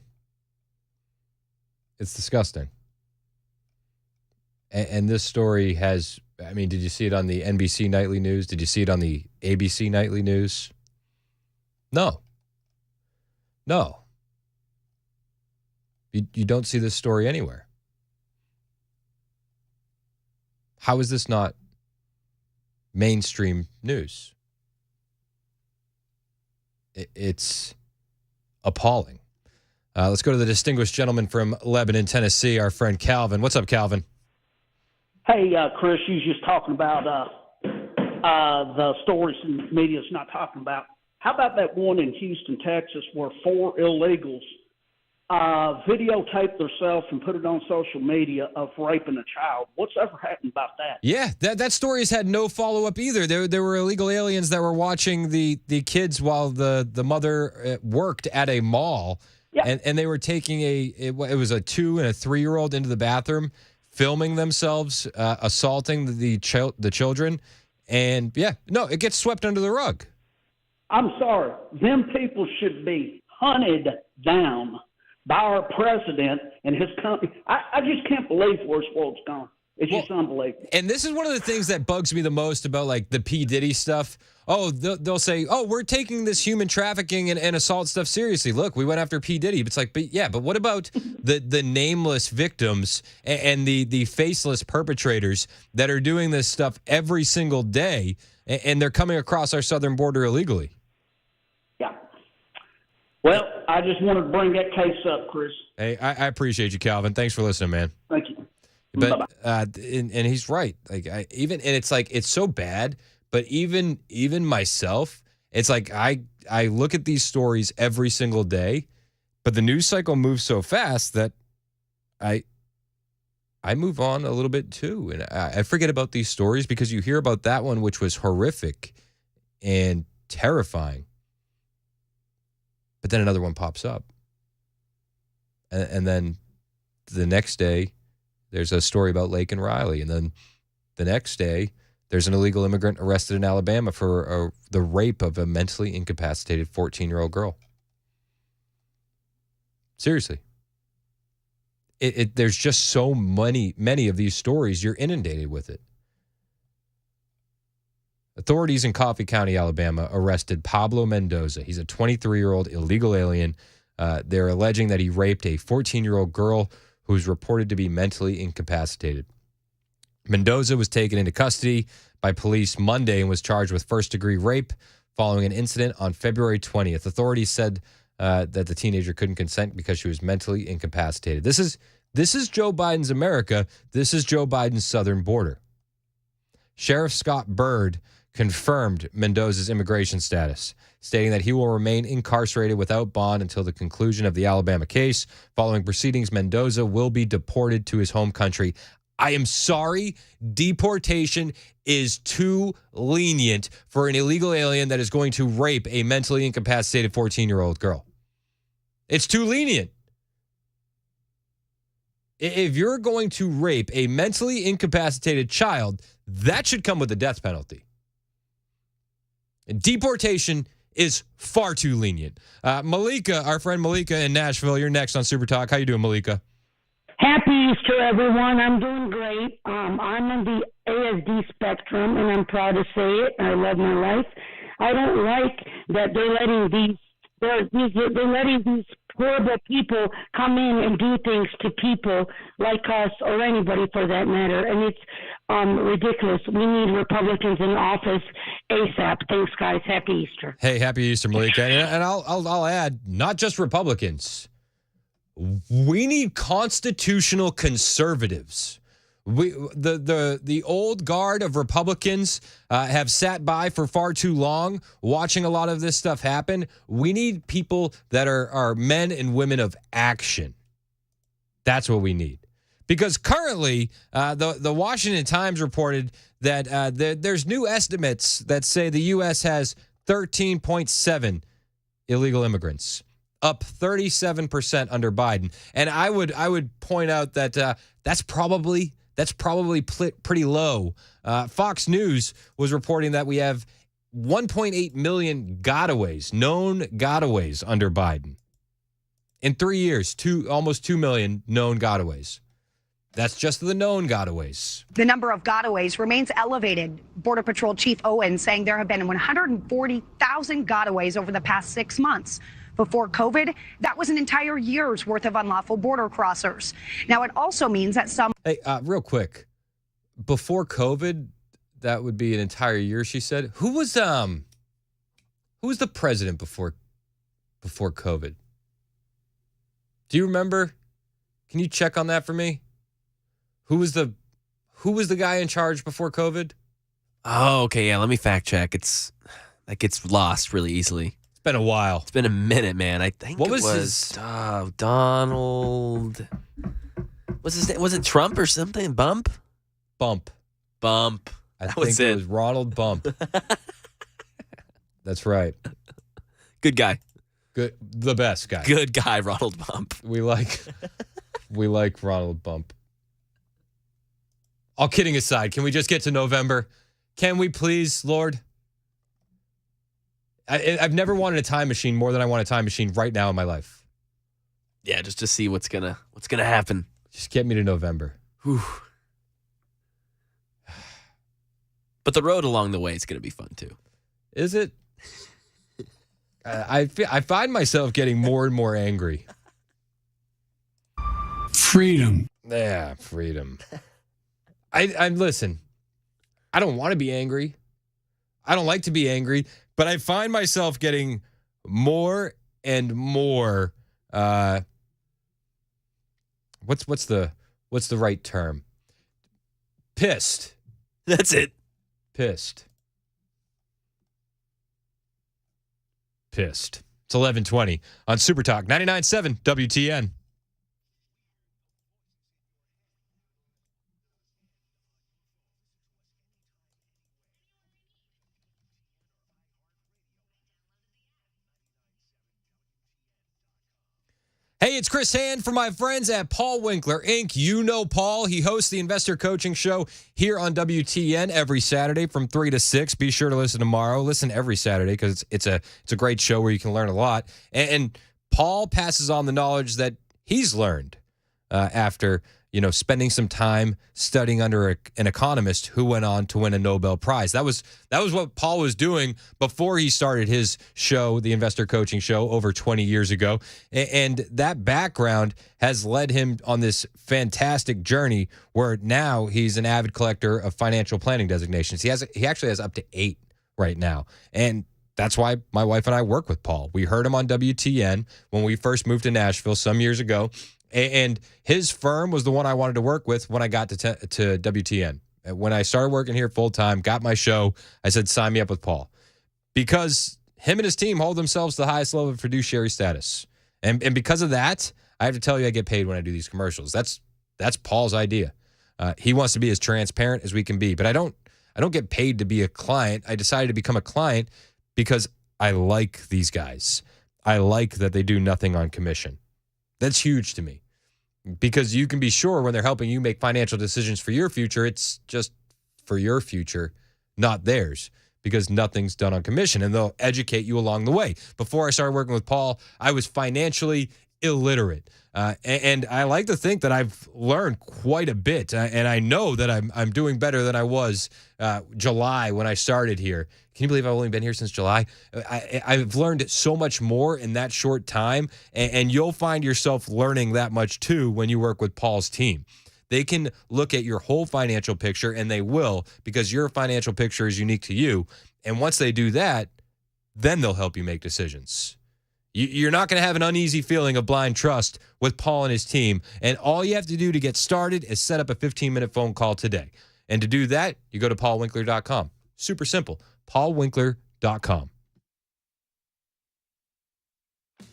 It's disgusting. And this story has, I mean, did you see it on the NBC Nightly News? Did you see it on the ABC Nightly News? No. You don't see this story anywhere. How is this not mainstream news? It's appalling. Let's go to the distinguished gentleman from Lebanon, Tennessee, our friend Calvin. What's up, Calvin? Hey, Chris, you was just talking about the stories the media's not talking about. How about that one in Houston, Texas, where 4 illegals videotaped themselves and put it on social media of raping a child? What's ever happened about that? Yeah, that story has had no follow-up either. There were illegal aliens that were watching the kids while the mother worked at a mall, and they were taking it was a 2 and a 3-year-old into the bathroom, filming themselves assaulting the children, and it gets swept under the rug. I'm sorry. Them people should be hunted down by our president and his company. I just can't believe where this world's gone. It's just unbelievable. And this is one of the things that bugs me the most about like the P. Diddy stuff. Oh, they'll say, oh, we're taking this human trafficking and assault stuff seriously. Look, we went after P. Diddy. It's like, but what about the nameless victims and the faceless perpetrators that are doing this stuff every single day, and they're coming across our southern border illegally? Yeah. Well, I just wanted to bring that case up, Chris. Hey, I appreciate you, Calvin. Thanks for listening, man. Thank you. But and he's right. Like it's like it's so bad. But even myself, it's like I look at these stories every single day, but the news cycle moves so fast that I move on a little bit too, and I forget about these stories because you hear about that one, which was horrific and terrifying, but then another one pops up, and then the next day there's a story about Lake and Riley, and then the next day there's an illegal immigrant arrested in Alabama for the rape of a mentally incapacitated 14-year-old girl. Seriously. There's just so many of these stories, you're inundated with it. Authorities in Coffee County, Alabama, arrested Pablo Mendoza. He's a 23-year-old illegal alien. They're alleging that he raped a 14-year-old girl who's reported to be mentally incapacitated. Mendoza was taken into custody by police Monday and was charged with first-degree rape following an incident on February 20th. Authorities said that the teenager couldn't consent because she was mentally incapacitated. This is Joe Biden's America. This is Joe Biden's southern border. Sheriff Scott Byrd confirmed Mendoza's immigration status, stating that he will remain incarcerated without bond until the conclusion of the Alabama case. Following proceedings, Mendoza will be deported to his home country. I am sorry, deportation is too lenient for an illegal alien that is going to rape a mentally incapacitated 14-year-old girl. It's too lenient. If you're going to rape a mentally incapacitated child, that should come with a death penalty. Deportation is far too lenient. Malika, our friend Malika in Nashville, you're next on Super Talk. How you doing, Malika? Happy Easter, everyone. I'm doing great. I'm on the ASD spectrum, and I'm proud to say it. I love my life. I don't like that they're letting these horrible people come in and do things to people like us or anybody for that matter, and it's ridiculous. We need Republicans in office ASAP. Thanks, guys. Happy Easter. Hey, happy Easter, Malika. And I'll add, not just Republicans. We need constitutional conservatives. The old guard of Republicans have sat by for far too long watching a lot of this stuff happen. We need people that are men and women of action. That's what we need. Because currently, the Washington Times reported that there's new estimates that say the U.S. has 13.7 illegal immigrants, up 37% under Biden. And I would point out that that's probably pretty low. Fox News was reporting that we have 1.8 million known gotaways under Biden. In 3 years, almost 2 million known gotaways. That's just the known gotaways. The number of gotaways remains elevated. Border Patrol Chief Owen saying there have been 140,000 gotaways over the past 6 months. Before COVID, that was an entire year's worth of unlawful border crossers. Now, it also means that some... Hey, real quick. Before COVID, that would be an entire year, she said. Who was the president before COVID? Do you remember? Can you check on that for me? Who was the guy in charge before COVID? Oh, okay, yeah, let me fact check. That gets lost really easily. Been a while. It's been a minute, man. I think what it was his... Donald. What's his name? Was it Trump or something? Bump. I That think was it was Ronald Bump. That's right. Good guy. Good, the best guy. Good guy, Ronald Bump. We like Ronald Bump. All kidding aside, can we just get to November? Can we please, Lord? I've never wanted a time machine more than I want a time machine right now in my life. Yeah, just to see what's gonna happen. Just get me to November. Whew. But the road along the way is gonna be fun too. Is it? I find myself getting more and more angry. Freedom. Yeah, freedom. I listen. I don't want to be angry. I don't like to be angry. But I find myself getting more and more. What's the right term? Pissed. That's it. Pissed. It's 11:20 on Super Talk 99.7 WTN. Hey, it's Chris Hand from my friends at Paul Winkler Inc. You know Paul. He hosts the Investor Coaching Show here on WTN every Saturday from 3 to 6. Be sure to listen tomorrow. Listen every Saturday because it's a great show where you can learn a lot. And Paul passes on the knowledge that he's learned after spending some time studying under an economist who went on to win a Nobel Prize. That was what Paul was doing before he started his show, the Investor Coaching Show, over 20 years ago. And that background has led him on this fantastic journey where now he's an avid collector of financial planning designations. He actually has up to 8 right now. And that's why my wife and I work with Paul. We heard him on WTN when we first moved to Nashville some years ago. And his firm was the one I wanted to work with when I got to WTN. When I started working here full time, got my show, I said, sign me up with Paul. Because him and his team hold themselves to the highest level of fiduciary status. And because of that, I have to tell you, I get paid when I do these commercials. That's Paul's idea. He wants to be as transparent as we can be. But I don't get paid to be a client. I decided to become a client because I like these guys. I like that they do nothing on commission. That's huge to me. Because you can be sure when they're helping you make financial decisions for your future, it's just for your future, not theirs, because nothing's done on commission, and they'll educate you along the way. Before I started working with Paul, I was financially illiterate, and I like to think that I've learned quite a bit, and I know that I'm doing better than I was July when I started here. Can you believe I've only been here since July? I've learned so much more in that short time, and you'll find yourself learning that much too when you work with Paul's team. They can look at your whole financial picture, and they will, because your financial picture is unique to you. And once they do that, then they'll help you make decisions. You're not going to have an uneasy feeling of blind trust with Paul and his team. And all you have to do to get started is set up a 15-minute phone call today. And to do that, you go to paulwinkler.com. Super simple. paulwinkler.com.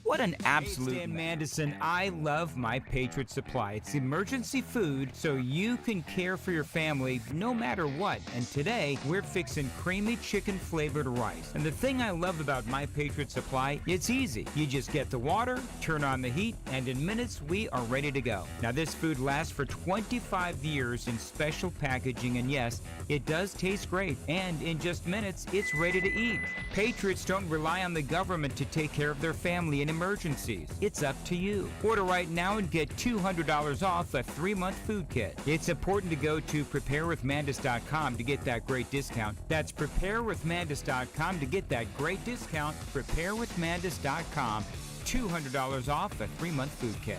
What an absolute Dan Mandison. I love My Patriot Supply. It's emergency food so you can care for your family no matter what. And today, we're fixing creamy chicken flavored rice. And the thing I love about My Patriot Supply, it's easy. You just get the water, turn on the heat, and in minutes, we are ready to go. Now, this food lasts for 25 years in special packaging, and yes, it does taste great. And in just minutes, it's ready to eat. Patriots don't rely on the government to take care of their family in emergencies. It's up to you. Order right now and get $200 off a 3-month food kit. It's important to go to preparewithmandis.com to get that great discount. That's preparewithmandis.com to get that great discount. Preparewithmandis.com. $200 off a 3-month food kit.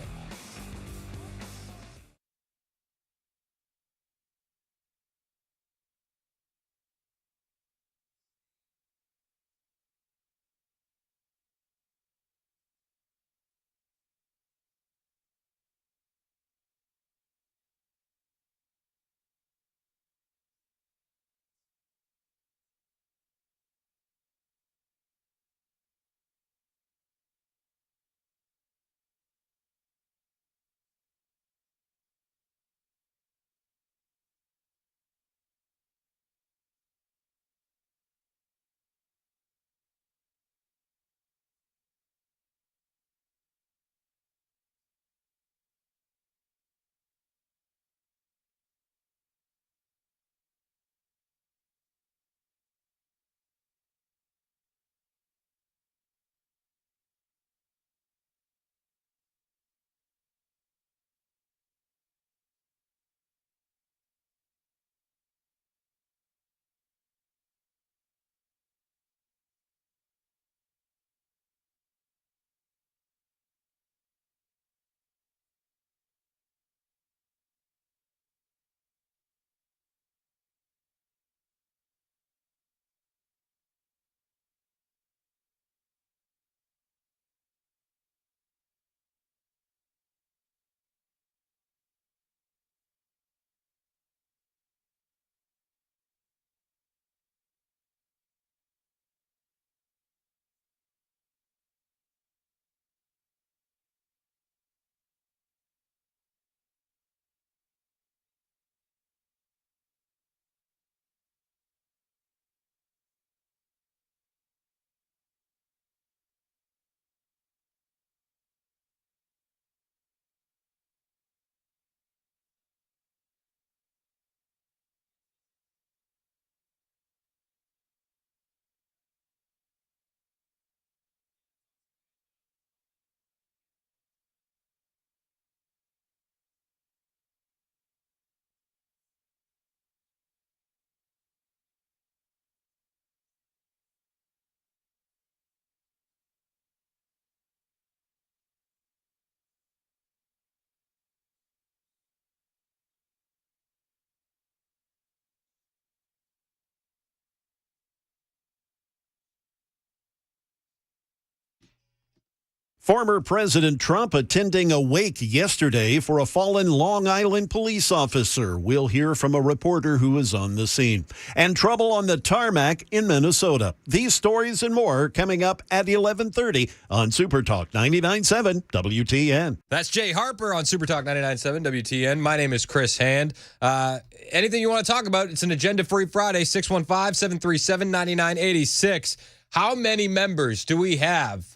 Former President Trump attending a wake yesterday for a fallen Long Island police officer. We'll hear from a reporter who was on the scene. And trouble on the tarmac in Minnesota. These stories and more coming up at 11:30 on Super Talk 99.7 WTN. That's Jay Harper on Super Talk 99.7 WTN. My name is Chris Hand. Anything you want to talk about, it's an agenda-free Friday, 615-737-9986. How many members do we have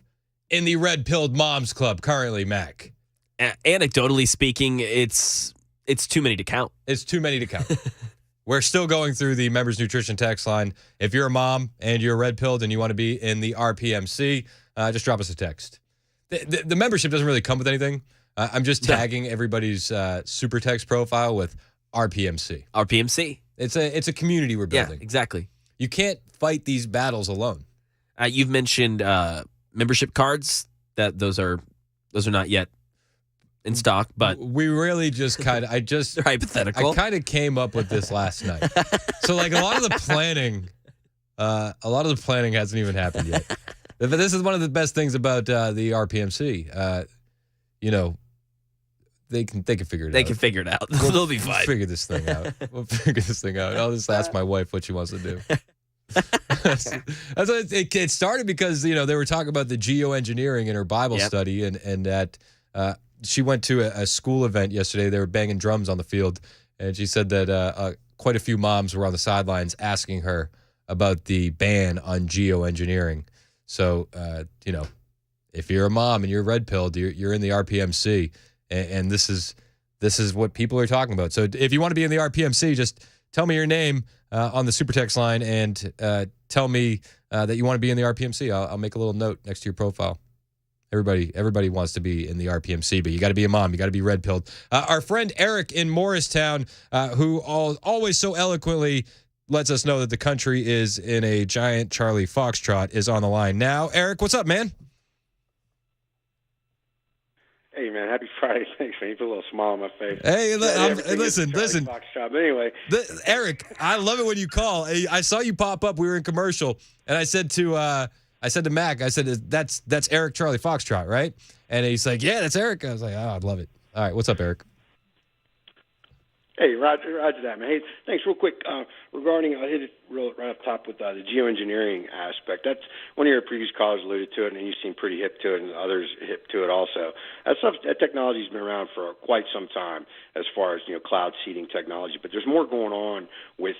in the Red-Pilled Moms Club currently, Mac? Anecdotally speaking, it's too many to count. It's too many to count. We're still going through the members nutrition text line. If you're a mom and you're red-pilled and you want to be in the RPMC, just drop us a text. The membership doesn't really come with anything. I'm just tagging everybody's super text profile with RPMC. RPMC. It's a community we're building. Yeah, exactly. You can't fight these battles alone. You've mentioned membership cards. Those are not yet in stock, but we really just kind of hypothetical. I kind of came up with this last night. So like a lot of the planning hasn't even happened yet. But this is one of the best things about the RPMC. They can figure it out. They can figure it out. They'll be fine. We'll figure this thing out. I'll just ask my wife what she wants to do. That's what it started because they were talking about the geoengineering in her Bible study, and that she went to a school event yesterday. They were banging drums on the field, and she said that quite a few moms were on the sidelines asking her about the ban on geoengineering. So if you're a mom and you're red-pilled, you're in the RPMC, and this is what people are talking about. So if you want to be in the RPMC, just tell me your name on the super text line and tell me that you want to be in the RPMC. I'll make a little note next to your profile. Everybody wants to be in the RPMC, but you got to be a mom. You got to be red-pilled. Our friend Eric in Morristown, who always so eloquently lets us know that the country is in a giant Charlie Foxtrot, is on the line now. Eric, what's up, man? Hey, man, happy Friday. Thanks, man. You put a little smile on my face. Hey, listen. Foxtrot. But anyway. Eric, I love it when you call. I saw you pop up. We were in commercial, and I said to Mac, I said, that's Eric Charlie Foxtrot, right? And he's like, yeah, that's Eric. I was like, oh, I'd love it. All right, what's up, Eric? Hey, Roger that, man. Hey, thanks. Real quick, regarding, I hit it right up top with the geoengineering aspect. That's one of your previous callers alluded to it, and you seem pretty hip to it, and others hip to it also. That technology's been around for quite some time, as far as cloud seeding technology. But there's more going on with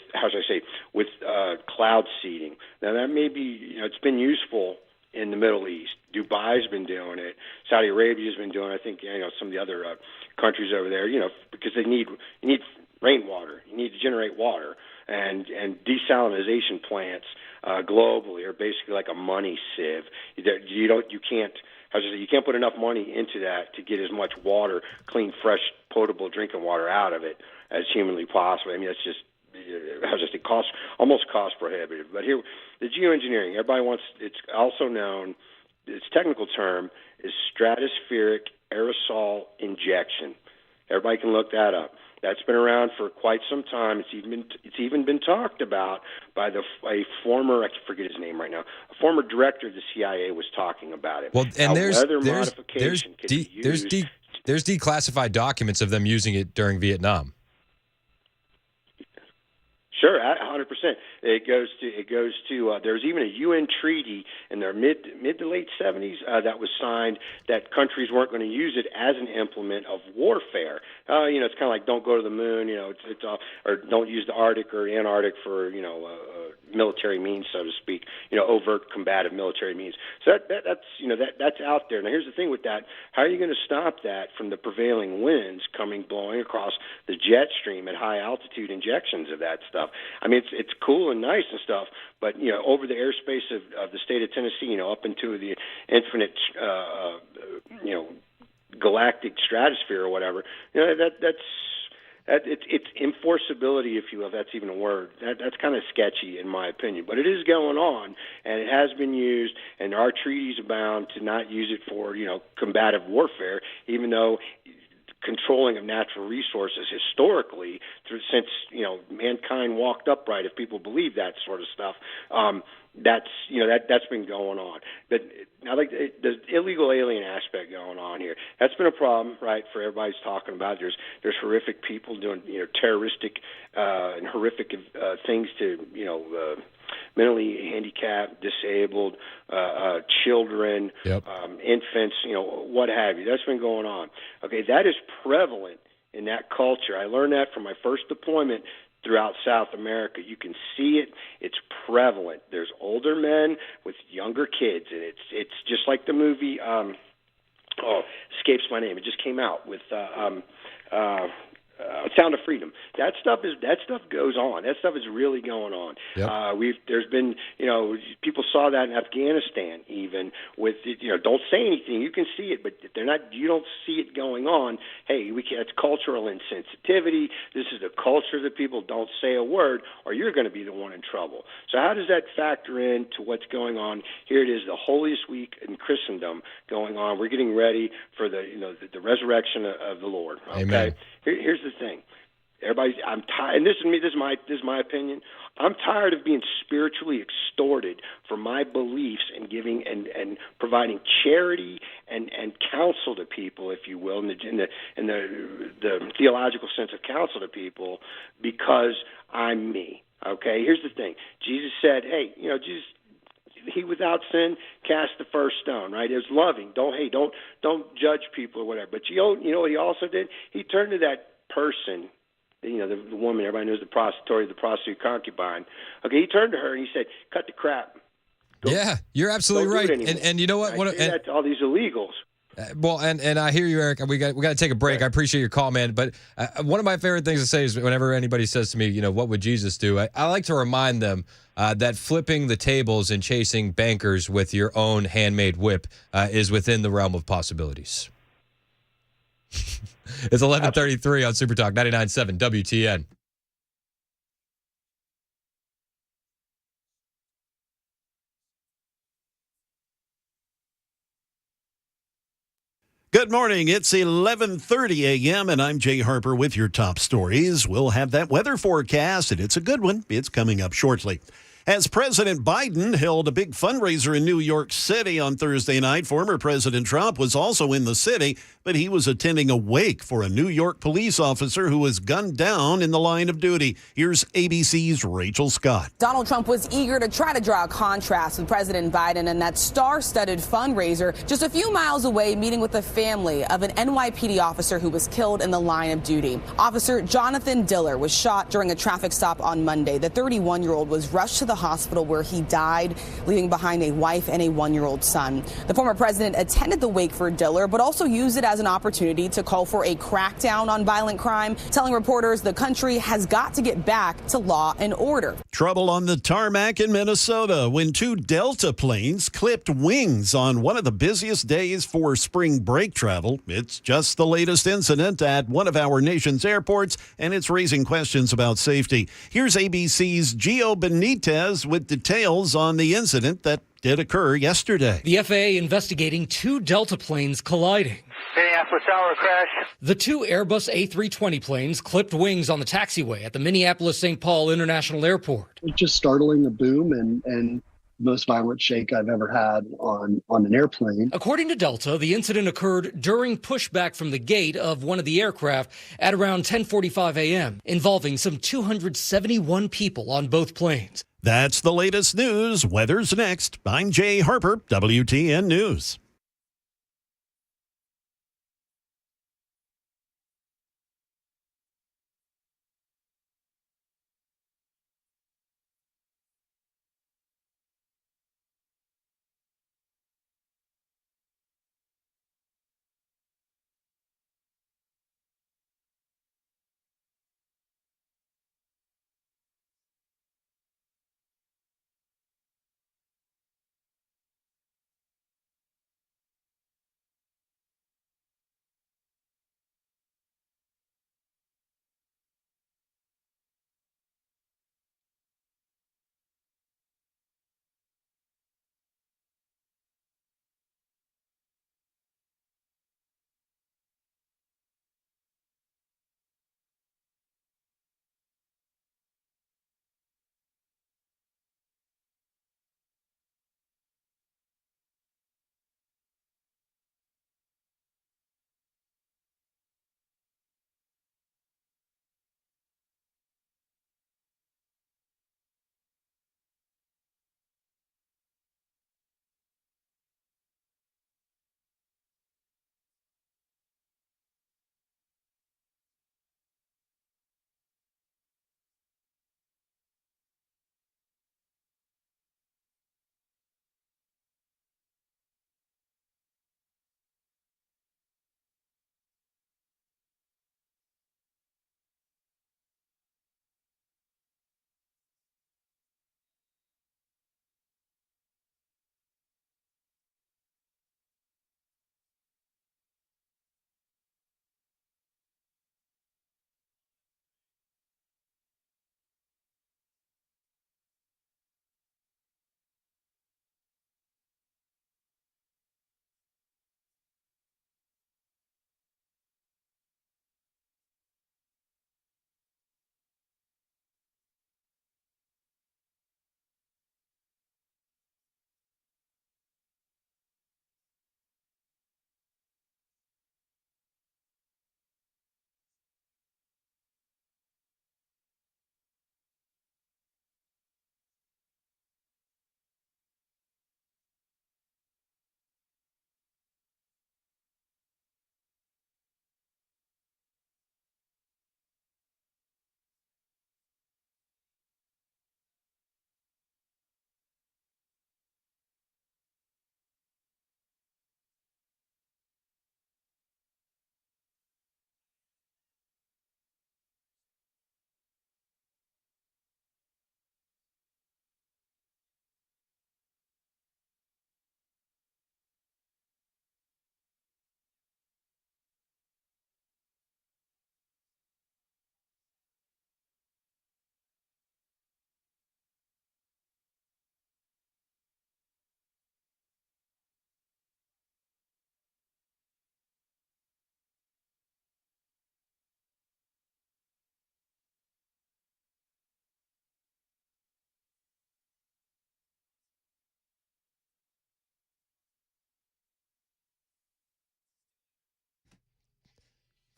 cloud seeding. Now that may be it's been useful in the Middle East. Dubai's been doing it. Saudi Arabia's been doing it. I think some of the other countries over there, because you need rainwater. You need to generate water, and desalination plants globally are basically like a money sieve. You can't put enough money into that to get as much water, clean, fresh, potable drinking water out of it as humanly possible. I mean, that's just almost cost prohibitive. But here, the geoengineering, everybody wants. It's also known. Its technical term is stratospheric aerosol injection. Everybody can look that up. That's been around for quite some time. It's even been talked about by a former, I forget his name right now, a former director of the CIA was talking about it. Well, and there's declassified documents of them using it during Vietnam. Sure, 100%. It goes to. There's even a UN treaty in their mid to late 70s that was signed that countries weren't going to use it as an implement of warfare. It's kind of like don't go to the moon. Or don't use the Arctic or Antarctic for military means, so to speak. Overt combative military means. So that's out there. Now here's the thing with that: how are you going to stop that from the prevailing winds blowing across the jet stream at high altitude injections of that stuff? I mean, it's cool and nice and stuff, but over the airspace of the state of Tennessee, up into the infinite, galactic stratosphere or whatever, it's enforceability, if you will, if that's even a word. That's kind of sketchy in my opinion, but it is going on, and it has been used, and our treaties abound to not use it for combative warfare, even though controlling of natural resources historically since mankind walked upright, if people believe that sort of stuff. That's been going on. But I like the illegal alien aspect going on here. That's been a problem, right? For everybody's talking about. There's horrific people doing terroristic and horrific things to mentally handicapped, disabled, children, infants, what have you. That's been going on. Okay, that is prevalent in that culture. I learned that from my first deployment throughout South America. You can see it. It's prevalent. There's older men with younger kids, and it's just like the movie. Escapes my name. It just came out with Sound of Freedom. That stuff goes on. That stuff is really going on. Yep. There's been people saw that in Afghanistan even with don't say anything. You can see it, but if you don't see it going on. Hey, it's cultural insensitivity. This is the culture that people don't say a word, or you're going to be the one in trouble. So how does that factor into what's going on? Here it is, the holiest week in Christendom going on. We're getting ready for the resurrection of the Lord. Okay. Amen. Here's the thing. I'm tired, and this is my opinion. I'm tired of being spiritually extorted for my beliefs and giving and providing charity and counsel to people, if you will, in the theological sense of counsel to people, because I'm me. Okay. Here's the thing. Jesus said, "Hey, Jesus." He without sin cast the first stone, right? It was loving. Don't judge people or whatever. But you know what he also did? He turned to that person, the woman, everybody knows the prostitute concubine. Okay, he turned to her and he said, "Cut the crap." Yeah, you're absolutely right. And you know what? I say that to all these illegals. Well, and I hear you, Eric. We got to take a break. I appreciate your call, man. But one of my favorite things to say is whenever anybody says to me, what would Jesus do? I like to remind them that flipping the tables and chasing bankers with your own handmade whip is within the realm of possibilities. It's 11:33 on Super Talk 99.7 WTN. Good morning. It's 11:30 a.m. and I'm Jay Harper with your top stories. We'll have that weather forecast, and it's a good one. It's coming up shortly. As President Biden held a big fundraiser in New York City on Thursday night, former President Trump was also in the city, but he was attending a wake for a New York police officer who was gunned down in the line of duty. Here's ABC's Rachel Scott. Donald Trump was eager to try to draw a contrast with President Biden and that star-studded fundraiser just a few miles away, meeting with the family of an NYPD officer who was killed in the line of duty. Officer Jonathan Diller was shot during a traffic stop on Monday. The 31-year-old was rushed to the hospital where he died, leaving behind a wife and a 1-year-old son. The former president attended the wake for Diller, but also used it as an opportunity to call for a crackdown on violent crime, telling reporters the country has got to get back to law and order. Trouble on the tarmac in Minnesota when 2 Delta planes clipped wings on one of the busiest days for spring break travel. It's just the latest incident at one of our nation's airports, and it's raising questions about safety. Here's ABC's Gio Benitez with details on the incident that did occur yesterday. The FAA investigating 2 Delta planes colliding. Minneapolis Tower crash. The 2 Airbus A320 planes clipped wings on the taxiway at the Minneapolis-St. Paul International Airport. Just startling, a boom, and most violent shake I've ever had on an airplane. According to Delta, the incident occurred during pushback from the gate of one of the aircraft at around 10:45 a.m., involving some 271 people on both planes. That's the latest news. Weather's next. I'm Jay Harper, WTN News.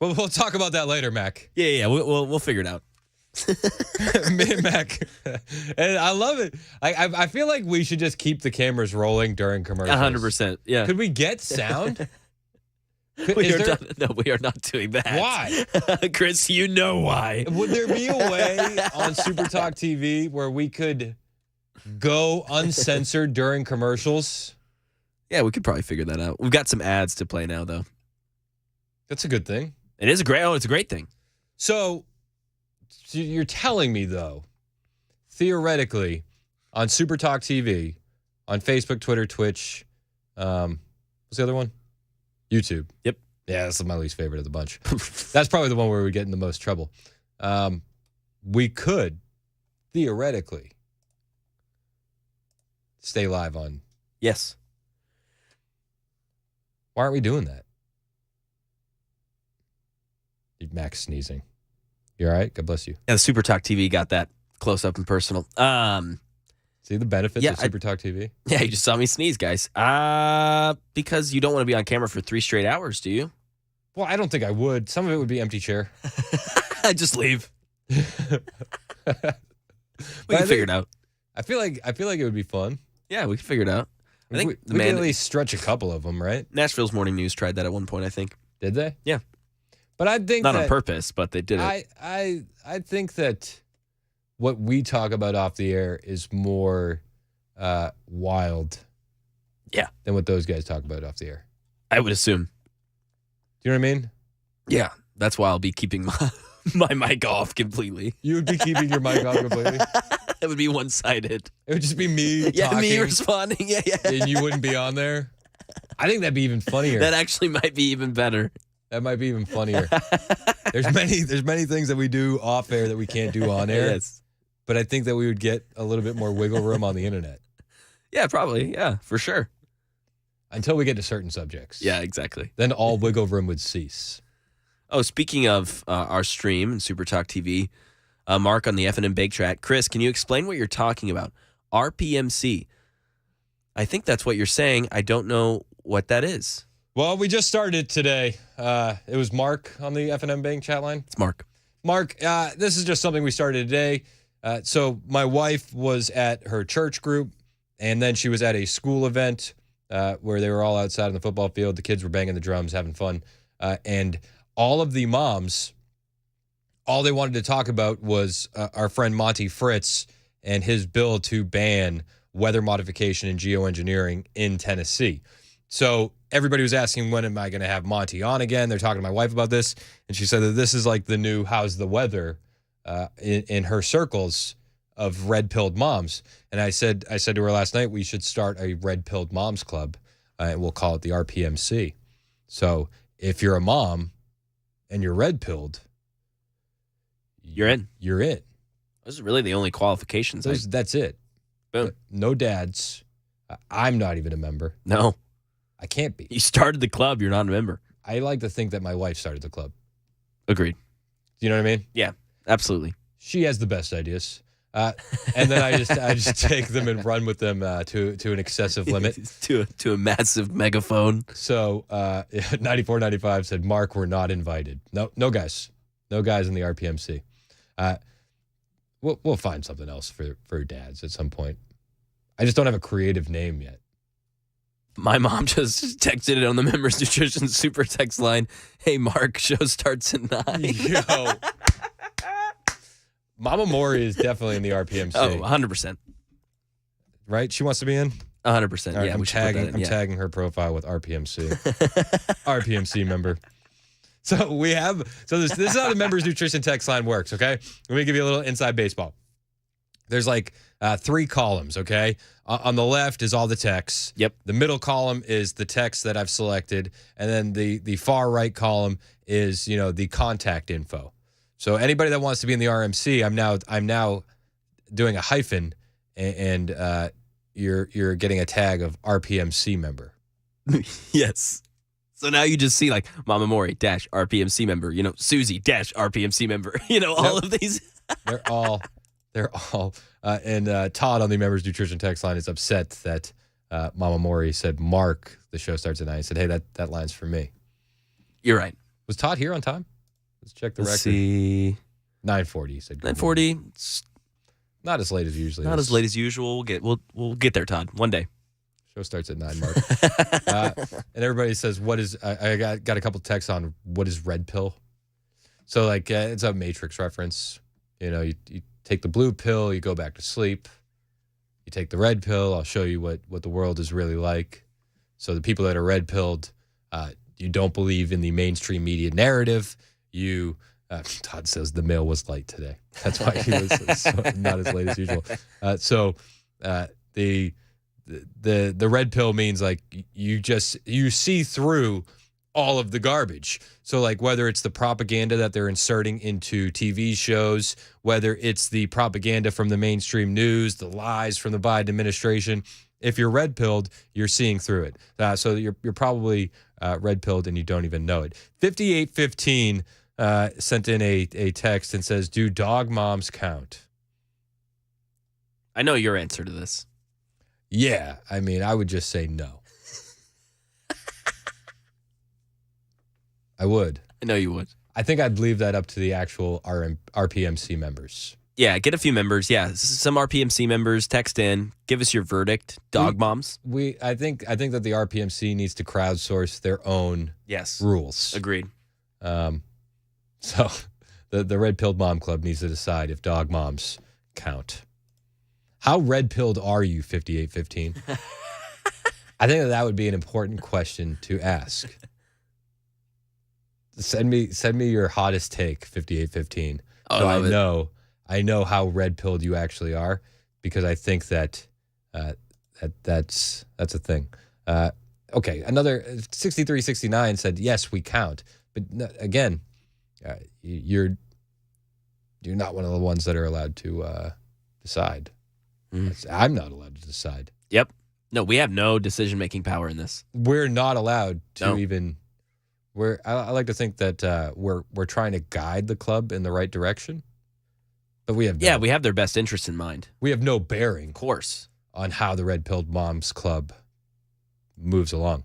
Well, we'll talk about that later, Mac. Yeah. We'll figure it out. Me and Mac. And I love it. I feel like we should just keep the cameras rolling during commercials. 100%. Yeah. Could we get sound? We are not doing that. Why? Chris, you know why. Would there be a way on Super Talk TV where we could go uncensored during commercials? Yeah, we could probably figure that out. We've got some ads to play now, though. That's a good thing. It's a great thing. So you're telling me, though, theoretically, on Super Talk TV, on Facebook, Twitter, Twitch, what's the other one? YouTube. Yep. Yeah, that's my least favorite of the bunch. That's probably the one where we get in the most trouble. We could, theoretically, stay live on. Yes. Why aren't we doing that? Max sneezing. You all right? God bless you. Yeah, the Super Talk TV got that close up and personal. See the benefits of Super Talk TV? Yeah, you just saw me sneeze, guys. Because you don't want to be on camera for 3 straight hours, do you? Well, I don't think I would. Some of it would be empty chair. Just leave. We can figure it out. I feel like it would be fun. Yeah, we can figure it out. I think we can at least stretch a couple of them, right? Nashville's Morning News tried that at one point, I think. Did they? Yeah. But I think not on purpose, but they did it. I think that what we talk about off the air is more wild. Yeah. Than what those guys talk about off the air. I would assume. Do you know what I mean? Yeah. That's why I'll be keeping my mic off completely. You would be keeping your mic off completely? It would be one-sided. It would just be me talking. Me responding. Yeah. And you wouldn't be on there? I think that'd be even funnier. That actually might be even better. That might be even funnier. There's many things that we do off air that we can't do on air. Yes. But I think that we would get a little bit more wiggle room on the internet. Yeah, probably. Yeah, for sure. Until we get to certain subjects. Yeah, exactly. Then all wiggle room would cease. Oh, speaking of our stream and Super Talk TV, Mark on the F&M Bake Chat. Chris, can you explain what you're talking about? RPMC. I think that's what you're saying. I don't know what that is. Well, we just started today. It was Mark on the F&M Bake Chat line. It's Mark. Mark, this is just something we started today. So my wife was at her church group, and then she was at a school event where they were all outside on the football field. The kids were banging the drums, having fun. And all of the moms, all they wanted to talk about was our friend Monty Fritz and his bill to ban weather modification and geoengineering in Tennessee. So everybody was asking, when am I going to have Monty on again? They're talking to my wife about this. And she said that this is like the new how's the weather in her circles of red-pilled moms. And I said to her last night, we should start a red-pilled moms club, and we'll call it the RPMC. So if you're a mom and you're red-pilled, you're in. You're in. Those are really the only qualifications. That's it. Boom. No dads. I'm not even a member. No. I can't be. You started the club. You're not a member. I like to think that my wife started the club. Agreed. Do you know what I mean? Yeah, absolutely. She has the best ideas. And then I just take them and run with them to an excessive limit. to a massive megaphone. So 9495 said, Mark, we're not invited. No guys. No guys in the RPMC. We'll find something else for dads at some point. I just don't have a creative name yet. My mom just texted it on the Members Nutrition Super Text line. Hey, Mark, show starts at 9. Yo. Mama Maury is definitely in the RPMC. Oh, 100%. Right? She wants to be in? 100%. Right, yeah, I'm tagging her profile with RPMC. RPMC member. So this is how the Members Nutrition text line works, okay? Let me give you a little inside baseball. There's like 3 columns, okay? On the left is all the texts. Yep. The middle column is the text that I've selected, and then the far right column is, the contact info. So anybody that wants to be in the RMC, I'm now doing a hyphen, and you're getting a tag of RPMC member. Yes. So now you just see like Mama Maury - RPMC member, Susie - RPMC member, all of these. They're all, and Todd on the Members Nutrition text line is upset that Mama Maury said, Mark, the show starts at 9. He said, hey, that line's for me. You're right. Was Todd here on time? Let's check the Let's record. see. 9:40. He said. 9:40. Not as late as usually. Not as late as usual. We'll get there, Todd. One day. Show starts at 9, Mark. And everybody says, "What is?" I got a couple texts on what is red pill. So like it's a Matrix reference. You know, you take the blue pill, you go back to sleep. You take the red pill, I'll show you what the world is really like. So the people that are red pilled, you don't believe in the mainstream media narrative. Todd says the mail was light today. That's why he was not as late as usual. The red pill means like you see through all of the garbage. So like whether it's the propaganda that they're inserting into TV shows, whether it's the propaganda from the mainstream news, the lies from the Biden administration, if you're red pilled, you're seeing through it. So you're probably red pilled and you don't even know it. 5815 sent in a text and says, "Do dog moms count?" I know your answer to this. Yeah, I mean, I would just say no. I would. I know you would. I think I'd leave that up to the actual RPMC members. Yeah, get a few members. Yeah, some RPMC members text in. Give us your verdict. Dog moms. I think that the RPMC needs to crowdsource their own rules. Agreed. So the Red Pilled Mom Club needs to decide if dog moms count. How red pilled are you, 5815? I think that would be an important question to ask. Send me your hottest take, 5815. So I know how red pilled you actually are, because I think that that's a thing. Okay, another 6369 said yes, we count, but again, you're not one of the ones that are allowed to decide. I'm not allowed to decide. Yep. No, we have no decision-making power in this. We're not allowed to even. I like to think that we're trying to guide the club in the right direction, but we have we have their best interests in mind. We have no bearing, of course, on how the Red Pilled Moms Club moves along.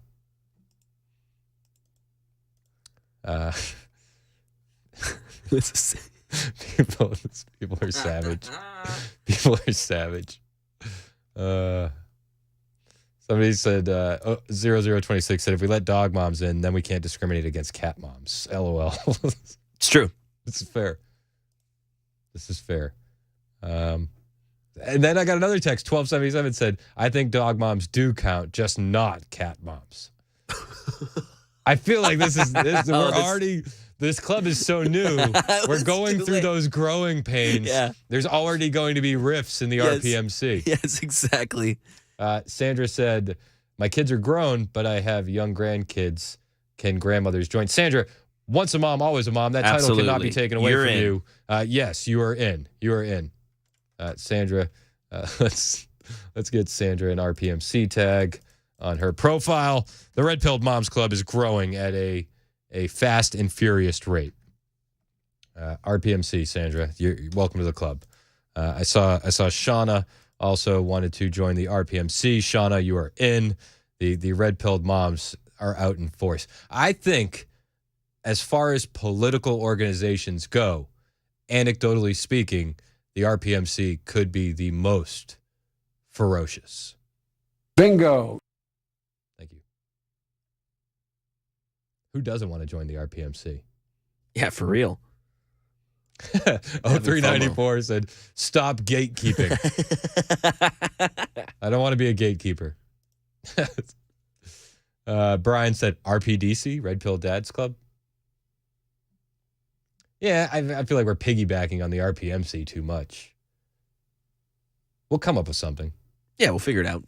People are savage. People are savage. Somebody said 0026 said if we let dog moms in, then we can't discriminate against cat moms. LOL. It's true. This is fair. And then I got another text. 1277 said, I think dog moms do count, just not cat moms. I feel like this club is so new. We're going through those growing pains. Yeah. There's already going to be rifts in the RPMC. Yes, exactly. Sandra said, my kids are grown, but I have young grandkids. Can grandmothers join? Sandra, once a mom, always a mom. That title cannot be taken away from you. Yes, you are in. You are in. Sandra, let's get Sandra an RPMC tag on her profile. The Red Pilled Moms Club is growing at a fast and furious rate. RPMC, Sandra, you're welcome to the club. I saw Shauna also wanted to join the RPMC. Shauna, you are in. The Red Pilled Moms are out in force. I think, as far as political organizations go, anecdotally speaking, the RPMC could be the most ferocious. Bingo. Thank you. Who doesn't want to join the RPMC? Yeah, for real. 0394 said, stop gatekeeping. I don't want to be a gatekeeper. Brian said, RPDC, Red Pill Dads Club. Yeah, I feel like we're piggybacking on the RPMC too much. We'll come up with something. Yeah, we'll figure it out.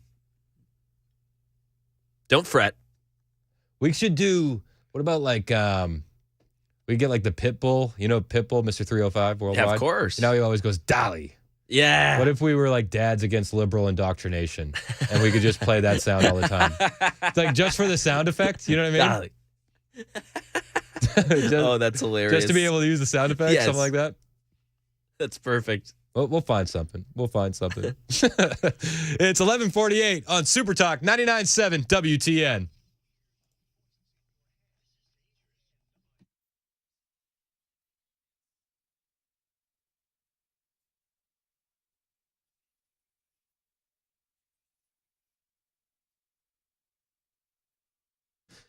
Don't fret. We should do, what about like, we get like the Pitbull, Pitbull, Mr. 305 Worldwide. Yeah, of course. You know, he always goes, Dolly. Yeah. What if we were like dads against liberal indoctrination and we could just play that sound all the time? It's like just for the sound effect, you know what I mean? Dolly. That's hilarious. Just to be able to use the sound effect, something like that? That's perfect. We'll find something. It's 11:48 on Super Talk 99.7 WTN.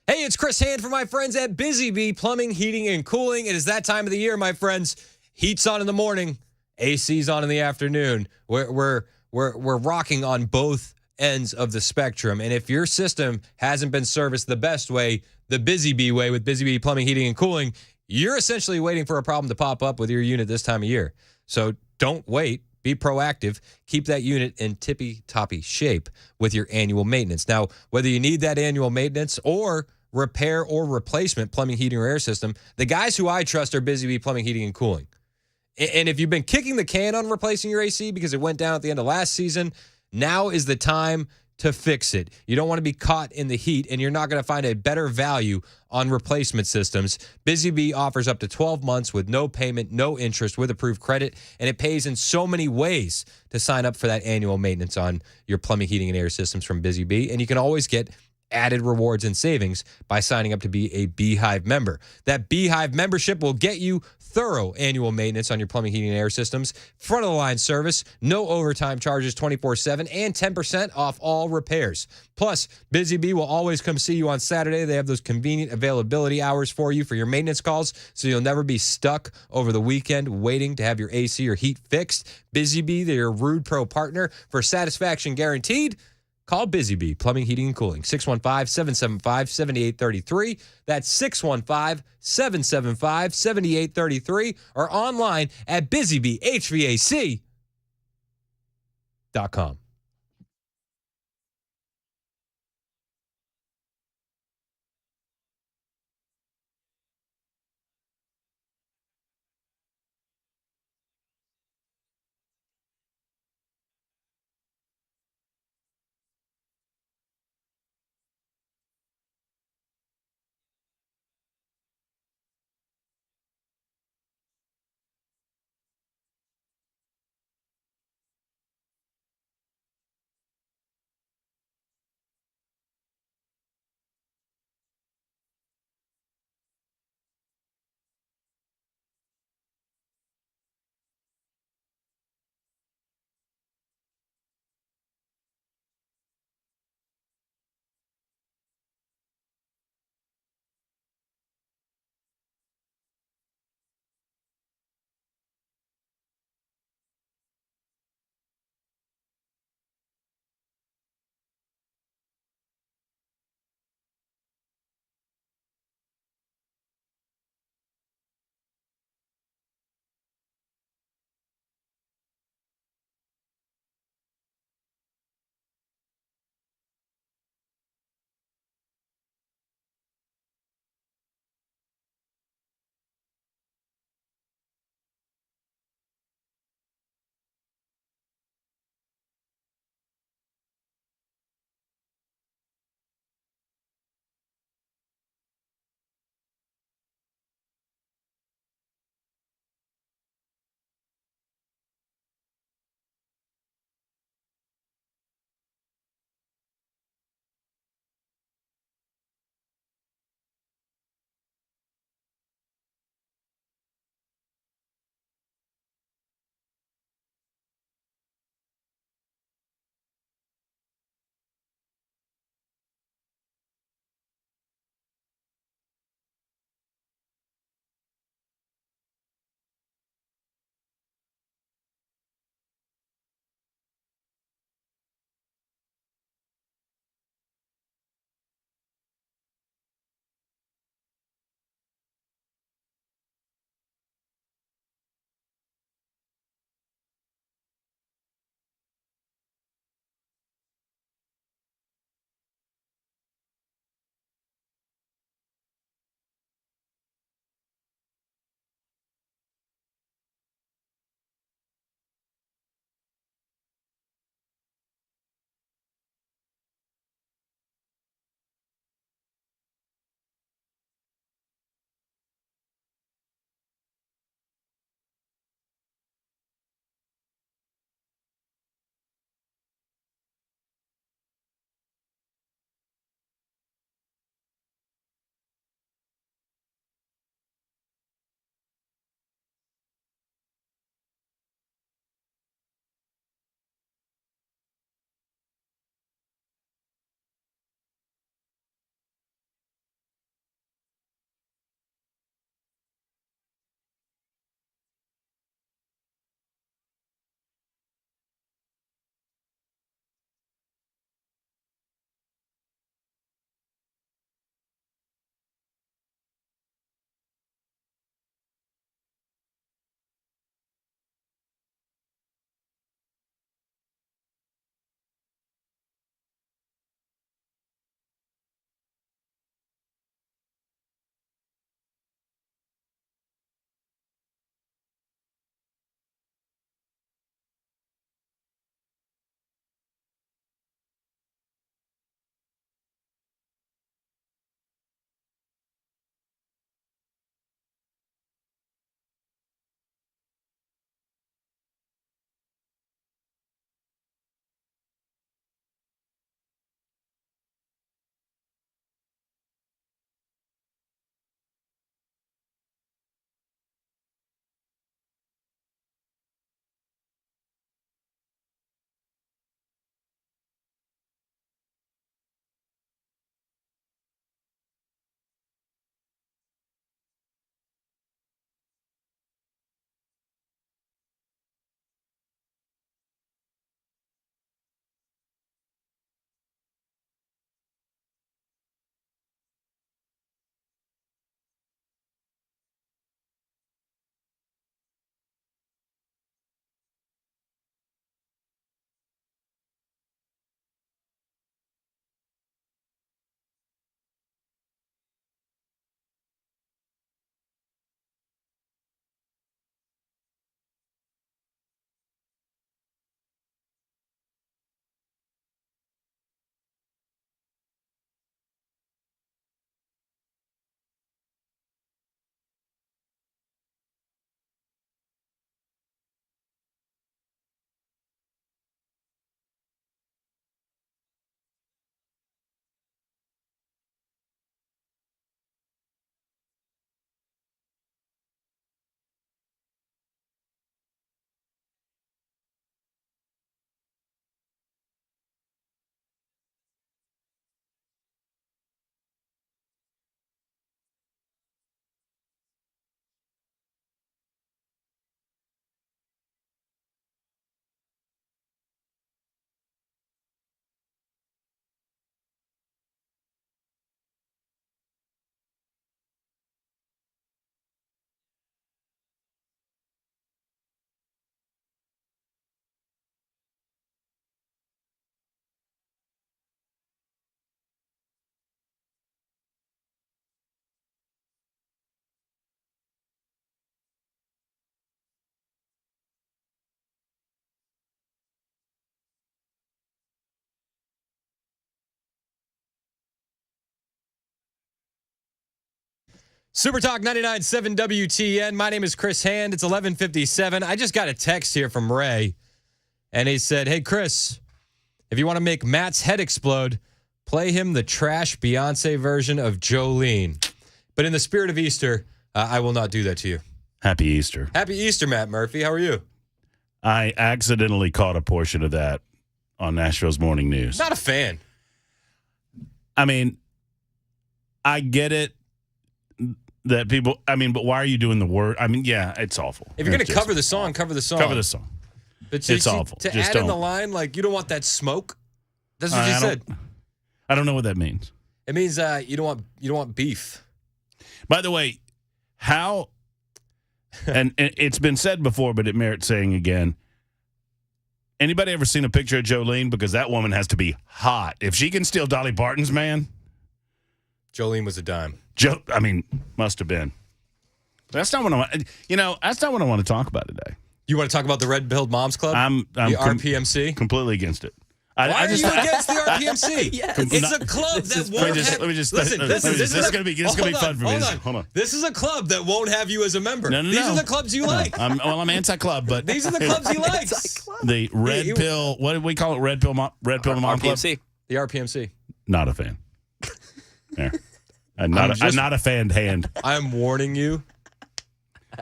Hey, it's Chris Hand for my friends at Busy Bee Plumbing, Heating, and Cooling. It is that time of the year, my friends. Heat's on in the morning, AC's on in the afternoon. We're rocking on both ends of the spectrum. And if your system hasn't been serviced the best way, the Busy Bee way with Busy Bee Plumbing, Heating, and Cooling, you're essentially waiting for a problem to pop up with your unit this time of year. So don't wait. Be proactive. Keep that unit in tippy-toppy shape with your annual maintenance. Now, whether you need that annual maintenance or repair or replacement plumbing, heating, or air system, the guys who I trust are Busy Bee Plumbing, Heating, and Cooling. And if you've been kicking the can on replacing your AC because it went down at the end of last season, now is the time to fix it. You don't want to be caught in the heat, and you're not going to find a better value on replacement systems. Busy Bee offers up to 12 months with no payment, no interest, with approved credit, and it pays in so many ways to sign up for that annual maintenance on your plumbing, heating, and air systems from Busy Bee. And you can always get added rewards and savings by signing up to be a Beehive member. That Beehive membership will get you thorough annual maintenance on your plumbing, heating, and air systems, front of the line service, no overtime charges 24/7, and 10% off all repairs. Plus, Busy Bee will always come see you on Saturday. They have those convenient availability hours for you for your maintenance calls, so you'll never be stuck over the weekend waiting to have your AC or heat fixed. Busy Bee, they're your Rude Pro partner for satisfaction guaranteed. Call Busy Bee Plumbing, Heating, and Cooling, 615-775-7833. That's 615-775-7833, or online at busybeehvac.com. Super Talk 99.7 WTN. My name is Chris Hand. It's 11:57. I just got a text here from Ray, and he said, "Hey, Chris, if you want to make Matt's head explode, play him the trash Beyonce version of Jolene. But in the spirit of Easter, I will not do that to you." Happy Easter. Happy Easter, Matt Murphy. How are you? I accidentally caught a portion of that on Nashville's Morning News. Not a fan. I mean, I get it that people, but why are you doing the word? I mean, yeah, it's awful. If you're going to cover the song, cover the song. Cover the song. But it's awful. To Just add in the line, like, you don't want that smoke. That's what you said. I don't know what that means. It means you don't want beef. By the way, how, and it's been said before, but it merits saying again, anybody ever seen a picture of Jolene? Because that woman has to be hot. If she can steal Dolly Parton's man. Jolene was a dime. Must have been. That's not what I want. That's not what I want to talk about today. You want to talk about the Red Pilled Moms Club? The RPMC? Completely against it. Why are you against the RPMC? Yes. It's a club that won't have... Listen, this is going to be fun for me. Hold on. This is a club that won't have you as a member. No. These are the clubs you like. I'm anti-club, but... These are the clubs he likes. The Red Pill... What do we call it? Red Pill Mom Club? RPMC. The RPMC. Not a fan. There. I'm not a fan hand. I'm warning you.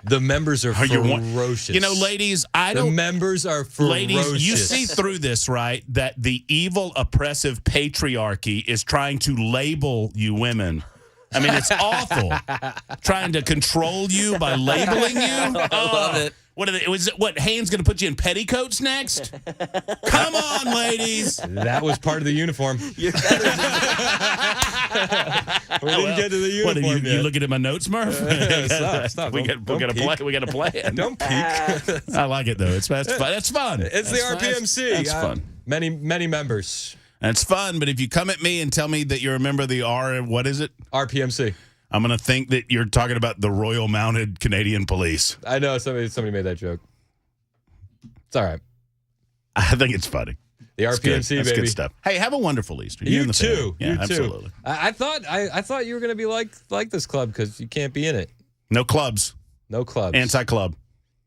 The members are ferocious. Ladies, The members are ferocious. Ladies, you see through this, right? That the evil, oppressive patriarchy is trying to label you women. I mean, it's awful. Trying to control you by labeling you. I love it. What, Haynes going to put you in petticoats next? Come on, ladies. That was part of the uniform. We didn't get to the uniform What, yet. you looking at my notes, Murph? Stop. We got a plan. Don't peek. I like it, though. It's fun. It's fun. It's the RPMC. That's fun. Many members. That's fun, but if you come at me and tell me that you're a member of the what is it? RPMC. I'm going to think that you're talking about the Royal Mounted Canadian Police. I know. Somebody made that joke. It's all right. I think it's funny. The RPMC, That's baby. good stuff. Hey, have a wonderful Easter. You and the too. family. Yeah, you absolutely. Too. I thought you were going to be like this club because you can't be in it. No clubs. No clubs. Anti-club.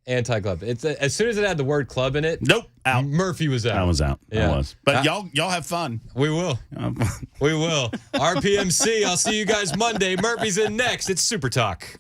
Anti-club. It's as soon as it had the word club in it. Nope. Out. Murphy was out. I was out. Yeah. I was. But y'all have fun. We will. We will. RPMC. I'll see you guys Monday. Murphy's in next. It's Super Talk.